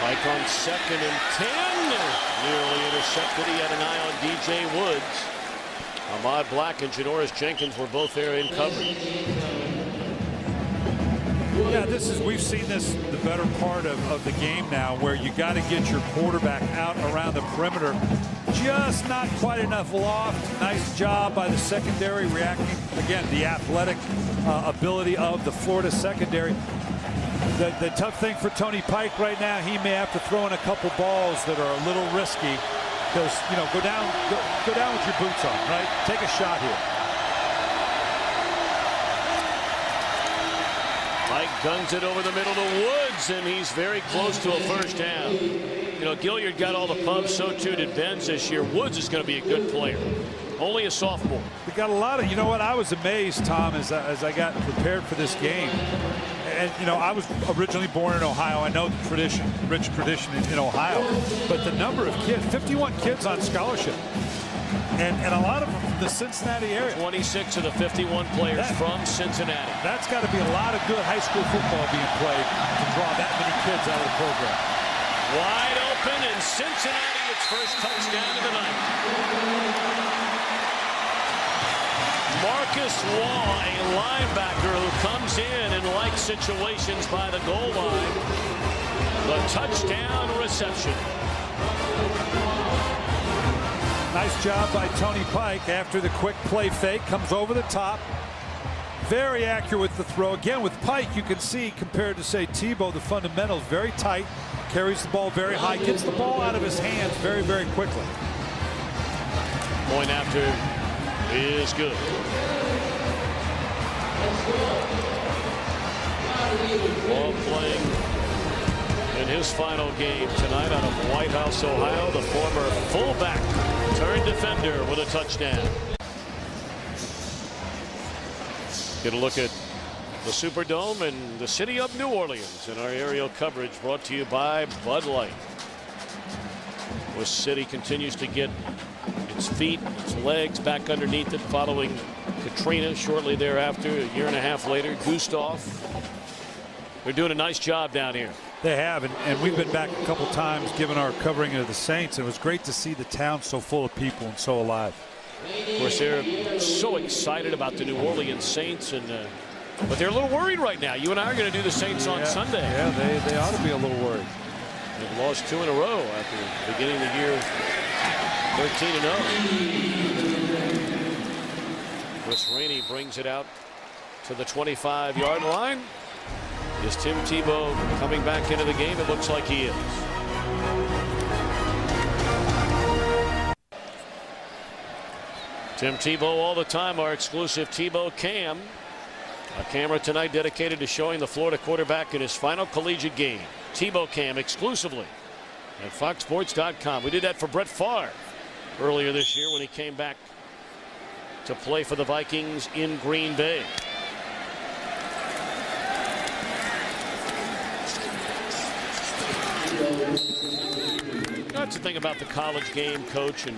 B: Pike on 2nd and 10. Nearly intercepted. He had an eye on DJ Woods. Ahmad Black and Janoris Jenkins were both there in coverage.
G: Yeah, we've seen this the better part of the game now, where you got to get your quarterback out around the perimeter. Just not quite enough loft. Nice job by the secondary reacting. Again, the athletic ability of the Florida secondary. The tough thing for Tony Pike right now, he may have to throw in a couple balls that are a little risky, because, you know, go down with your boots on, right? Take a shot here.
B: Mike guns it over the middle to Woods, and he's very close to a first down. You know, Gilliard got all the pubs, so too did Benz this year. Woods is going to be a good player. Only a sophomore.
G: We got a lot of, you know what, I was amazed, Tom, as I got prepared for this game. And, you know, I was originally born in Ohio. I know the tradition, rich tradition in Ohio. But the number of kids, 51 kids on scholarship. And a lot of them from the Cincinnati area.
B: 26 of the 51 players from Cincinnati.
G: That's got to be a lot of good high school football being played to draw that many kids out of the program.
B: Wide open, and Cincinnati, its first touchdown of the night. Marcus Waugh, a linebacker who comes in like situations by the goal line. The touchdown reception.
G: Nice job by Tony Pike after the quick play fake. Comes over the top. Very accurate with the throw. Again, with Pike, you can see, compared to, say, Tebow, the fundamentals very tight. Carries the ball very high. Gets the ball out of his hands very, very quickly.
B: Point after is good. Ball playing in his final game tonight out of White House, Ohio. The former fullback turned defender with a touchdown. Get a look at the Superdome and the city of New Orleans in our aerial coverage brought to you by Bud Light. West City continues to get its feet, its legs back underneath it following Katrina shortly thereafter. A year and a half later, Gustav. They're doing a nice job down here.
G: They have, and we've been back a couple times giving our covering of the Saints. It was great to see the town so full of people and so alive.
B: Of course, they're so excited about the New Orleans Saints, but they're a little worried right now. You and I are going to do the Saints on Sunday.
G: Yeah, they ought to be a little worried.
B: They've lost 2 in a row after beginning of the year 13-0. Chris Rainey brings it out to the 25-yard line. Is Tim Tebow coming back into the game? It looks like he is. Tim Tebow all the time, our exclusive Tebow cam. A camera tonight dedicated to showing the Florida quarterback in his final collegiate game. Tebow cam exclusively at foxsports.com. We did that for Brett Favre earlier this year when he came back to play for the Vikings in Green Bay. That's the thing about the college game, Coach, and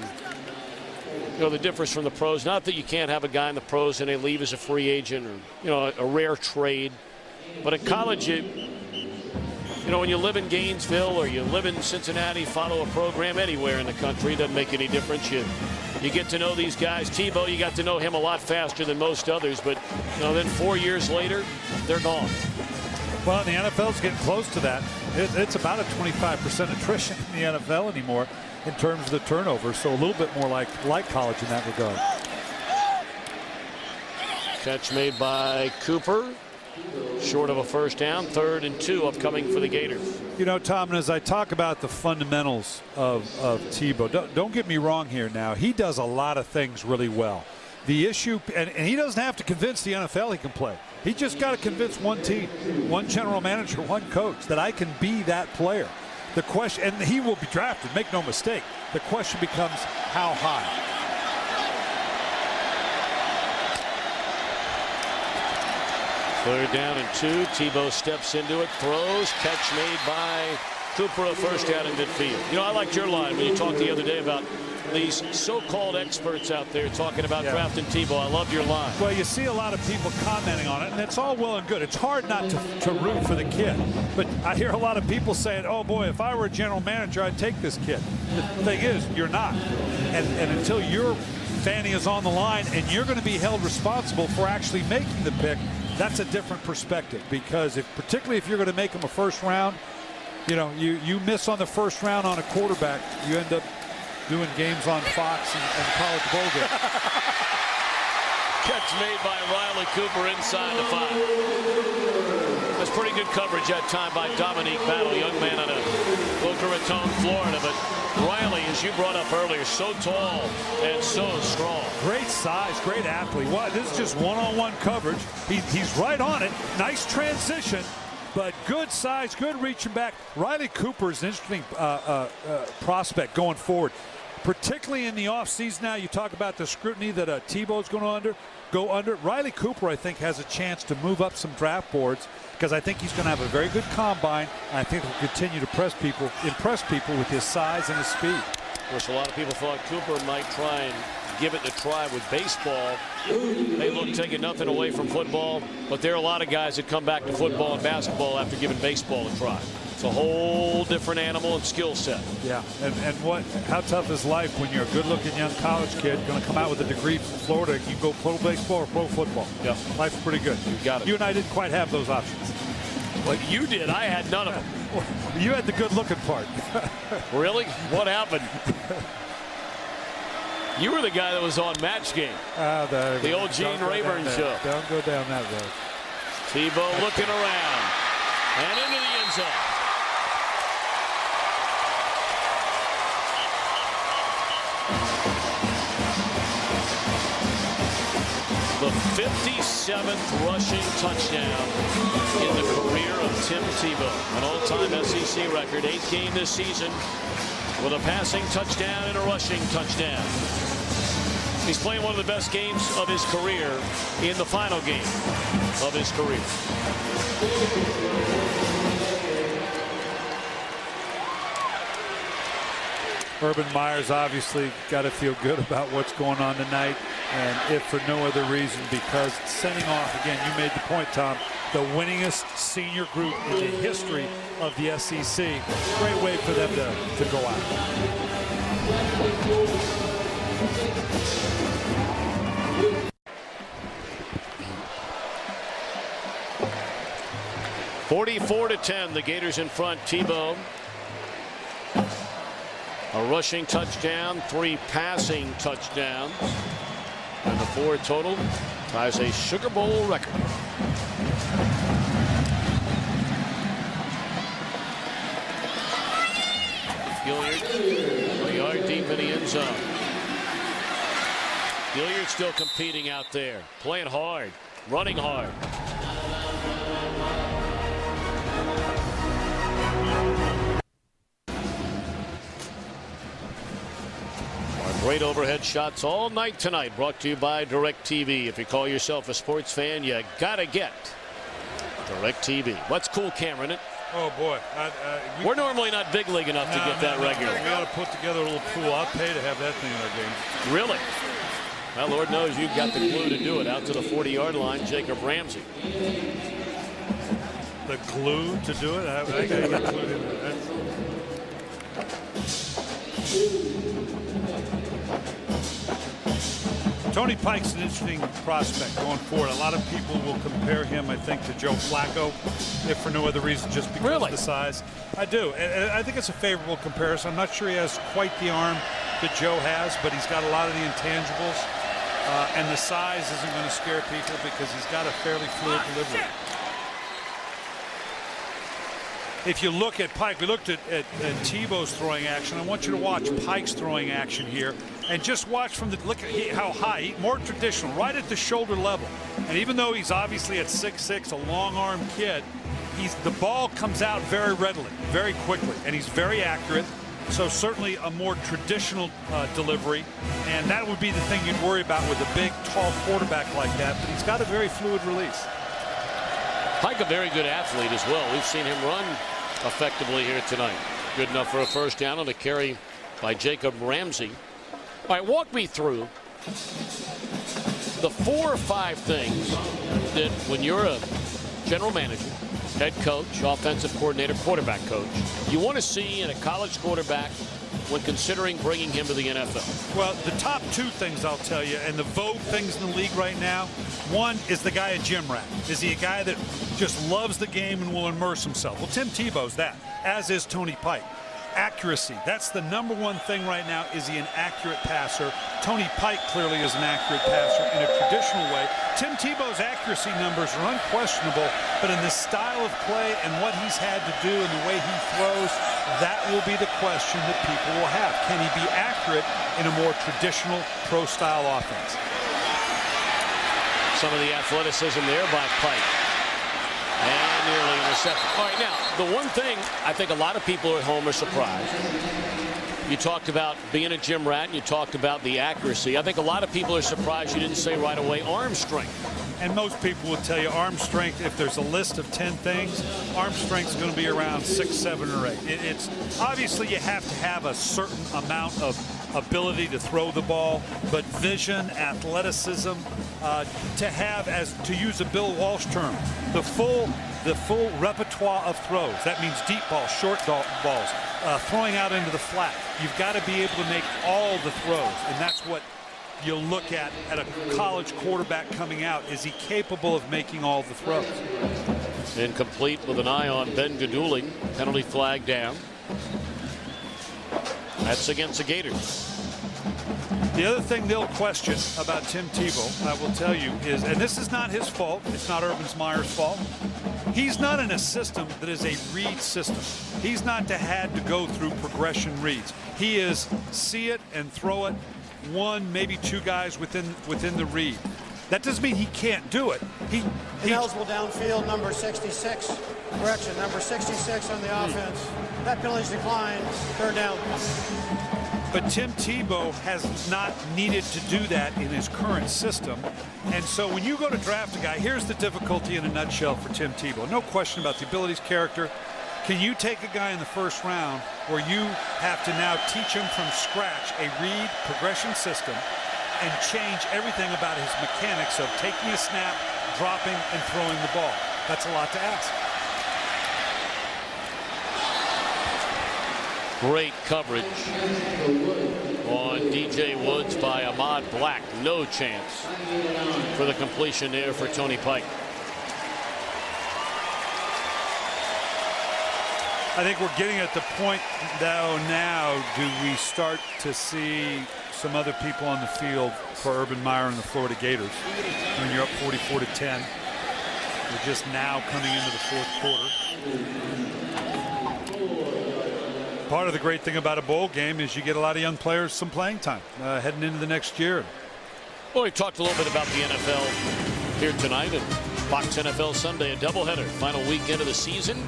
B: you know the difference from the pros. Not that you can't have a guy in the pros and they leave as a free agent or, you know, a rare trade, but in college, you know, when you live in Gainesville or you live in Cincinnati, follow a program anywhere in the country, doesn't make any difference. You get to know these guys. Tebow, you got to know him a lot faster than most others, but you know, then 4 years later, they're gone.
G: Well, the NFL's getting close to that. It's about a 25% attrition in the NFL anymore in terms of the turnover, so a little bit more like college in that regard.
B: Catch made by Cooper. Short of a first down. 3rd and 2 upcoming for the Gators.
G: You know, Tom, and as I talk about the fundamentals of Tebow, don't get me wrong here now. He does a lot of things really well. The issue, and he doesn't have to convince the NFL he can play. He just got to convince one team, one general manager, one coach that I can be that player. The question, and he will be drafted, make no mistake. The question becomes how high.
B: Third down and 2. Tebow steps into it, throws, catch made by Cooper, a first down in midfield. You know, I liked your line when you talked the other day about these so-called experts out there talking about drafting Tebow. I love your line.
G: Well, you see a lot of people commenting on it, and it's all well and good. It's hard not to root for the kid. But I hear a lot of people saying, oh, boy, if I were a general manager, I'd take this kid. The thing is, you're not. And until your fanny is on the line and you're going to be held responsible for actually making the pick, that's a different perspective. Because particularly if you're going to make him a first round, you know, you miss on the first round on a quarterback, you end up doing games on Fox and college bowl game.
B: Catch made by Riley Cooper inside the 5. That's pretty good coverage that time by Dominique Battle, young man out of Boca Raton, Florida. But Riley, as you brought up earlier, so tall and so strong.
G: Great size, great athlete. Well, this is just one-on-one coverage. He's right on it. Nice transition. But good size, good reaching back. Riley Cooper is an interesting prospect going forward, particularly in the offseason. Now you talk about the scrutiny that Tebow's going to go under. Riley Cooper, I think, has a chance to move up some draft boards because I think he's going to have a very good combine. And I think he'll continue to impress people with his size and his speed.
B: Of course, a lot of people thought Cooper might try and give it a try with baseball. Hey, look, taking nothing away from football, but there are a lot of guys that come back to football and basketball after giving baseball a try. It's a whole different animal and skill set.
G: Yeah, and how tough is life when you're a good-looking young college kid going to come out with a degree from Florida? You can go pro baseball or pro football.
B: Yeah,
G: life's pretty good.
B: You got it.
G: You and I didn't quite have those options.
B: Well, you did. I had none of them.
G: You had the good-looking part.
B: Really? What happened? You were the guy that was on Match Game. The old Gene Rayburn show.
G: Don't go down that road.
B: Tebow looking around and into the end zone. The 57th rushing touchdown in the career of Tim Tebow. An all-time SEC record, 8th game this season with a passing touchdown and a rushing touchdown. He's playing one of the best games of his career in the final game of his career.
G: Urban Meyer's obviously got to feel good about what's going on tonight, and if for no other reason because sending off, again, you made the point, Tom, the winningest senior group in the history of the SEC. Great way for them to go out.
B: 44-10, the Gators in front. Tebow, a rushing touchdown, 3 passing touchdowns, and the 4 total ties a Sugar Bowl record. Gilliard, a yard deep in the end zone. Gilliard still competing out there, playing hard, running hard. Great overhead shots all night tonight, brought to you by DirecTV. If you call yourself a sports fan, you gotta get DirecTV. What's cool, Cameron?
G: Oh boy,
B: we're normally not big league enough to get that regular.
G: We got to put together a little pool. I'd pay to have that thing in our game.
B: Really? Well, Lord knows you've got the glue to do it. Out to the 40-yard line, Jacob Ramsey.
G: The glue to do it? I got to get glued into it. Tony Pike's an interesting prospect going forward. A lot of people will compare him, I think, to Joe Flacco, if for no other reason, just because of the size. I do. And I think it's a favorable comparison. I'm not sure he has quite the arm that Joe has, but he's got a lot of the intangibles. And the size isn't going to scare people because he's got a fairly fluid delivery. If you look at Pike, we looked at Tebow's throwing action. I want you to watch Pike's throwing action here. And just watch from look at how high, more traditional, right at the shoulder level. And even though he's obviously at 6'6", a long-armed kid, the ball comes out very readily, very quickly, and he's very accurate. So certainly a more traditional delivery, and that would be the thing you'd worry about with a big, tall quarterback like that. But he's got a very fluid release.
M: Pike, a very good athlete as well. We've seen him run effectively here tonight. Good enough for a first down on a carry by Jacob Ramsey. All right, walk me through the 4 or 5 things that when you're a general manager, head coach, offensive coordinator, quarterback coach, you want to see in a college quarterback when considering bringing him to the NFL?
G: Well, the top 2 things I'll tell you, and the vogue things in the league right now, one is the guy a gym rat. Is he a guy that just loves the game and will immerse himself? Well, Tim Tebow's that, as is Tony Pike. Accuracy, that's the number 1 thing right now. Is he an accurate passer? Tony Pike clearly is an accurate passer in a traditional way. Tim Tebow's accuracy numbers are unquestionable, but in the style of play and what he's had to do and the way he throws, that will be the question that people will have. Can he be accurate in a more traditional pro-style offense?
M: Some of the athleticism there by Pike. And nearly intercepted. All right, now, the one thing I think a lot of people at home are surprised. You talked about being a gym rat, and you talked about the accuracy. I think a lot of people are surprised you didn't say right away arm strength.
G: And most people will tell you arm strength, if there's a list of 10 things, arm strength is going to be around 6, 7, or 8. It's obviously you have to have a certain amount of ability to throw the ball, but vision, athleticism, to have, as to use a Bill Walsh term, the full repertoire of throws. That means deep balls, short balls, throwing out into the flat. You've got to be able to make all the throws, and that's what you'll look at a college quarterback coming out. Is he capable of making all the throws?
M: Incomplete with an eye on Ben Gdooling. Penalty flag down. That's against the Gators.
G: The other thing they'll question about Tim Tebow, I will tell you, is, and this is not his fault, it's not Urban Meyer's fault, he's not in a system that is a read system. He's not had to go through progression reads. He is see it and throw it, 1, maybe 2 guys within the read. That doesn't mean he can't do it. He's
K: eligible downfield, number 66. Correction, number 66 on the offense. That penalty's declined. 3rd down.
G: But Tim Tebow has not needed to do that in his current system. And so when you go to draft a guy, here's the difficulty in a nutshell for Tim Tebow. No question about the abilities, character. Can you take a guy in the 1st round where you have to now teach him from scratch a read progression system and change everything about his mechanics of taking a snap, dropping, and throwing the ball? That's a lot to ask.
M: Great coverage on DJ Woods by Ahmad Black. No chance for the completion there for Tony Pike.
G: I think we're getting at the point, though, now do we start to see some other people on the field for Urban Meyer and the Florida Gators when you're up 44-10. We're just now coming into the 4th quarter. Part of the great thing about a bowl game is you get a lot of young players some playing time heading into the next year.
M: Well, we've talked a little bit about the NFL here tonight and Fox NFL Sunday, a doubleheader, final weekend of the season.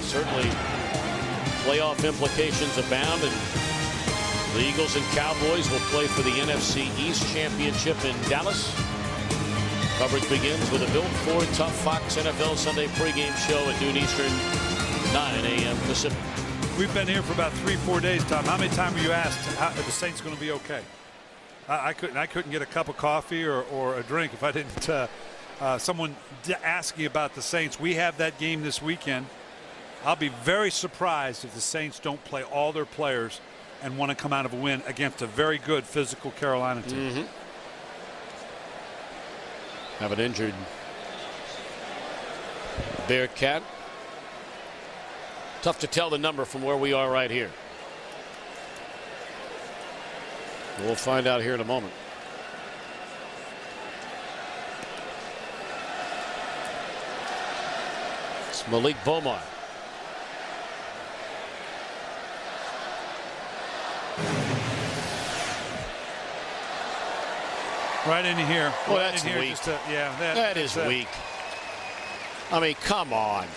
M: Certainly playoff implications abound, and the Eagles and Cowboys will play for the NFC East Championship in Dallas. Coverage begins with a Built Ford Tough Fox NFL Sunday pregame show at noon Eastern, 9 a.m. Pacific.
G: We've been here for about 3-4 days, Tom. How many times were you asked, are the Saints going to be okay? I couldn't get a cup of coffee or a drink if I didn't. Someone asking about the Saints. We have that game this weekend. I'll be very surprised if the Saints don't play all their players and want to come out of a win against a very good physical Carolina team.
M: Have an injured Bearcat. Tough to tell the number from where we are right here. We'll find out here in a moment. It's Malik Bomar.
G: Right in here.
M: Well,
G: right
M: that's
G: in here
M: weak.
G: That
M: is weak. I mean, come on.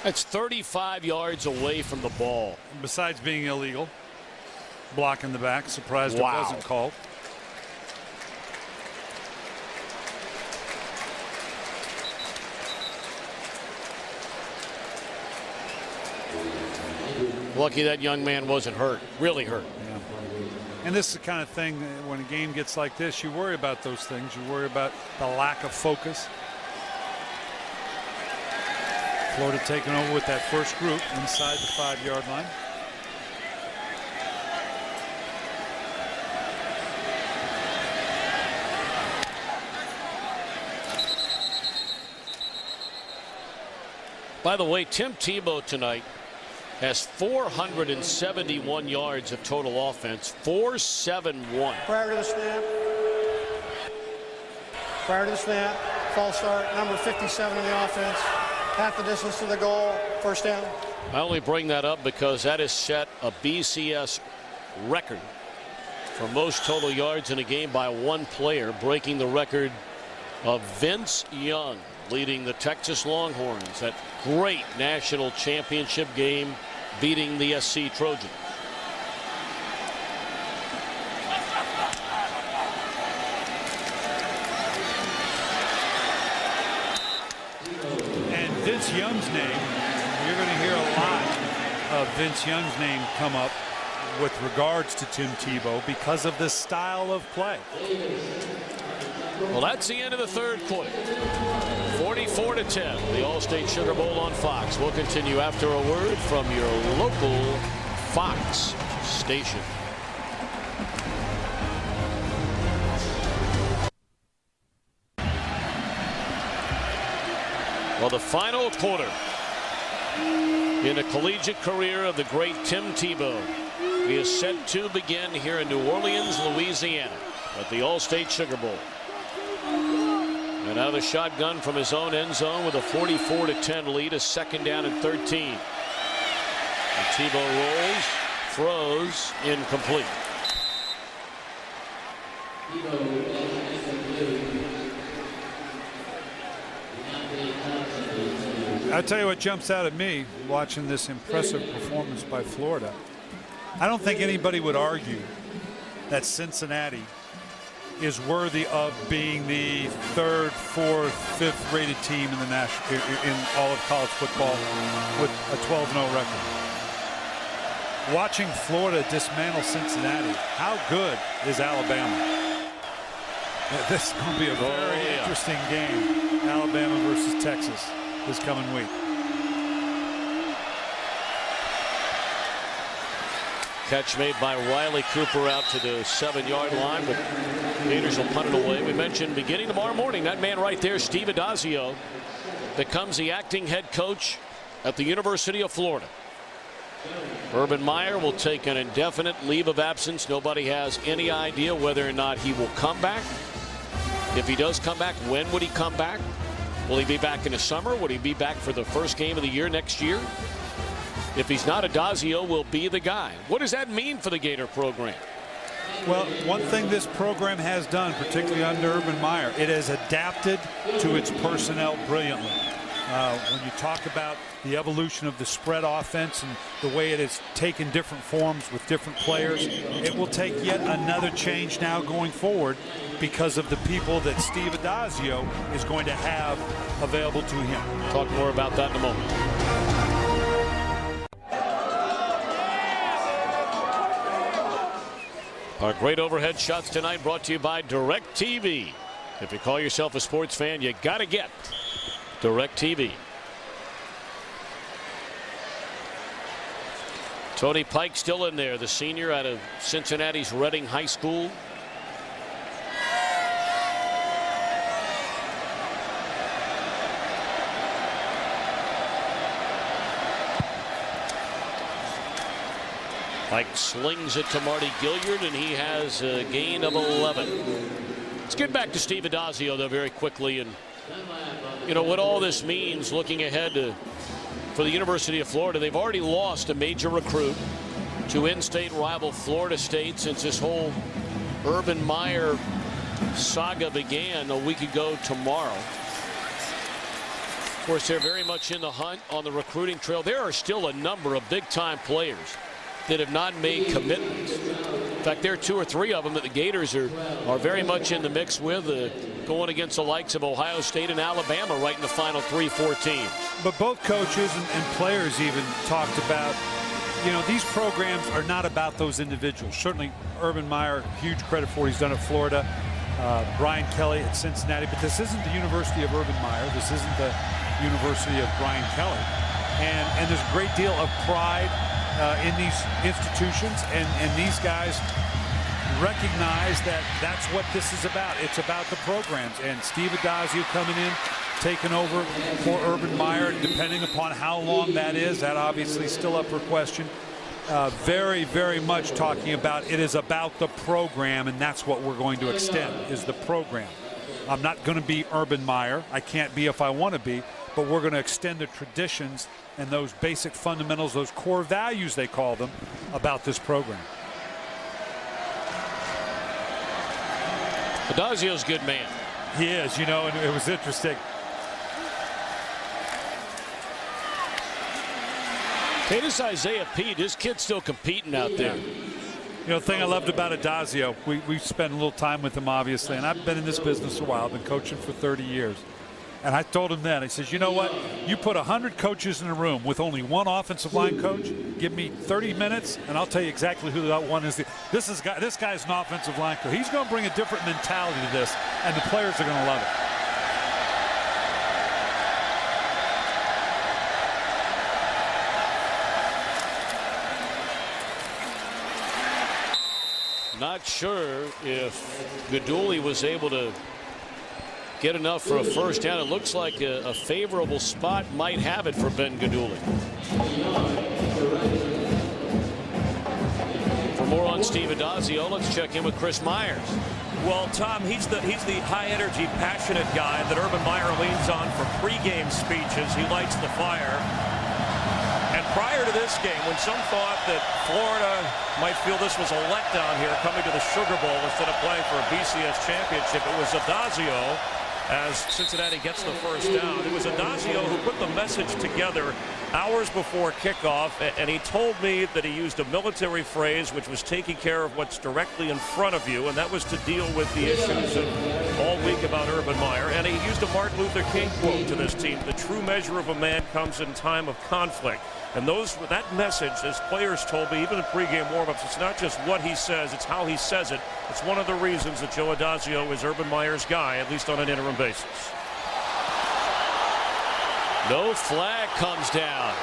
M: That's 35 yards away from the ball.
G: Besides being illegal, block in the back. Surprised it wasn't called.
M: Lucky that young man wasn't hurt, really hurt.
G: Yeah. And this is the kind of thing when a game gets like this, you worry about those things. You worry about the lack of focus. Florida taking over with that first group inside the 5-yard line.
M: By the way, Tim Tebow tonight has 471 yards of total offense, 471.
K: Prior to the snap, false start, number 57 in the offense, half the distance to the goal, first down.
M: I only bring that up because that has set a BCS record for most total yards in a game by one player, breaking the record of Vince Young, leading the Texas Longhorns. That great national championship game, beating the SC Trojans.
G: And Vince Young's name, you're going to hear a lot of Vince Young's name come up with regards to Tim Tebow because of this style of play.
M: Well, that's the end of the third quarter. 44-10, the Allstate Sugar Bowl on Fox. We'll continue after a word from your local Fox station. Well, the final quarter in the collegiate career of the great Tim Tebow is set to begin here in New Orleans, Louisiana at the Allstate Sugar Bowl. And out of the shotgun from his own end zone with a 44-10 lead, a second down and 13. And Tebow rolls, throws, incomplete.
G: I'll tell you what jumps out at me watching this impressive performance by Florida. I don't think anybody would argue that Cincinnati is worthy of being the third, fourth, fifth rated team in the in all of college football with a 12-0 record. Watching Florida dismantle Cincinnati, how good is Alabama? This is going to be a very interesting game. Alabama versus Texas this coming week.
M: Catch made by Riley Cooper out to the 7-yard line, but Gators will punt it away. We mentioned beginning tomorrow morning, that man right there, Steve Addazio, becomes the acting head coach at the University of Florida. Urban Meyer will take an indefinite leave of absence. Nobody has any idea whether or not he will come back. If he does come back, when would he come back? Will he be back in the summer? Would he be back for the first game of the year next year? If he's not, Addazio will be the guy. What does that mean for the Gator program?
G: Well, one thing this program has done, particularly under Urban Meyer, it has adapted to its personnel brilliantly. When you talk about the evolution of the spread offense and the way it has taken different forms with different players, it will take yet another change now going forward because of the people that Steve Addazio is going to have available to him.
M: Talk more about that in a moment. Our great overhead shots tonight brought to you by DirecTV. If you call yourself a sports fan, you got to get DirecTV. Tony Pike still in there, the senior out of Cincinnati's Reading High School. Pike slings it to Marty Gilliard, and he has a gain of 11. Let's get back to Steve Addazio, though, very quickly. And, you know, what all this means looking ahead for the University of Florida. They've already lost a major recruit to in-state rival Florida State since this whole Urban Meyer saga began a week ago tomorrow. Of course, they're very much in the hunt on the recruiting trail. There are still a number of big-time players that have not made commitments. In fact, there are 2 or 3 of them that the Gators are very much in the mix with. Of going against the likes of Ohio State and Alabama right in the final 3-4 teams.
G: But both coaches and players even talked about, you know, these programs are not about those individuals. Certainly Urban Meyer, huge credit for what he's done at Florida. Brian Kelly at Cincinnati. But this isn't the University of Urban Meyer. This isn't the University of Brian Kelly. And there's a great deal of pride in these institutions. And these guys recognize that that's what this is about. It's about the programs. And Steve Addazio coming in, taking over for Urban Meyer, depending upon how long that is, that obviously still up for question. Very, very much talking about it is about the program, and that's what we're going to extend, is the program. I'm not going to be Urban Meyer. I can't be if I want to be, but we're going to extend the traditions and those basic fundamentals, those core values, they call them, about this program.
M: Addazio's a good man.
G: He is, you know, and it was interesting.
M: Hey, this Isaiah Pete, this kid's still competing out there.
G: You know, the thing I loved about Addazio, we spent a little time with him, obviously, and I've been in this business a while. I've been coaching for 30 years. And I told him then, I says, you know what? You put 100 coaches in a room with only one offensive line coach, give me 30 minutes, and I'll tell you exactly who that one is. This guy's an offensive line coach. He's going to bring a different mentality to this, and the players are going to love it.
M: Not sure if Guidugli was able to get enough for a first down. It looks like a favorable spot might have it for Ben Guidugli. For more on Steve Addazio, let's check in with Chris Myers.
E: Well, Tom, he's the high-energy, passionate guy that Urban Meyer leans on for pregame speeches. He lights the fire. And prior to this game, when some thought that Florida might feel this was a letdown here, coming to the Sugar Bowl instead of playing for a BCS championship, it was Addazio, as Cincinnati gets the first down. It was Addazio who put the message together hours before kickoff, and he told me that he used a military phrase which was taking care of what's directly in front of you, and that was to deal with the issues of all week about Urban Meyer. And he used a Martin Luther King quote to this team: the true measure of a man comes in time of conflict. And that message, as players told me, even in pregame warmups, it's not just what he says, it's how he says it. It's one of the reasons that Joe Addazio is Urban Meyer's guy, at least on an interim basis.
M: No flag comes down.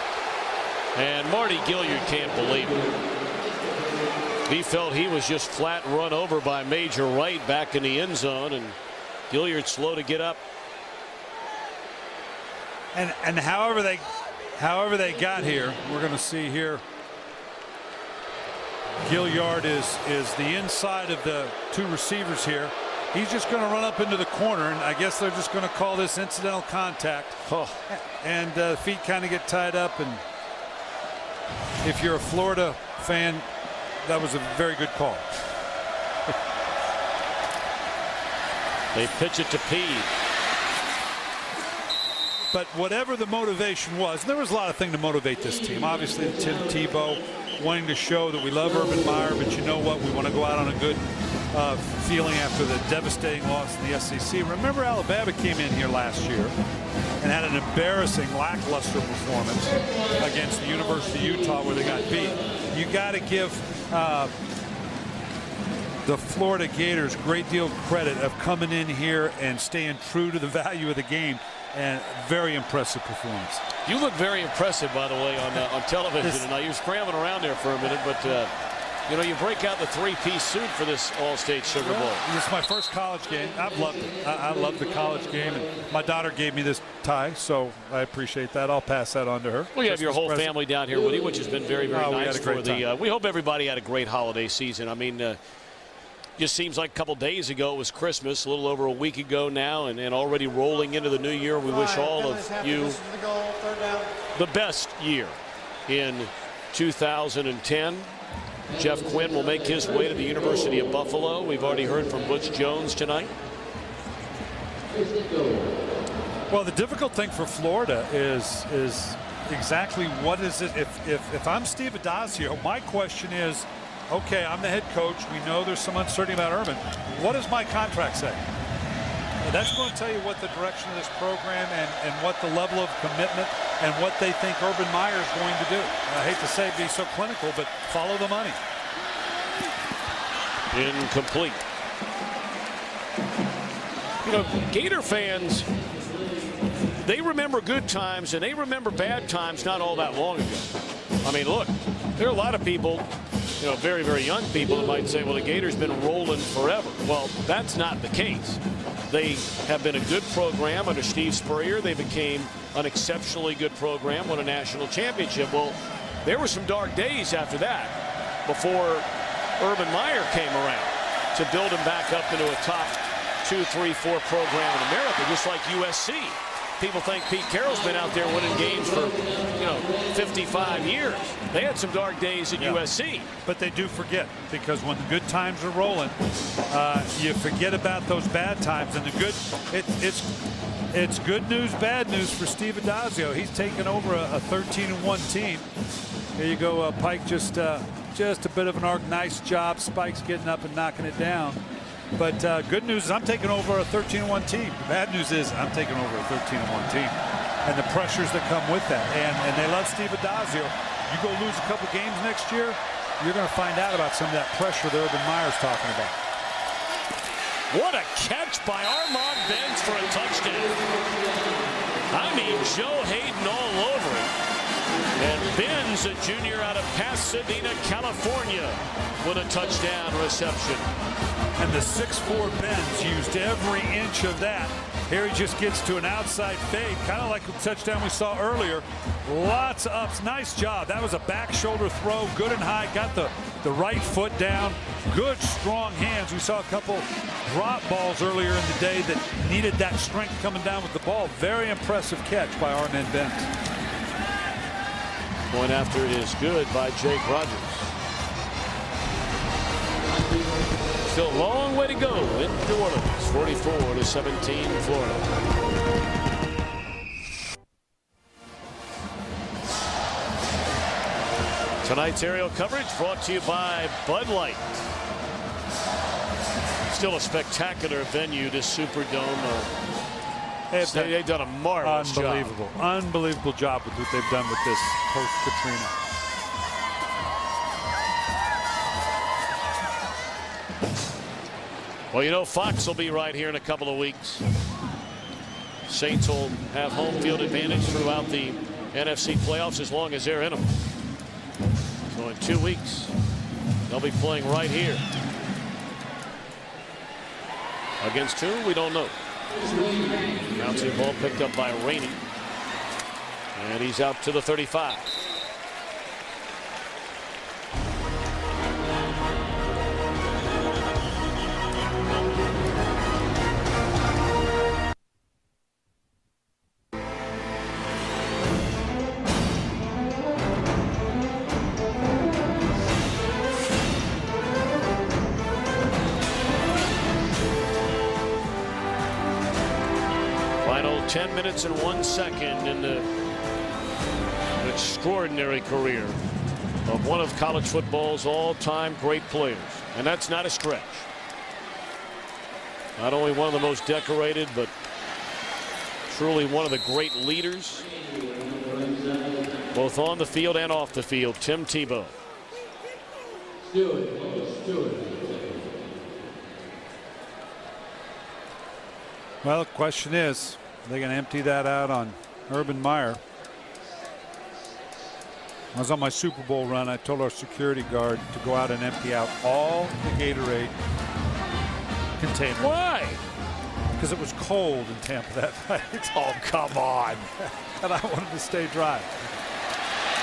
M: And Marty Gilliard can't believe it. He felt he was just flat run over by Major Wright back in the end zone, and Gilliard slow to get up.
G: And however they got here, we're going to see here, Gilliard is the inside of the two receivers here. He's just going to run up into the corner, and I guess they're just going to call this incidental contact. Oh. And feet kind of get tied up, and if you're a Florida fan, that was a very good call.
M: They pitch it to Pede.
G: But whatever the motivation was, there was a lot of things to motivate this team. Obviously, Tim Tebow wanting to show that we love Urban Meyer, but you know what? We want to go out on a good feeling after the devastating loss in the SEC. Remember, Alabama came in here last year and had an embarrassing, lackluster performance against the University of Utah where they got beat. You got to give the Florida Gators a great deal of credit of coming in here and staying true to the value of the game. And very impressive performance.
M: You look very impressive, by the way, on television tonight. You were scrambling around there for a minute, but you know, you break out the three-piece suit for this All-State Sugar Bowl.
G: This is my first college game. I've loved it. I love the college game, and my daughter gave me this tie, so I appreciate that. I'll pass that on to her.
M: Well, you have your whole family down here with you, which has been very, very nice.
G: We had a great time.
M: We hope everybody had a great holiday season. I mean, just seems like a couple days ago it was Christmas, a little over a week ago now, and already rolling into the new year. We wish all of you the best year in 2010. Jeff Quinn will make his way to the University of Buffalo. We've already heard from Butch Jones tonight.
G: Well, the difficult thing for Florida is exactly what is it. If I'm Steve Addazio, my question is, okay, I'm the head coach. We know there's some uncertainty about Urban. What does my contract say? That's going to tell you what the direction of this program and what the level of commitment and what they think Urban Meyer is going to do. I hate to say be so clinical, but follow the money.
M: Incomplete. You know, Gator fans, they remember good times and they remember bad times not all that long ago. I mean, look, there are a lot of people, you know, very, very young people that might say, well, the Gators been rolling forever. Well, that's not the case. They have been a good program under Steve Spurrier. They became an exceptionally good program, won a national championship. Well, there were some dark days after that before Urban Meyer came around to build him back up into a top 2, 3, 4 program in America, just like USC. People think Pete Carroll's been out there winning games for, 55 years. They had some dark days at USC.
G: But they do forget, because when the good times are rolling, you forget about those bad times. And the good, it's good news, bad news for Steve Addazio. He's taken over a 13-1 team. Here you go, Pike, just a bit of an nice job. Spike's getting up and knocking it down. But good news is I'm taking over a 13-1 team. The bad news is I'm taking over a 13-1 team. And the pressures that come with that. And they love Steve Addazio. You go lose a couple games next year, you're going to find out about some of that pressure that Urban Meyer's talking about.
M: What a catch by Armand Benz for a touchdown. I mean, Joe Hayden all over it. And Benz, a junior out of Pasadena, California, with a touchdown reception.
G: And the 6'4" Benz used every inch of that. Here he just gets to an outside fade, kind of like the touchdown we saw earlier. Lots of ups. Nice job. That was a back shoulder throw, good and high. Got the right foot down. Good, strong hands. We saw a couple drop balls earlier in the day that needed that strength coming down with the ball. Very impressive catch by Armand Benz.
M: Point after it is good by Jake Rogers. Still a long way to go in New Orleans. 44-17 Florida. Tonight's aerial coverage brought to you by Bud Light. Still a spectacular venue, this Superdome. They've done a marvelous job.
G: Unbelievable job with what they've done with this post-Katrina.
M: Well, you know, Fox will be right here in a couple of weeks. Saints will have home field advantage throughout the NFC playoffs as long as they're in them. So in 2 weeks, they'll be playing right here. Against who? We don't know. Bouncing ball picked up by Rainey. And he's out to the 35. Final 10 minutes and 1 second in the extraordinary career of one of college football's all-time great players. And that's not a stretch. Not only one of the most decorated, but truly one of the great leaders, both on the field and off the field, Tim Tebow.
G: Well, the question is, are they going to empty that out on Urban Meyer? I was on my Super Bowl run. I told our security guard to go out and empty out all the Gatorade containers.
M: Why?
G: Because it was cold in Tampa that night.
M: Oh, come on.
G: And I wanted to stay dry.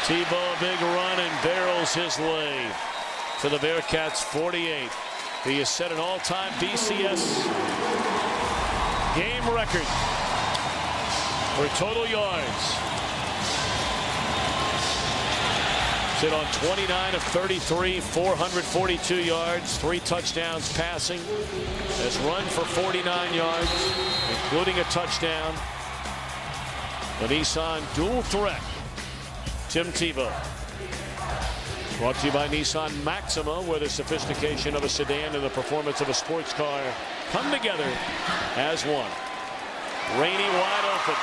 M: Tebow, a big run, and barrels his way to the Bearcats' 48. He has set an all-time BCS game record for total yards. Sit on 29 of 33, 442 yards, 3 touchdowns passing. Has run for 49 yards, including a touchdown. The Nissan dual threat, Tim Tebow. Brought to you by Nissan Maxima, where the sophistication of a sedan and the performance of a sports car come together as one. Rainey wide open.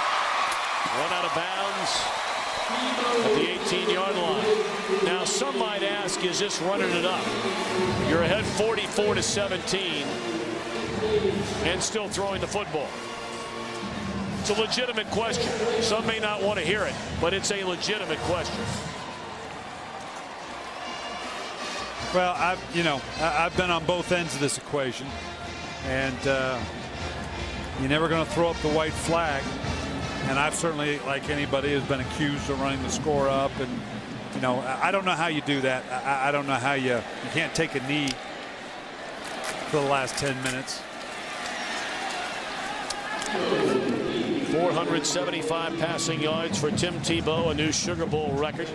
M: Run out of bounds at the 18-yard line. Now, some might ask, is this running it up? You're ahead 44-17 and still throwing the football. It's a legitimate question. Some may not want to hear it, but it's a legitimate question.
G: Well, I've been on both ends of this equation, and you're never going to throw up the white flag. And I've certainly, like anybody, has been accused of running the score up. And I don't know how you do that. I don't know how you can't take a knee for the last 10 minutes.
M: 475 passing yards for Tim Tebow, a new Sugar Bowl record.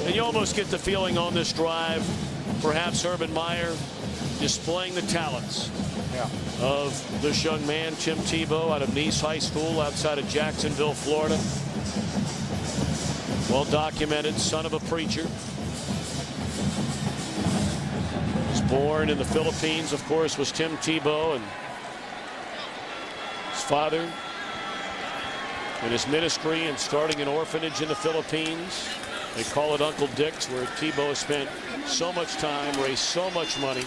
M: And you almost get the feeling on this drive, perhaps Urban Meyer displaying the talents of this young man, Tim Tebow, out of Nice High School outside of Jacksonville, Florida. Well documented, son of a preacher. Was born in the Philippines, of course, was Tim Tebow, and his father in his ministry and starting an orphanage in the Philippines. They call it Uncle Dick's, where Tebow spent so much time, raised so much money.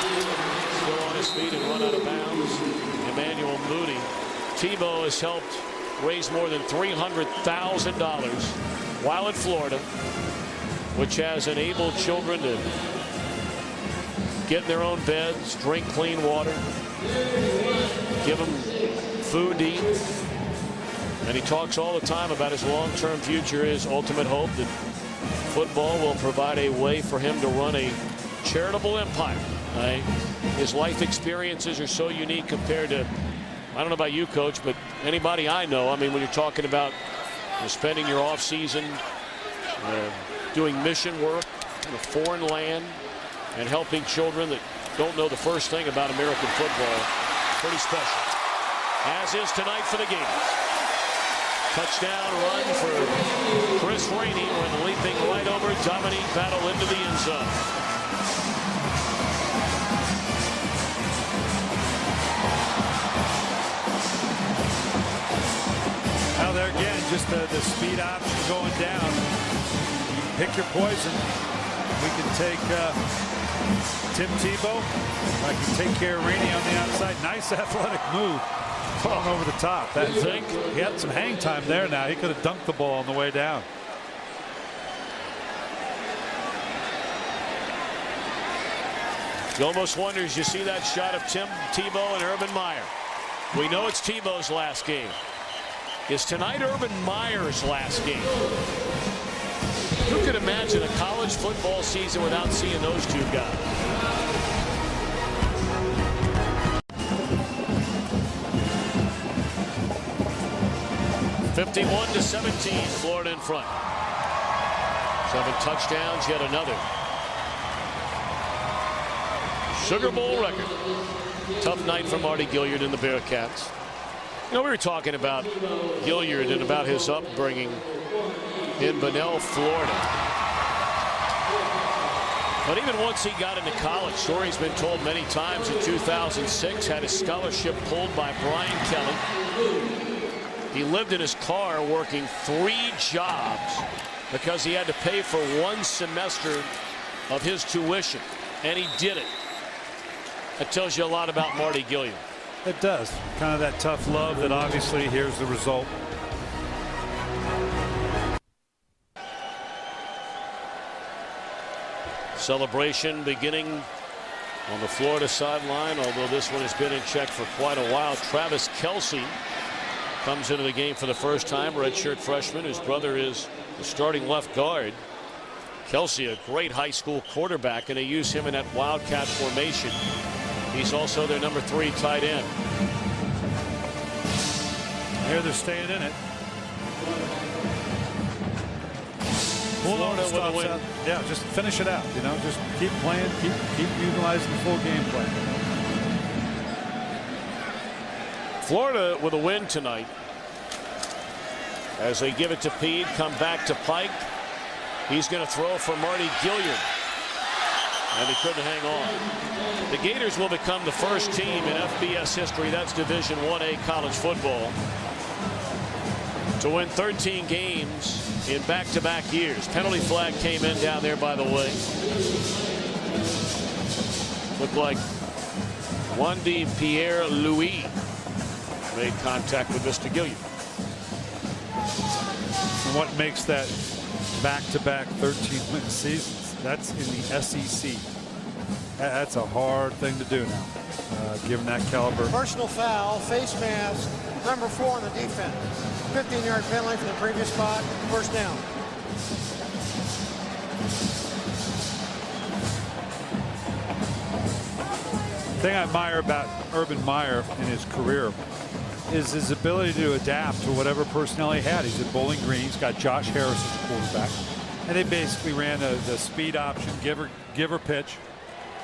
M: Still on his feet and run out of bounds. Emmanuel Moody. Tebow has helped raise more than $300,000 while in Florida, which has enabled children to get in their own beds, drink clean water, give them food to eat. And he talks all the time about his long-term future, his ultimate hope that football will provide a way for him to run a charitable empire. His life experiences are so unique compared to, I don't know about you, Coach, but anybody I know. I mean, when you're talking about spending your off season doing mission work in a foreign land and helping children that don't know the first thing about American football, pretty special. As is tonight for the Gators. Touchdown run for Chris Rainey when leaping right over Dominique Battle into the end zone.
G: Now there again, just the speed option going down. You pick your poison. We can take Tim Tebow. I can take care of Rainey on the outside. Nice athletic move. Going over the top. That thing, he had some hang time there now. He could have dunked the ball on the way down.
M: You almost wonders, you see that shot of Tim Tebow and Urban Meyer. We know it's Tebow's last game. Is tonight Urban Meyer's last game? Who could imagine a college football season without seeing those two guys? (51-17), Florida in front. 7 touchdowns, yet another Sugar Bowl record. Tough night for Mardy Gilyard and the Bearcats. You know, we were talking about Gilyard and about his upbringing in Bunnell, Florida. But even once he got into college, story's been told many times, in 2006, had his scholarship pulled by Brian Kelly. He lived in his car working 3 jobs because he had to pay for 1 semester of his tuition, and he did it. That tells you a lot about Mardy Gilyard.
G: It does. Kind of that tough love that obviously here's the result.
M: Celebration beginning on the Florida sideline, although this one has been in check for quite a while. Travis Kelce comes into the game for the first time, redshirt freshman. His brother is the starting left guard. Kelce, a great high school quarterback, and they use him in that Wildcat formation. He's also their number 3 tight end.
G: Here they're staying in it.
M: Florida with a win.
G: Yeah, just finish it out. You know, just keep playing, keep utilizing the full game plan.
M: Florida with a win tonight as they give it to Pede, come back to Pike. He's going to throw for Marty Gilliard. And he couldn't hang on. The Gators will become the first team in FBS history, that's Division 1A college football, to win 13 games in back-to-back years. Penalty flag came in down there, by the way. Looked like Wandy Pierre-Louis made contact with Mr. Gilliard.
G: And what makes that back-to-back 13-win seasons? That's in the SEC. That's a hard thing to do now, given that caliber.
K: Personal foul, face mask, number 4 on the defense. 15-yard penalty from the previous spot, first down.
G: The thing I admire about Urban Meyer in his career is his ability to adapt to whatever personnel he had. He's at Bowling Green. He's got Josh Harris as the quarterback. And they basically ran the speed option, give her pitch.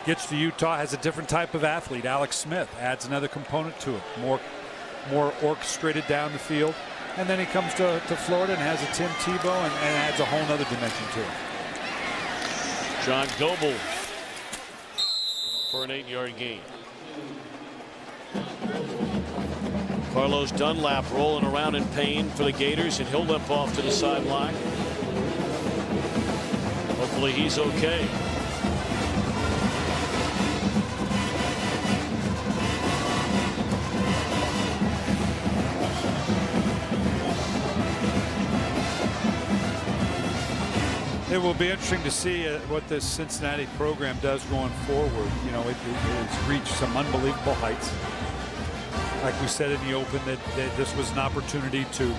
G: Gets to Utah, has a different type of athlete. Alex Smith adds another component to it, more orchestrated down the field. And then he comes to Florida and has a Tim Tebow and adds a whole other dimension to it.
M: John Goebel for an 8-yard gain. Carlos Dunlap rolling around in pain for the Gators, and he'll limp off to the sideline. Hopefully he's okay.
G: It will be interesting to see what this Cincinnati program does going forward. You know, it's reached some unbelievable heights. Like we said in the open, that this was an opportunity to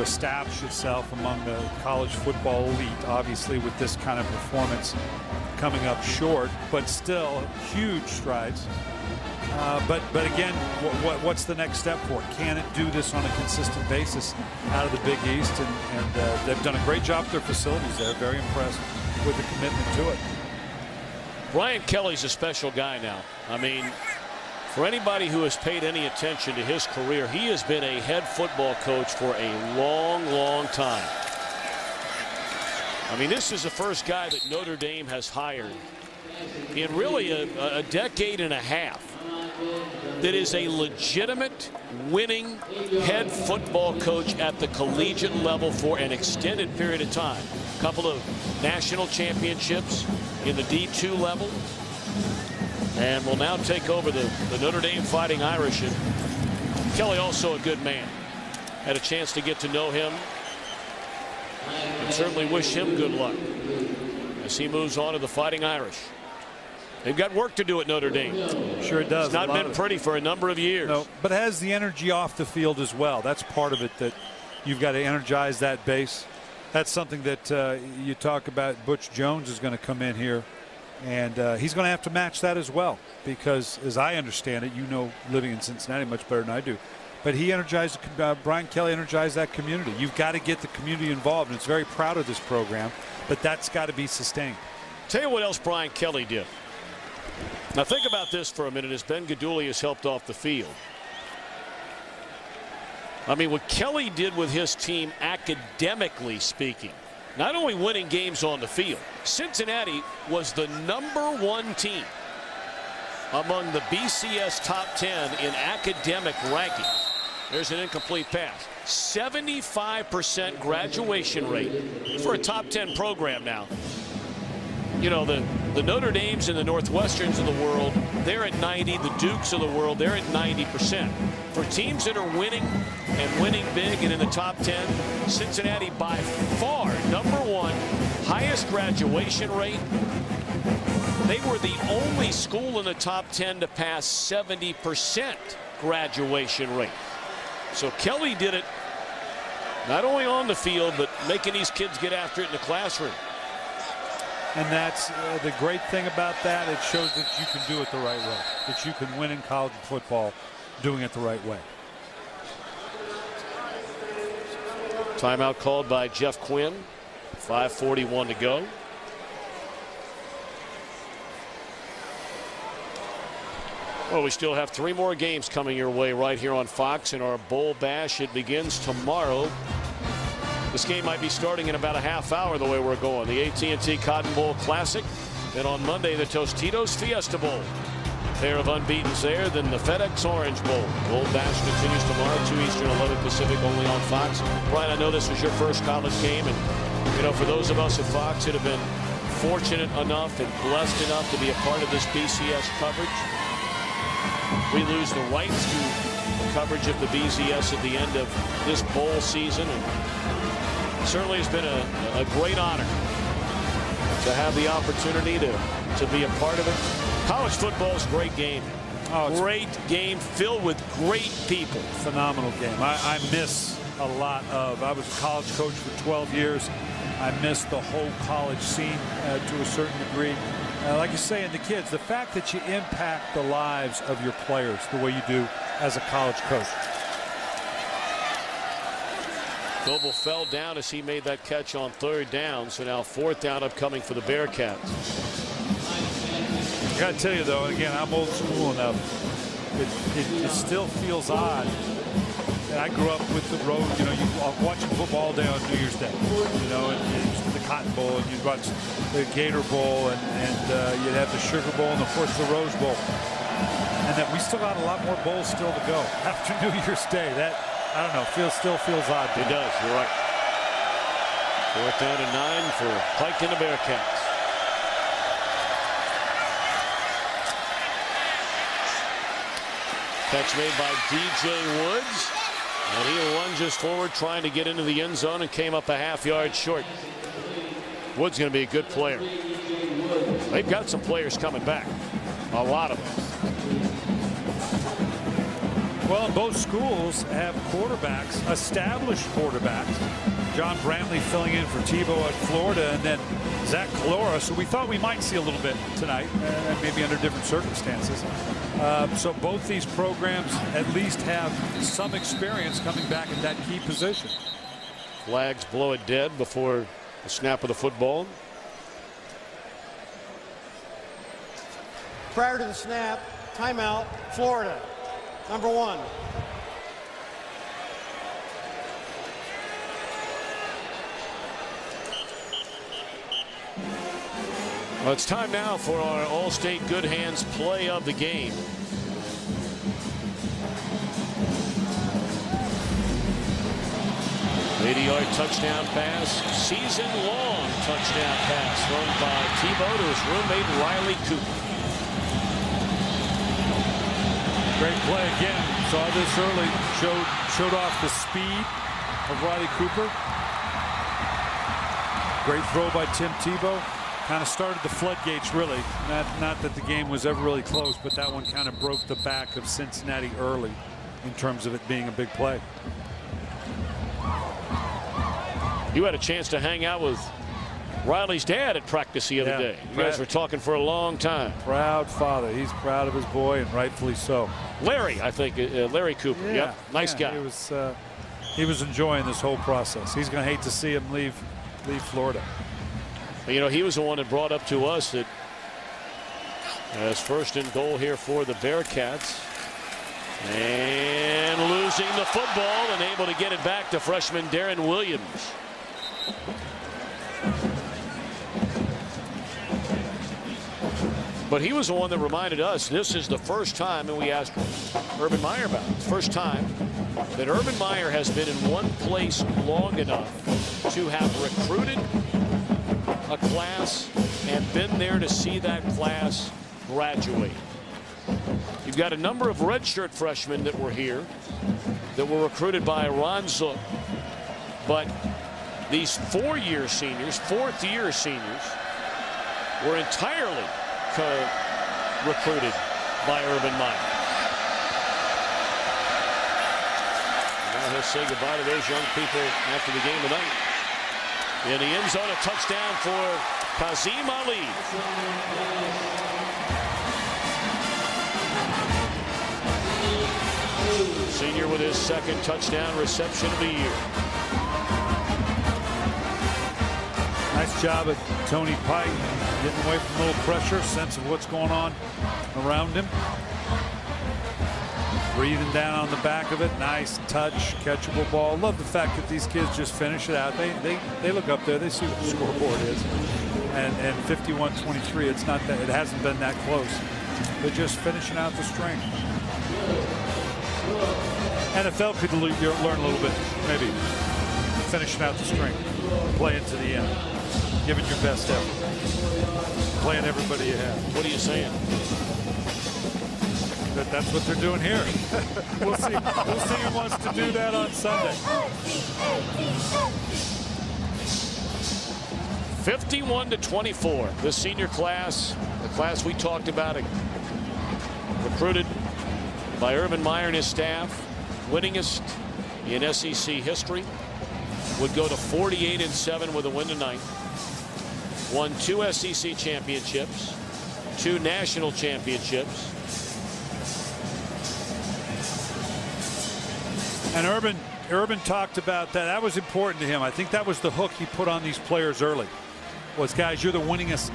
G: establish itself among the college football elite. Obviously, with this kind of performance coming up short, but still huge strides. But again, what's the next step for it? Can it do this on a consistent basis out of the Big East? And they've done a great job with their facilities there. Very impressed with the commitment to it.
M: Brian Kelly's a special guy now. I mean, for anybody who has paid any attention to his career, he has been a head football coach for a long, long time. I mean, this is the first guy that Notre Dame has hired in really a decade and a half that is a legitimate winning head football coach at the collegiate level for an extended period of time. A couple of national championships in the D2 level, and will now take over the Notre Dame Fighting Irish. And Kelly also a good man. Had a chance to get to know him, and certainly wish him good luck as he moves on to the Fighting Irish. They've got work to do at Notre Dame.
G: Sure it does.
M: It's not been pretty for a number of years.
G: No, but has the energy off the field as well. That's part of it, that you've got to energize that base. That's something that you talk about. Butch Jones is going to come in here, and he's going to have to match that as well, because as I understand it, you know, living in Cincinnati much better than I do, but he energized, Brian Kelly energized that community. You've got to get the community involved, and it's very proud of this program, but that's got to be sustained.
M: Tell you what else Brian Kelly did. Now think about this for a minute as Ben Guidugli has helped off the field. I mean, what Kelly did with his team, academically speaking, not only winning games on the field, Cincinnati was the #1 team among the BCS top 10 in academic ranking. There's an incomplete pass. 75% graduation rate for a top 10 program now. You know, the Notre Dames and the Northwesterns of the world, they're at 90. The Dukes of the world, they're at 90%. For teams that are winning and winning big and in the top 10, Cincinnati by far #1, highest graduation rate. They were the only school in the top 10 to pass 70% graduation rate. So Kelly did it not only on the field, but making these kids get after it in the classroom.
G: And that's the great thing about that. It shows that you can do it the right way, that you can win in college football doing it the right way.
M: Timeout called by Jeff Quinn. 5:41 to go. Well, we still have 3 more games coming your way right here on Fox in our Bowl Bash. It begins tomorrow This game might be starting in about a half hour the way we're going. The AT&T Cotton Bowl Classic, and on Monday the Tostitos Fiesta Bowl. Pair of unbeatens there, then the FedEx Orange Bowl. Gold Bash continues tomorrow, 2 Eastern, 11 Pacific, only on Fox. Brian, I know this was your first college game, and you know, for those of us at Fox that have been fortunate enough and blessed enough to be a part of this BCS coverage, we lose the rights to the coverage of the BCS at the end of this bowl season. And it certainly has been a great honor to have the opportunity to be a part of it. College football is a great game. Great game filled with great people.
G: Phenomenal game. I miss a lot of, I was a college coach for 12 years. I miss the whole college scene to a certain degree. Like you're saying, the kids, the fact that you impact the lives of your players the way you do as a college coach.
M: Goebel fell down as he made that catch on 3rd down. So now 4th down upcoming for the Bearcats.
G: I got to tell you, though, again, I'm old school enough. It still feels odd. And I grew up with the road, you know, watching football all day on New Year's Day, you know, and the Cotton Bowl, and you'd watch the Gator Bowl, and you'd have the Sugar Bowl, and of course the Rose Bowl. And that we still got a lot more bowls still to go after New Year's Day. That, I don't know, still feels odd.
M: It does, you're right. 4th down and 9 for Pike and the Bearcats. Catch made by DJ Woods. And he lunges forward trying to get into the end zone and came up a half-yard short. Woods going to be a good player. They've got some players coming back. A lot of them.
G: Well, both schools have quarterbacks, established quarterbacks. John Brantley filling in for Tebow at Florida, and then Zach Calora. So we thought we might see a little bit tonight, maybe under different circumstances. So both these programs at least have some experience coming back in that key position.
M: Flags blow it dead before the snap of the football.
K: Prior to the snap, timeout, Florida. Number 1.
M: Well, it's time now for our All-State Good Hands play of the game. ...80-yard touchdown pass, season-long touchdown pass thrown by Tebow to his roommate Riley Cooper.
G: Great play again. Saw this early. Showed off the speed of Riley Cooper. Great throw by Tim Tebow. Kind of started the floodgates, really. Not that the game was ever really close, but that one kind of broke the back of Cincinnati early in terms of it being a big play.
M: You had a chance to hang out with Riley's dad at practice the other day. You guys were talking for a long time.
G: Proud father. He's proud of his boy, and rightfully so.
M: Larry, I think, Larry Cooper.
G: Yeah,
M: yep, nice guy.
G: He was enjoying this whole process. He's going to hate to see him leave Florida.
M: You know, he was the one that brought up to us that as 1st and goal here for the Bearcats. And losing the football and able to get it back to freshman Darren Williams. But he was the one that reminded us this is the first time, and we asked Urban Meyer about it, first time that Urban Meyer has been in one place long enough to have recruited a class and been there to see that class graduate. You've got a number of redshirt freshmen that were here that were recruited by Ron Zook, but these 4-year seniors, 4th-year seniors, were entirely recruited by Urban Meyer. Now he'll say goodbye to those young people after the game tonight. In the end zone, a touchdown for Kazim Ali. Senior with his 2nd touchdown reception of the year.
G: Nice job at Tony Pike, getting away from a little pressure, sense of what's going on around him. breathing down on the back of it. Nice touch, catchable ball. Love the fact that these kids just finish it out. They look up there, they see what the scoreboard is, and 51-23. It's not that, it hasn't been that close. They're just finishing out the string. NFL could learn a little bit, maybe finishing out the string, playing to the end, giving your best effort, playing everybody you have.
M: What are you saying?
G: That's what they're doing here. We'll see. We'll see who wants to do that on Sunday.
M: 51-24. The senior class, the class we talked about, recruited by Urban Meyer and his staff, winningest in SEC history, would go to 48-7 with a win tonight. Won 2 SEC championships, 2 national championships.
G: And Urban talked about that. That was important to him. I think that was the hook he put on these players early. Was, guys, you're the winningest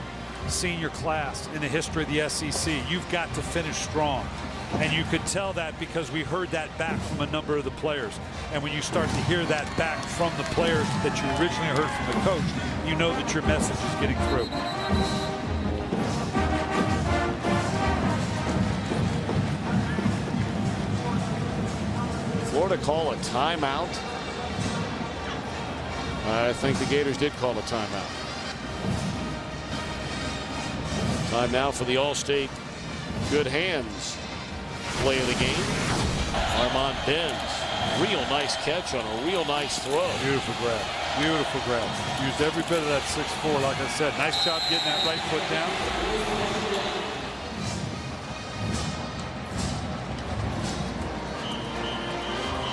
G: senior class in the history of the SEC. You've got to finish strong. And you could tell that because we heard that back from a number of the players. And when you start to hear that back from the players that you originally heard from the coach, you know that your message is getting through.
M: Florida call a timeout. I think the Gators did call a timeout. Time now for the Allstate Good Hands play of the game. Armand Benz, real nice catch on a real nice throw.
G: Beautiful grab. Beautiful grab. Used every bit of that 6'4", like I said. Nice job getting that right foot down.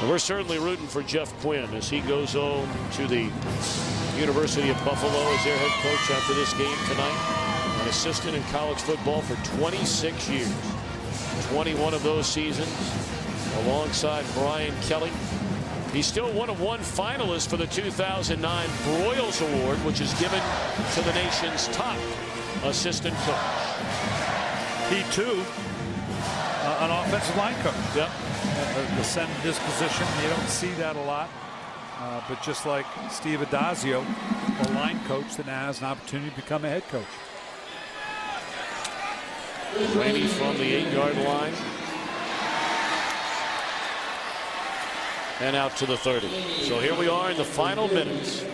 M: We're certainly rooting for Jeff Quinn as he goes home to the University of Buffalo as their head coach after this game tonight. An assistant in college football for 26 years. 21 of those seasons alongside Brian Kelly. He's still one of 1 finalist for the 2009 Broyles Award, which is given to the nation's top assistant coach.
G: He, too, an offensive line coach.
M: Yep.
G: The send disposition, you don't see that a lot. But just like Steve Adazio, a line coach that now has an opportunity to become a head coach.
M: Rainey from the 8-yard line. And out to the 30. So here we are in the final minutes.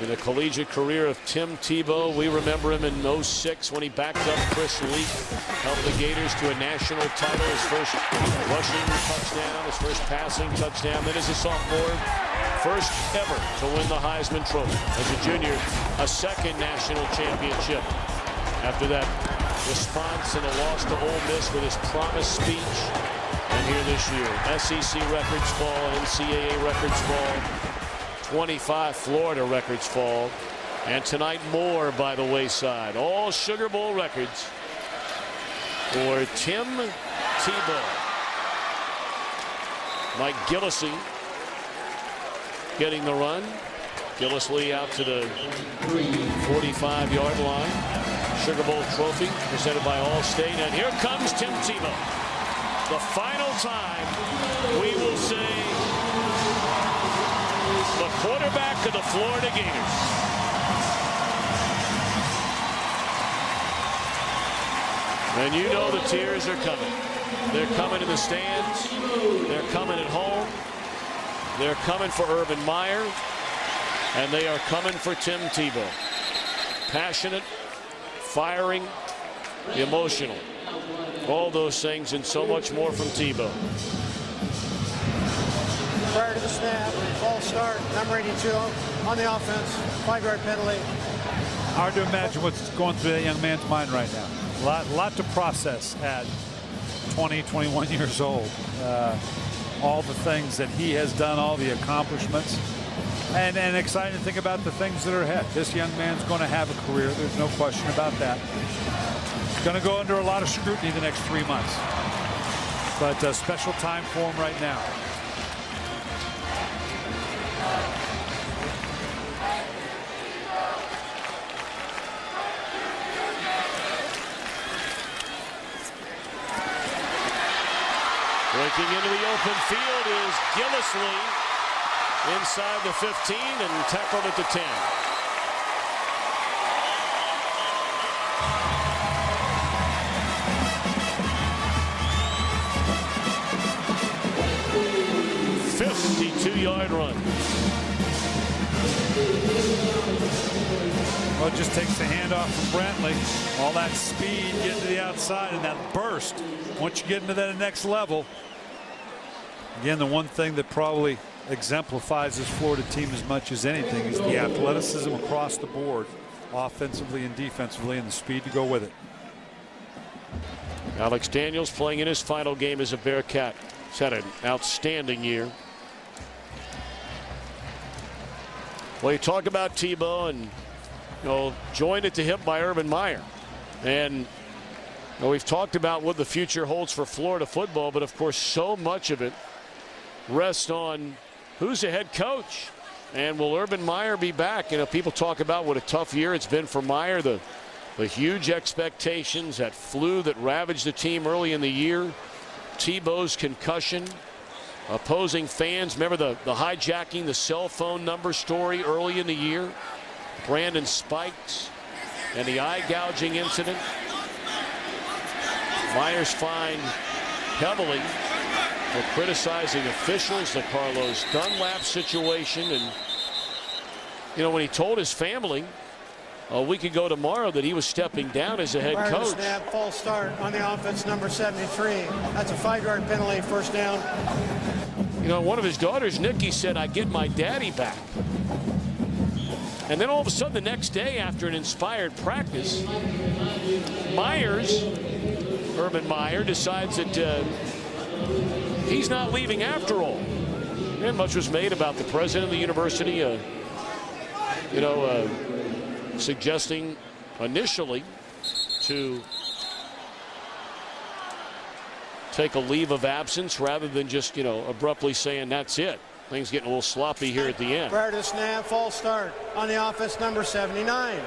M: In the collegiate career of Tim Tebow, we remember him in 06 when he backed up Chris Leak, helped the Gators to a national title, his first rushing touchdown, his first passing touchdown. Then as a sophomore, first ever to win the Heisman Trophy. As a junior, a second national championship. After that response and a loss to Ole Miss with his promise speech. And here this year, SEC records fall, NCAA records fall. 25 Florida records fall, and tonight more by the wayside. All Sugar Bowl records for Tim Tebow. Mike Gillislee getting the run. Gillislee out to the 45-yard line. Sugar Bowl trophy presented by Allstate, and here comes Tim Tebow. The final time we will say the quarterback of the Florida Gators. And you know the tears are coming. They're coming in the stands. They're coming at home. They're coming for Urban Meyer. And they are coming for Tim Tebow. Passionate, firing, emotional. All those things and so much more from Tebow.
K: Prior to the snap, false start, number 82 on the offense, 5-yard penalty.
G: Hard to imagine what's going through that young man's mind right now. A lot to process at 20, 21 years old. All the things that he has done, all the accomplishments, and exciting to think about the things that are ahead. This young man's going to have a career. There's no question about that. He's going to go under a lot of scrutiny the next 3 months. But a special time for him right now.
M: Looking into the open field is Gillislee inside the 15 and tackled at the 10. Yard run.
G: Well, it just takes the handoff from Brantley. All that speed getting to the outside and that burst. Once you get into that next level, again, the one thing that probably exemplifies this Florida team as much as anything is the athleticism across the board, offensively and defensively, and the speed to go with it.
M: Alex Daniels playing in his final game as a Bearcat. He's had an outstanding year. Well, you talk about Tebow, and joined at the hip by Urban Meyer. And we've talked about what the future holds for Florida football, but of course so much of it rests on who's the head coach. And will Urban Meyer be back? People talk about what a tough year it's been for Meyer, the huge expectations, that flu that ravaged the team early in the year, Tebow's concussion. Opposing fans, remember the hijacking the cell phone number story early in the year? Brandon Spikes and the eye gouging incident. Meyer's fined heavily for criticizing officials, the Carlos Dunlap situation. And, when he told his family a week ago tomorrow that he was stepping down as a head
K: Prior to
M: coach.
K: Snap, false start on the offense, number 73. That's a 5-yard penalty, first down.
M: One of his daughters, Nikki, said, "I get my daddy back." And then all of a sudden the next day after an inspired practice, Urban Meyer decides that he's not leaving after all. And much was made about the president of the university, suggesting initially to take a leave of absence rather than just, abruptly saying that's it. Things getting a little sloppy here at the end.
K: Prior to the snap, false start on the offense, number 79.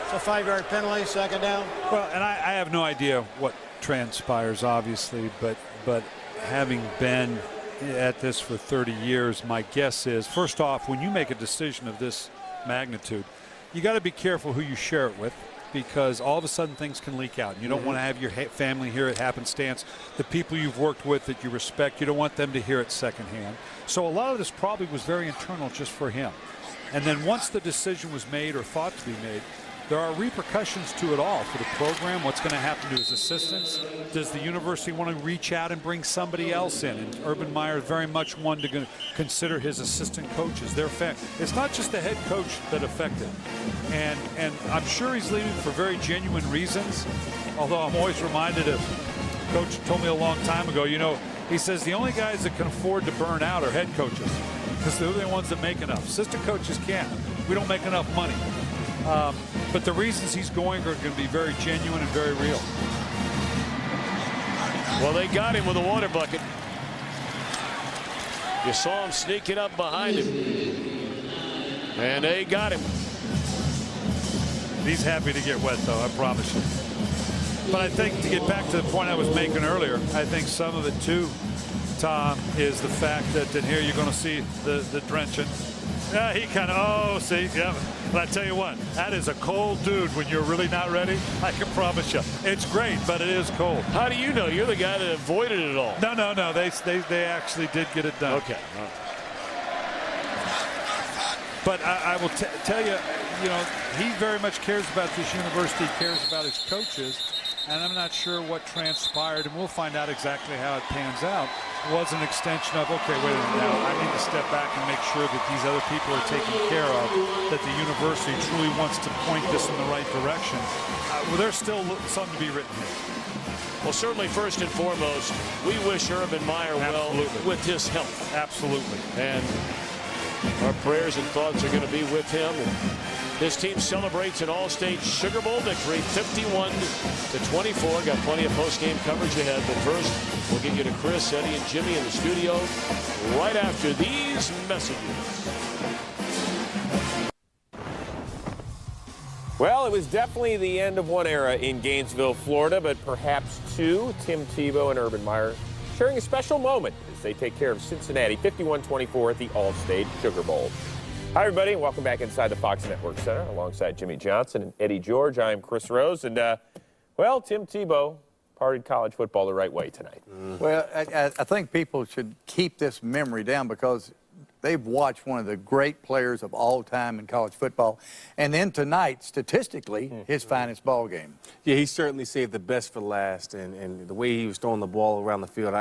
K: It's a 5-yard penalty, second down.
G: Well, and I have no idea what transpires, obviously, but having been at this for 30 years, my guess is, first off, when you make a decision of this magnitude, you got to be careful who you share it with, because all of a sudden things can leak out. You don't want to have your family hear it happenstance. The people you've worked with that you respect, you don't want them to hear it secondhand. So a lot of this probably was very internal just for him. And then once the decision was made or thought to be made, there are repercussions to it all for the program. What's going to happen to his assistants? Does the university want to reach out and bring somebody else in? And Urban Meyer is very much one to consider his assistant coaches. It's not just the head coach that affected. And I'm sure he's leaving for very genuine reasons. Although I'm always reminded of, Coach told me a long time ago, he says the only guys that can afford to burn out are head coaches, because they're the ones that make enough. Assistant coaches can't. We don't make enough money. But the reasons he's going are going to be very genuine and very real.
M: Well, they got him with a water bucket. You saw him sneaking up behind him. And they got him.
G: He's happy to get wet, though, I promise you. But I think, to get back to the point I was making earlier, I think some of it, too, Tom, is the fact that here you're going to see the drenching. Yeah, he kind of, yeah. But I tell you what, that is a cold dude when you're really not ready. I can promise you. It's great, but it is cold.
M: How do you know? You're the guy that avoided it all.
G: No. They actually did get it done.
M: Okay. All right.
G: But I will tell you, he very much cares about this university, cares about his coaches, and I'm not sure what transpired, and we'll find out exactly how it pans out. Was an extension of, okay, wait a minute, now I need to step back and make sure that these other people are taken care of, that the university truly wants to point this in the right direction. Well, there's still something to be written here.
M: Well, certainly, first and foremost, we wish Urban Meyer well with his health. Absolutely. And our prayers and thoughts are going to be with him. And this team celebrates an All-State Sugar Bowl victory, 51-24. Got plenty of post-game coverage ahead. But first, we'll get you to Chris, Eddie, and Jimmy in the studio right after these messages.
F: Well, it was definitely the end of one era in Gainesville, Florida, but perhaps two. Tim Tebow and Urban Meyer sharing a special moment as they take care of Cincinnati 51-24 at the Allstate Sugar Bowl. Hi, everybody, and welcome back inside the Fox Network Center alongside Jimmy Johnson and Eddie George. I'm Chris Rose, and, well, Tim Tebow partied college football the right way tonight.
I: Well, I think people should keep this memory down because they've watched one of the great players of all time in college football. And then tonight, statistically, his finest ball game.
H: Yeah, he certainly saved the best for last. And the way he was throwing the ball around the field,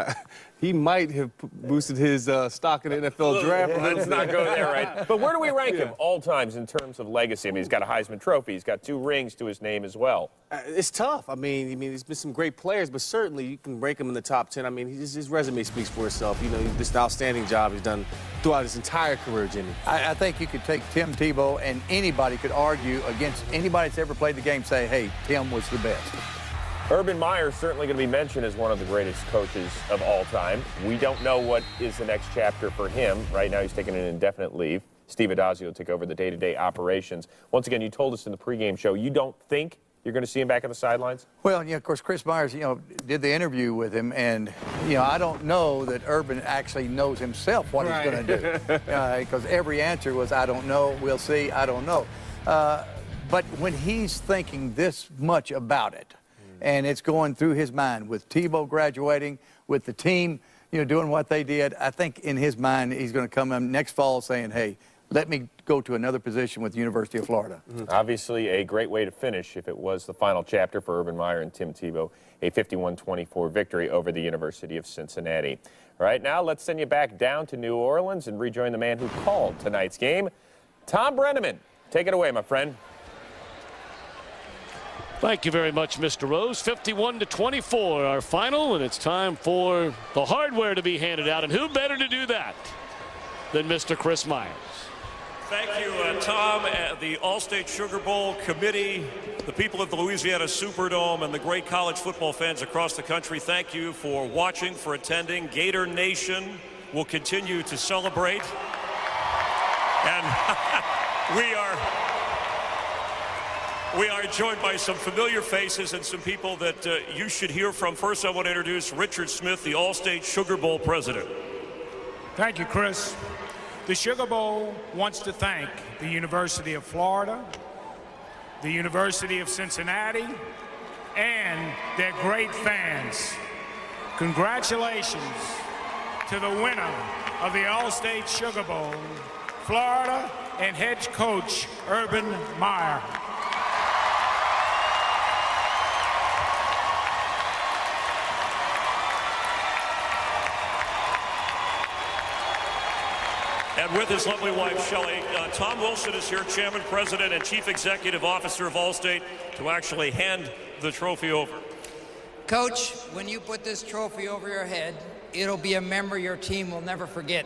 H: he might have boosted his stock in the NFL draft.
F: Let's not go there, right? But where do we rank him all times in terms of legacy? I mean, he's got a Heisman Trophy. He's got 2 rings to his name as well.
H: It's tough. I mean, there's been some great players, but certainly you can rank him in the top 10. I mean, his resume speaks for itself. You know, this outstanding job he's done throughout his entire career, Jimmy.
I: I think you could take Tim Tebow, and anybody could argue against anybody that's ever played the game, say, hey, Tim was the best.
F: Urban Meyer is certainly going to be mentioned as one of the greatest coaches of all time. We don't know what is the next chapter for him. Right now he's taking an indefinite leave. Steve Addazio will take over the day-to-day operations. Once again, you told us in the pregame show you don't think you're going to see him back on the sidelines?
I: Well, of course, Chris Myers, did the interview with him, and, I don't know that Urban actually knows himself what he's going to do. Because every answer was, I don't know, we'll see, I don't know. But when he's thinking this much about it, and it's going through his mind with Tebow graduating, with the team, doing what they did, I think in his mind he's going to come in next fall saying, hey, let me go to another position with the University of Florida.
F: Obviously a great way to finish if it was the final chapter for Urban Meyer and Tim Tebow, a 51-24 victory over the University of Cincinnati. All right, now let's send you back down to New Orleans and rejoin the man who called tonight's game, Tom Brenneman. Take it away, my friend.
B: Thank you very much, Mr. Rose. 51-24, our final, and it's time for the hardware to be handed out. And who better to do that than Mr. Chris Myers?
E: Thank you, Tom, the Allstate Sugar Bowl committee, the people of the Louisiana Superdome, and the great college football fans across the country. Thank you for watching, for attending. Gator Nation will continue to celebrate. And we are joined by some familiar faces and some people that you should hear from. First, I want to introduce Richard Smith, the Allstate Sugar Bowl president.
N: Thank you, Chris. The Sugar Bowl wants to thank the University of Florida, the University of Cincinnati, and their great fans. Congratulations to the winner of the Allstate Sugar Bowl, Florida, and head coach Urban Meyer.
E: And with his lovely wife, Shelley, Tom Wilson is here, Chairman, President, and Chief Executive Officer of Allstate, to actually hand the trophy over.
P: Coach, when you put this trophy over your head, it'll be a memory your team will never forget.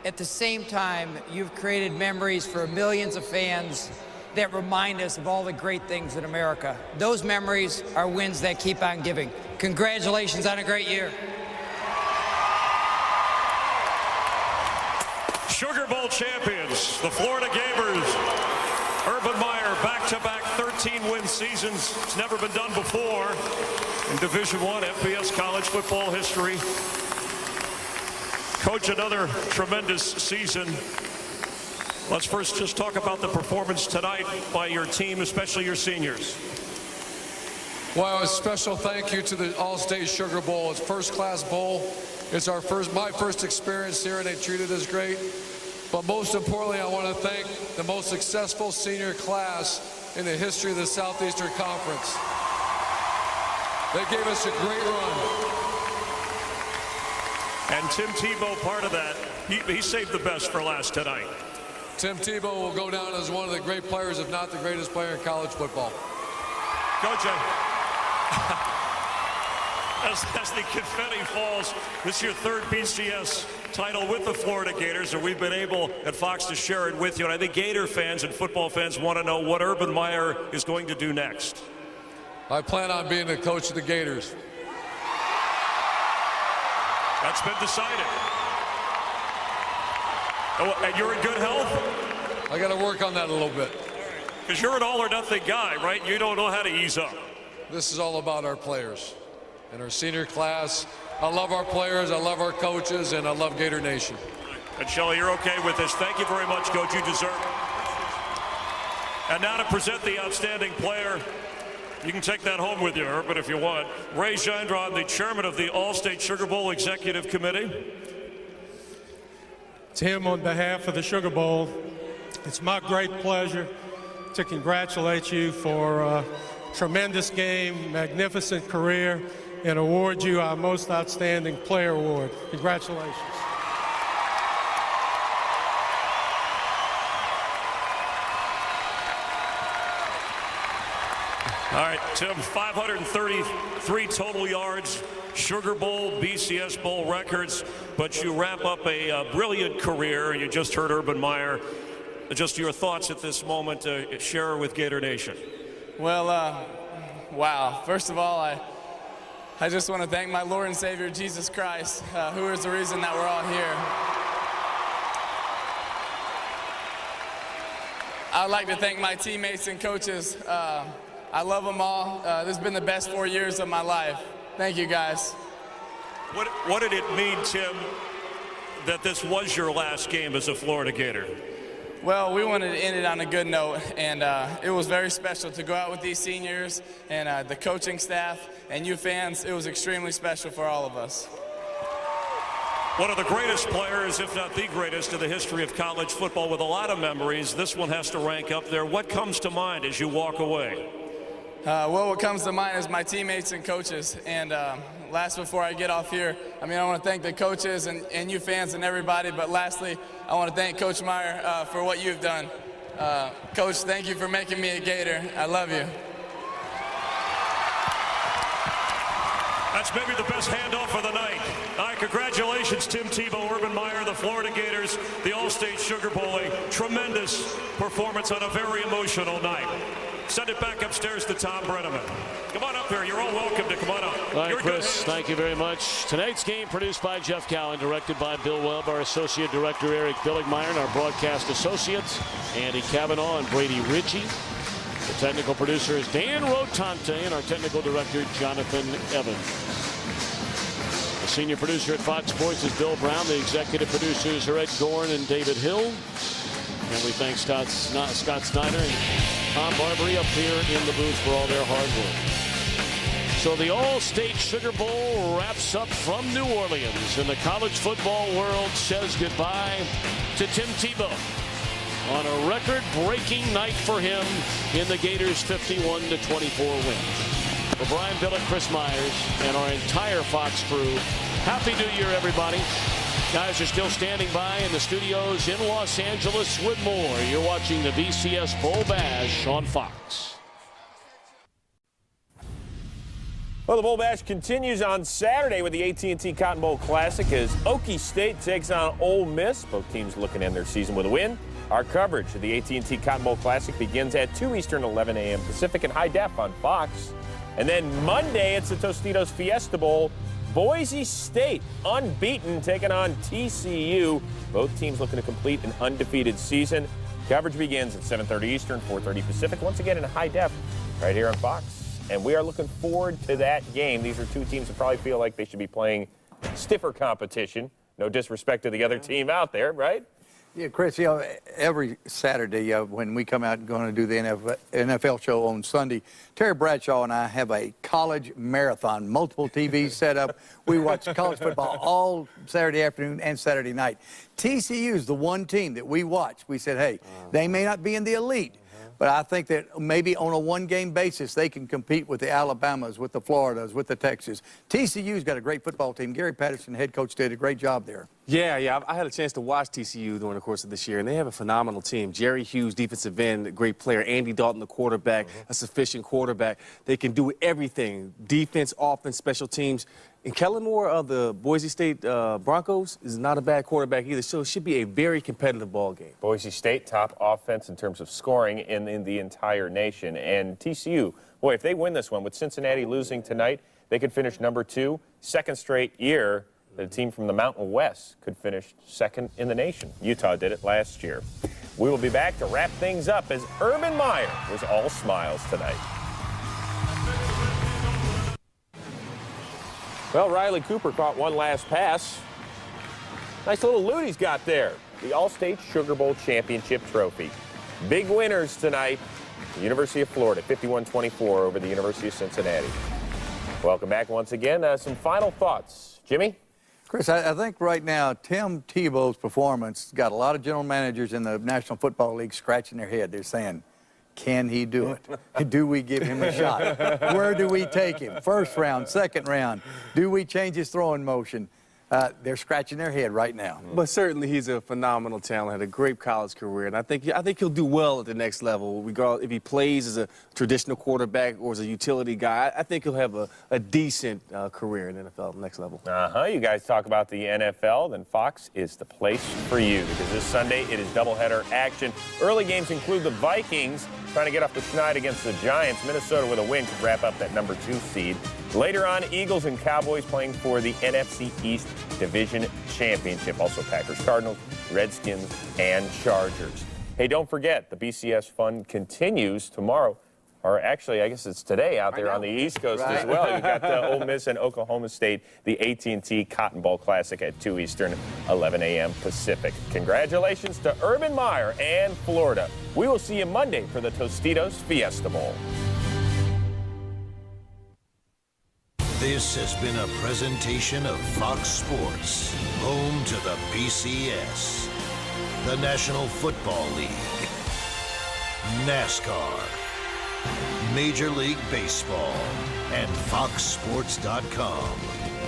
P: At the same time, you've created memories for millions of fans that remind us of all the great things in America. Those memories are wins that keep on giving. Congratulations on a great year.
E: Sugar Bowl champions, the Florida Gators. Urban Meyer, back-to-back 13-win seasons. It's never been done before in Division I FBS college football history. Coach, another tremendous season. Let's first just talk about the performance tonight by your team, especially your seniors.
U: Well, a special thank you to the Allstate Sugar Bowl. It's first-class bowl. It's my first experience here, and they treated us great. But most importantly, I want to thank the most successful senior class in the history of the Southeastern Conference. They gave us a great run.
E: And Tim Tebow, part of that, he saved the best for last tonight.
U: Tim Tebow will go down as one of the great players, if not the greatest player in college football.
E: Coach, as the confetti falls, this is your third BCS title with the Florida Gators, and we've been able at Fox to share it with you. And I think Gator fans and football fans want to know what Urban Meyer is going to do next.
U: I plan on being the coach of the Gators.
E: That's been decided. Oh, and you're in good health?
U: I got to work on that a little bit.
E: Because you're an all-or-nothing guy, right? You don't know how to ease up.
U: This is all about our players and our senior class I love our players, I love our coaches, and I love Gator Nation.
E: And Shelley, you're okay with this. Thank you very much, Coach. You deserve it. And now to present the outstanding player. You can take that home with you, Urban, if you want. Ray Gendron, the chairman of the All-State Sugar Bowl Executive Committee.
Q: Tim, on behalf of the Sugar Bowl, it's my great pleasure to congratulate you for a tremendous game, magnificent career, and award you our Most Outstanding Player Award. Congratulations.
E: All right, Tim, 533 total yards, Sugar Bowl, BCS Bowl records, but you wrap up a brilliant career. You just heard Urban Meyer. Just your thoughts at this moment to share with Gator Nation.
R: Well, wow. First of all, I just want to thank my Lord and Savior, Jesus Christ, who is the reason that we're all here. I would like to thank my teammates and coaches. I love them all. This has been the best 4 years of my life. Thank you, guys.
E: What did it mean, Tim, that this was your last game as a Florida Gator?
R: Well, we wanted to end it on a good note, and it was very special to go out with these seniors and the coaching staff and you fans. It was extremely special for all of us.
E: One of the greatest players, if not the greatest, in the history of college football with a lot of memories. This one has to rank up there. What comes to mind as you walk away?
R: Well, what comes to mind is my teammates and coaches. And last, before I get off here, I want to thank the coaches and you fans and everybody. But lastly, I want to thank Coach Meyer for what you've done. Coach, thank you for making me a Gator. I love you.
E: That's maybe the best handoff of the night. All right, congratulations, Tim Tebow, Urban Meyer, the Florida Gators, the All-State Sugar Bowl. A tremendous performance on a very emotional night. Send it back upstairs to Tom Brenneman. Come on up here. You're all welcome to come on up.
M: All right, Chris, thank you very much. Tonight's game produced by Jeff Cowan, directed by Bill Webb, our associate director, Eric Billigmeyer, and our broadcast associates, Andy Kavanaugh and Brady Ritchie. The technical producer is Dan Rotante, and our technical director, Jonathan Evans. The senior producer at Fox Sports is Bill Brown. The executive producers are Ed Gorn and David Hill. And we thank Scott Snyder and Tom Barbary up here in the booth for all their hard work. So the All-State Sugar Bowl wraps up from New Orleans, and the college football world says goodbye to Tim Tebow on a record-breaking night for him in the Gators' 51-24 win. For Brian Billick, Chris Myers, and our entire Fox crew, Happy New Year, everybody. Guys are still standing by in the studios in Los Angeles with more. You're watching the BCS Bowl Bash on Fox.
F: Well, the Bowl Bash continues on Saturday with the AT&T Cotton Bowl Classic as Okie State takes on Ole Miss. Both teams looking to end their season with a win. Our coverage of the AT&T Cotton Bowl Classic begins at 2 Eastern, 11 a.m. Pacific in high def on Fox. And then Monday, it's the Tostitos Fiesta Bowl. Boise State, unbeaten, taking on TCU. Both teams looking to complete an undefeated season. Coverage begins at 7:30 Eastern, 4:30 Pacific, once again in high def, right here on Fox. And we are looking forward to that game. These are two teams that probably feel like they should be playing stiffer competition. No disrespect to the other team out there, right?
I: Yeah, Chris, every Saturday when we come out and going to do the NFL show on Sunday, Terry Bradshaw and I have a college marathon, multiple TVs set up. We watch college football all Saturday afternoon and Saturday night. TCU is the one team that we watch. We said, hey, they may not be in the elite, but I think that maybe on a one-game basis, they can compete with the Alabamas, with the Floridas, with the Texas. TCU's got a great football team. Gary Patterson, head coach, did a great job there.
H: Yeah, I had a chance to watch TCU during the course of this year, and they have a phenomenal team. Jerry Hughes, defensive end, a great player. Andy Dalton, the quarterback, a sufficient quarterback. They can do everything, defense, offense, special teams. And Kellen Moore of the Boise State Broncos is not a bad quarterback either, so it should be a very competitive ball game.
F: Boise State, top offense in terms of scoring in the entire nation. And TCU, boy, if they win this one, with Cincinnati losing tonight, they could finish #2, second straight year. The team from the Mountain West could finish second in the nation. Utah did it last year. We will be back to wrap things up as Urban Meyer was all smiles tonight. Well, Riley Cooper caught one last pass. Nice little loot he's got there. The All-State Sugar Bowl Championship trophy. Big winners tonight. The University of Florida, 51-24 over the University of Cincinnati. Welcome back once again. Some final thoughts. Jimmy?
I: Chris, I think right now Tim Tebow's performance got a lot of general managers in the National Football League scratching their head. They're saying, can he do it? Do we give him a shot? Where do we take him? First round, second round? Do we change his throwing motion? They're scratching their head right now.
H: But certainly he's a phenomenal talent, had a great college career, and I think he'll do well at the next level, regardless if he plays as a traditional quarterback or as a utility guy. I think he'll have a decent career in the NFL next level.
F: You guys talk about the NFL, then Fox is the place for you, because this Sunday it is doubleheader action. Early games include the Vikings trying to get off the schneid against the Giants. Minnesota with a win could wrap up that number 2 seed. Later on, Eagles and Cowboys playing for the NFC East Division Championship. Also Packers, Cardinals, Redskins, and Chargers. Hey, don't forget, the BCS Fund continues tomorrow. Or actually, I guess it's today out there on the East Coast as well. You've got Ole Miss and Oklahoma State, the AT&T Cotton Bowl Classic at 2 Eastern, 11 a.m. Pacific. Congratulations to Urban Meyer and Florida. We will see you Monday for the Tostitos Fiesta Bowl.
C: This has been a presentation of Fox Sports, home to the BCS, the National Football League, NASCAR, Major League Baseball, and FoxSports.com,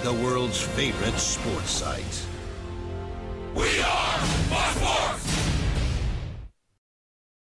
C: the world's favorite sports site.
D: We are Fox Sports!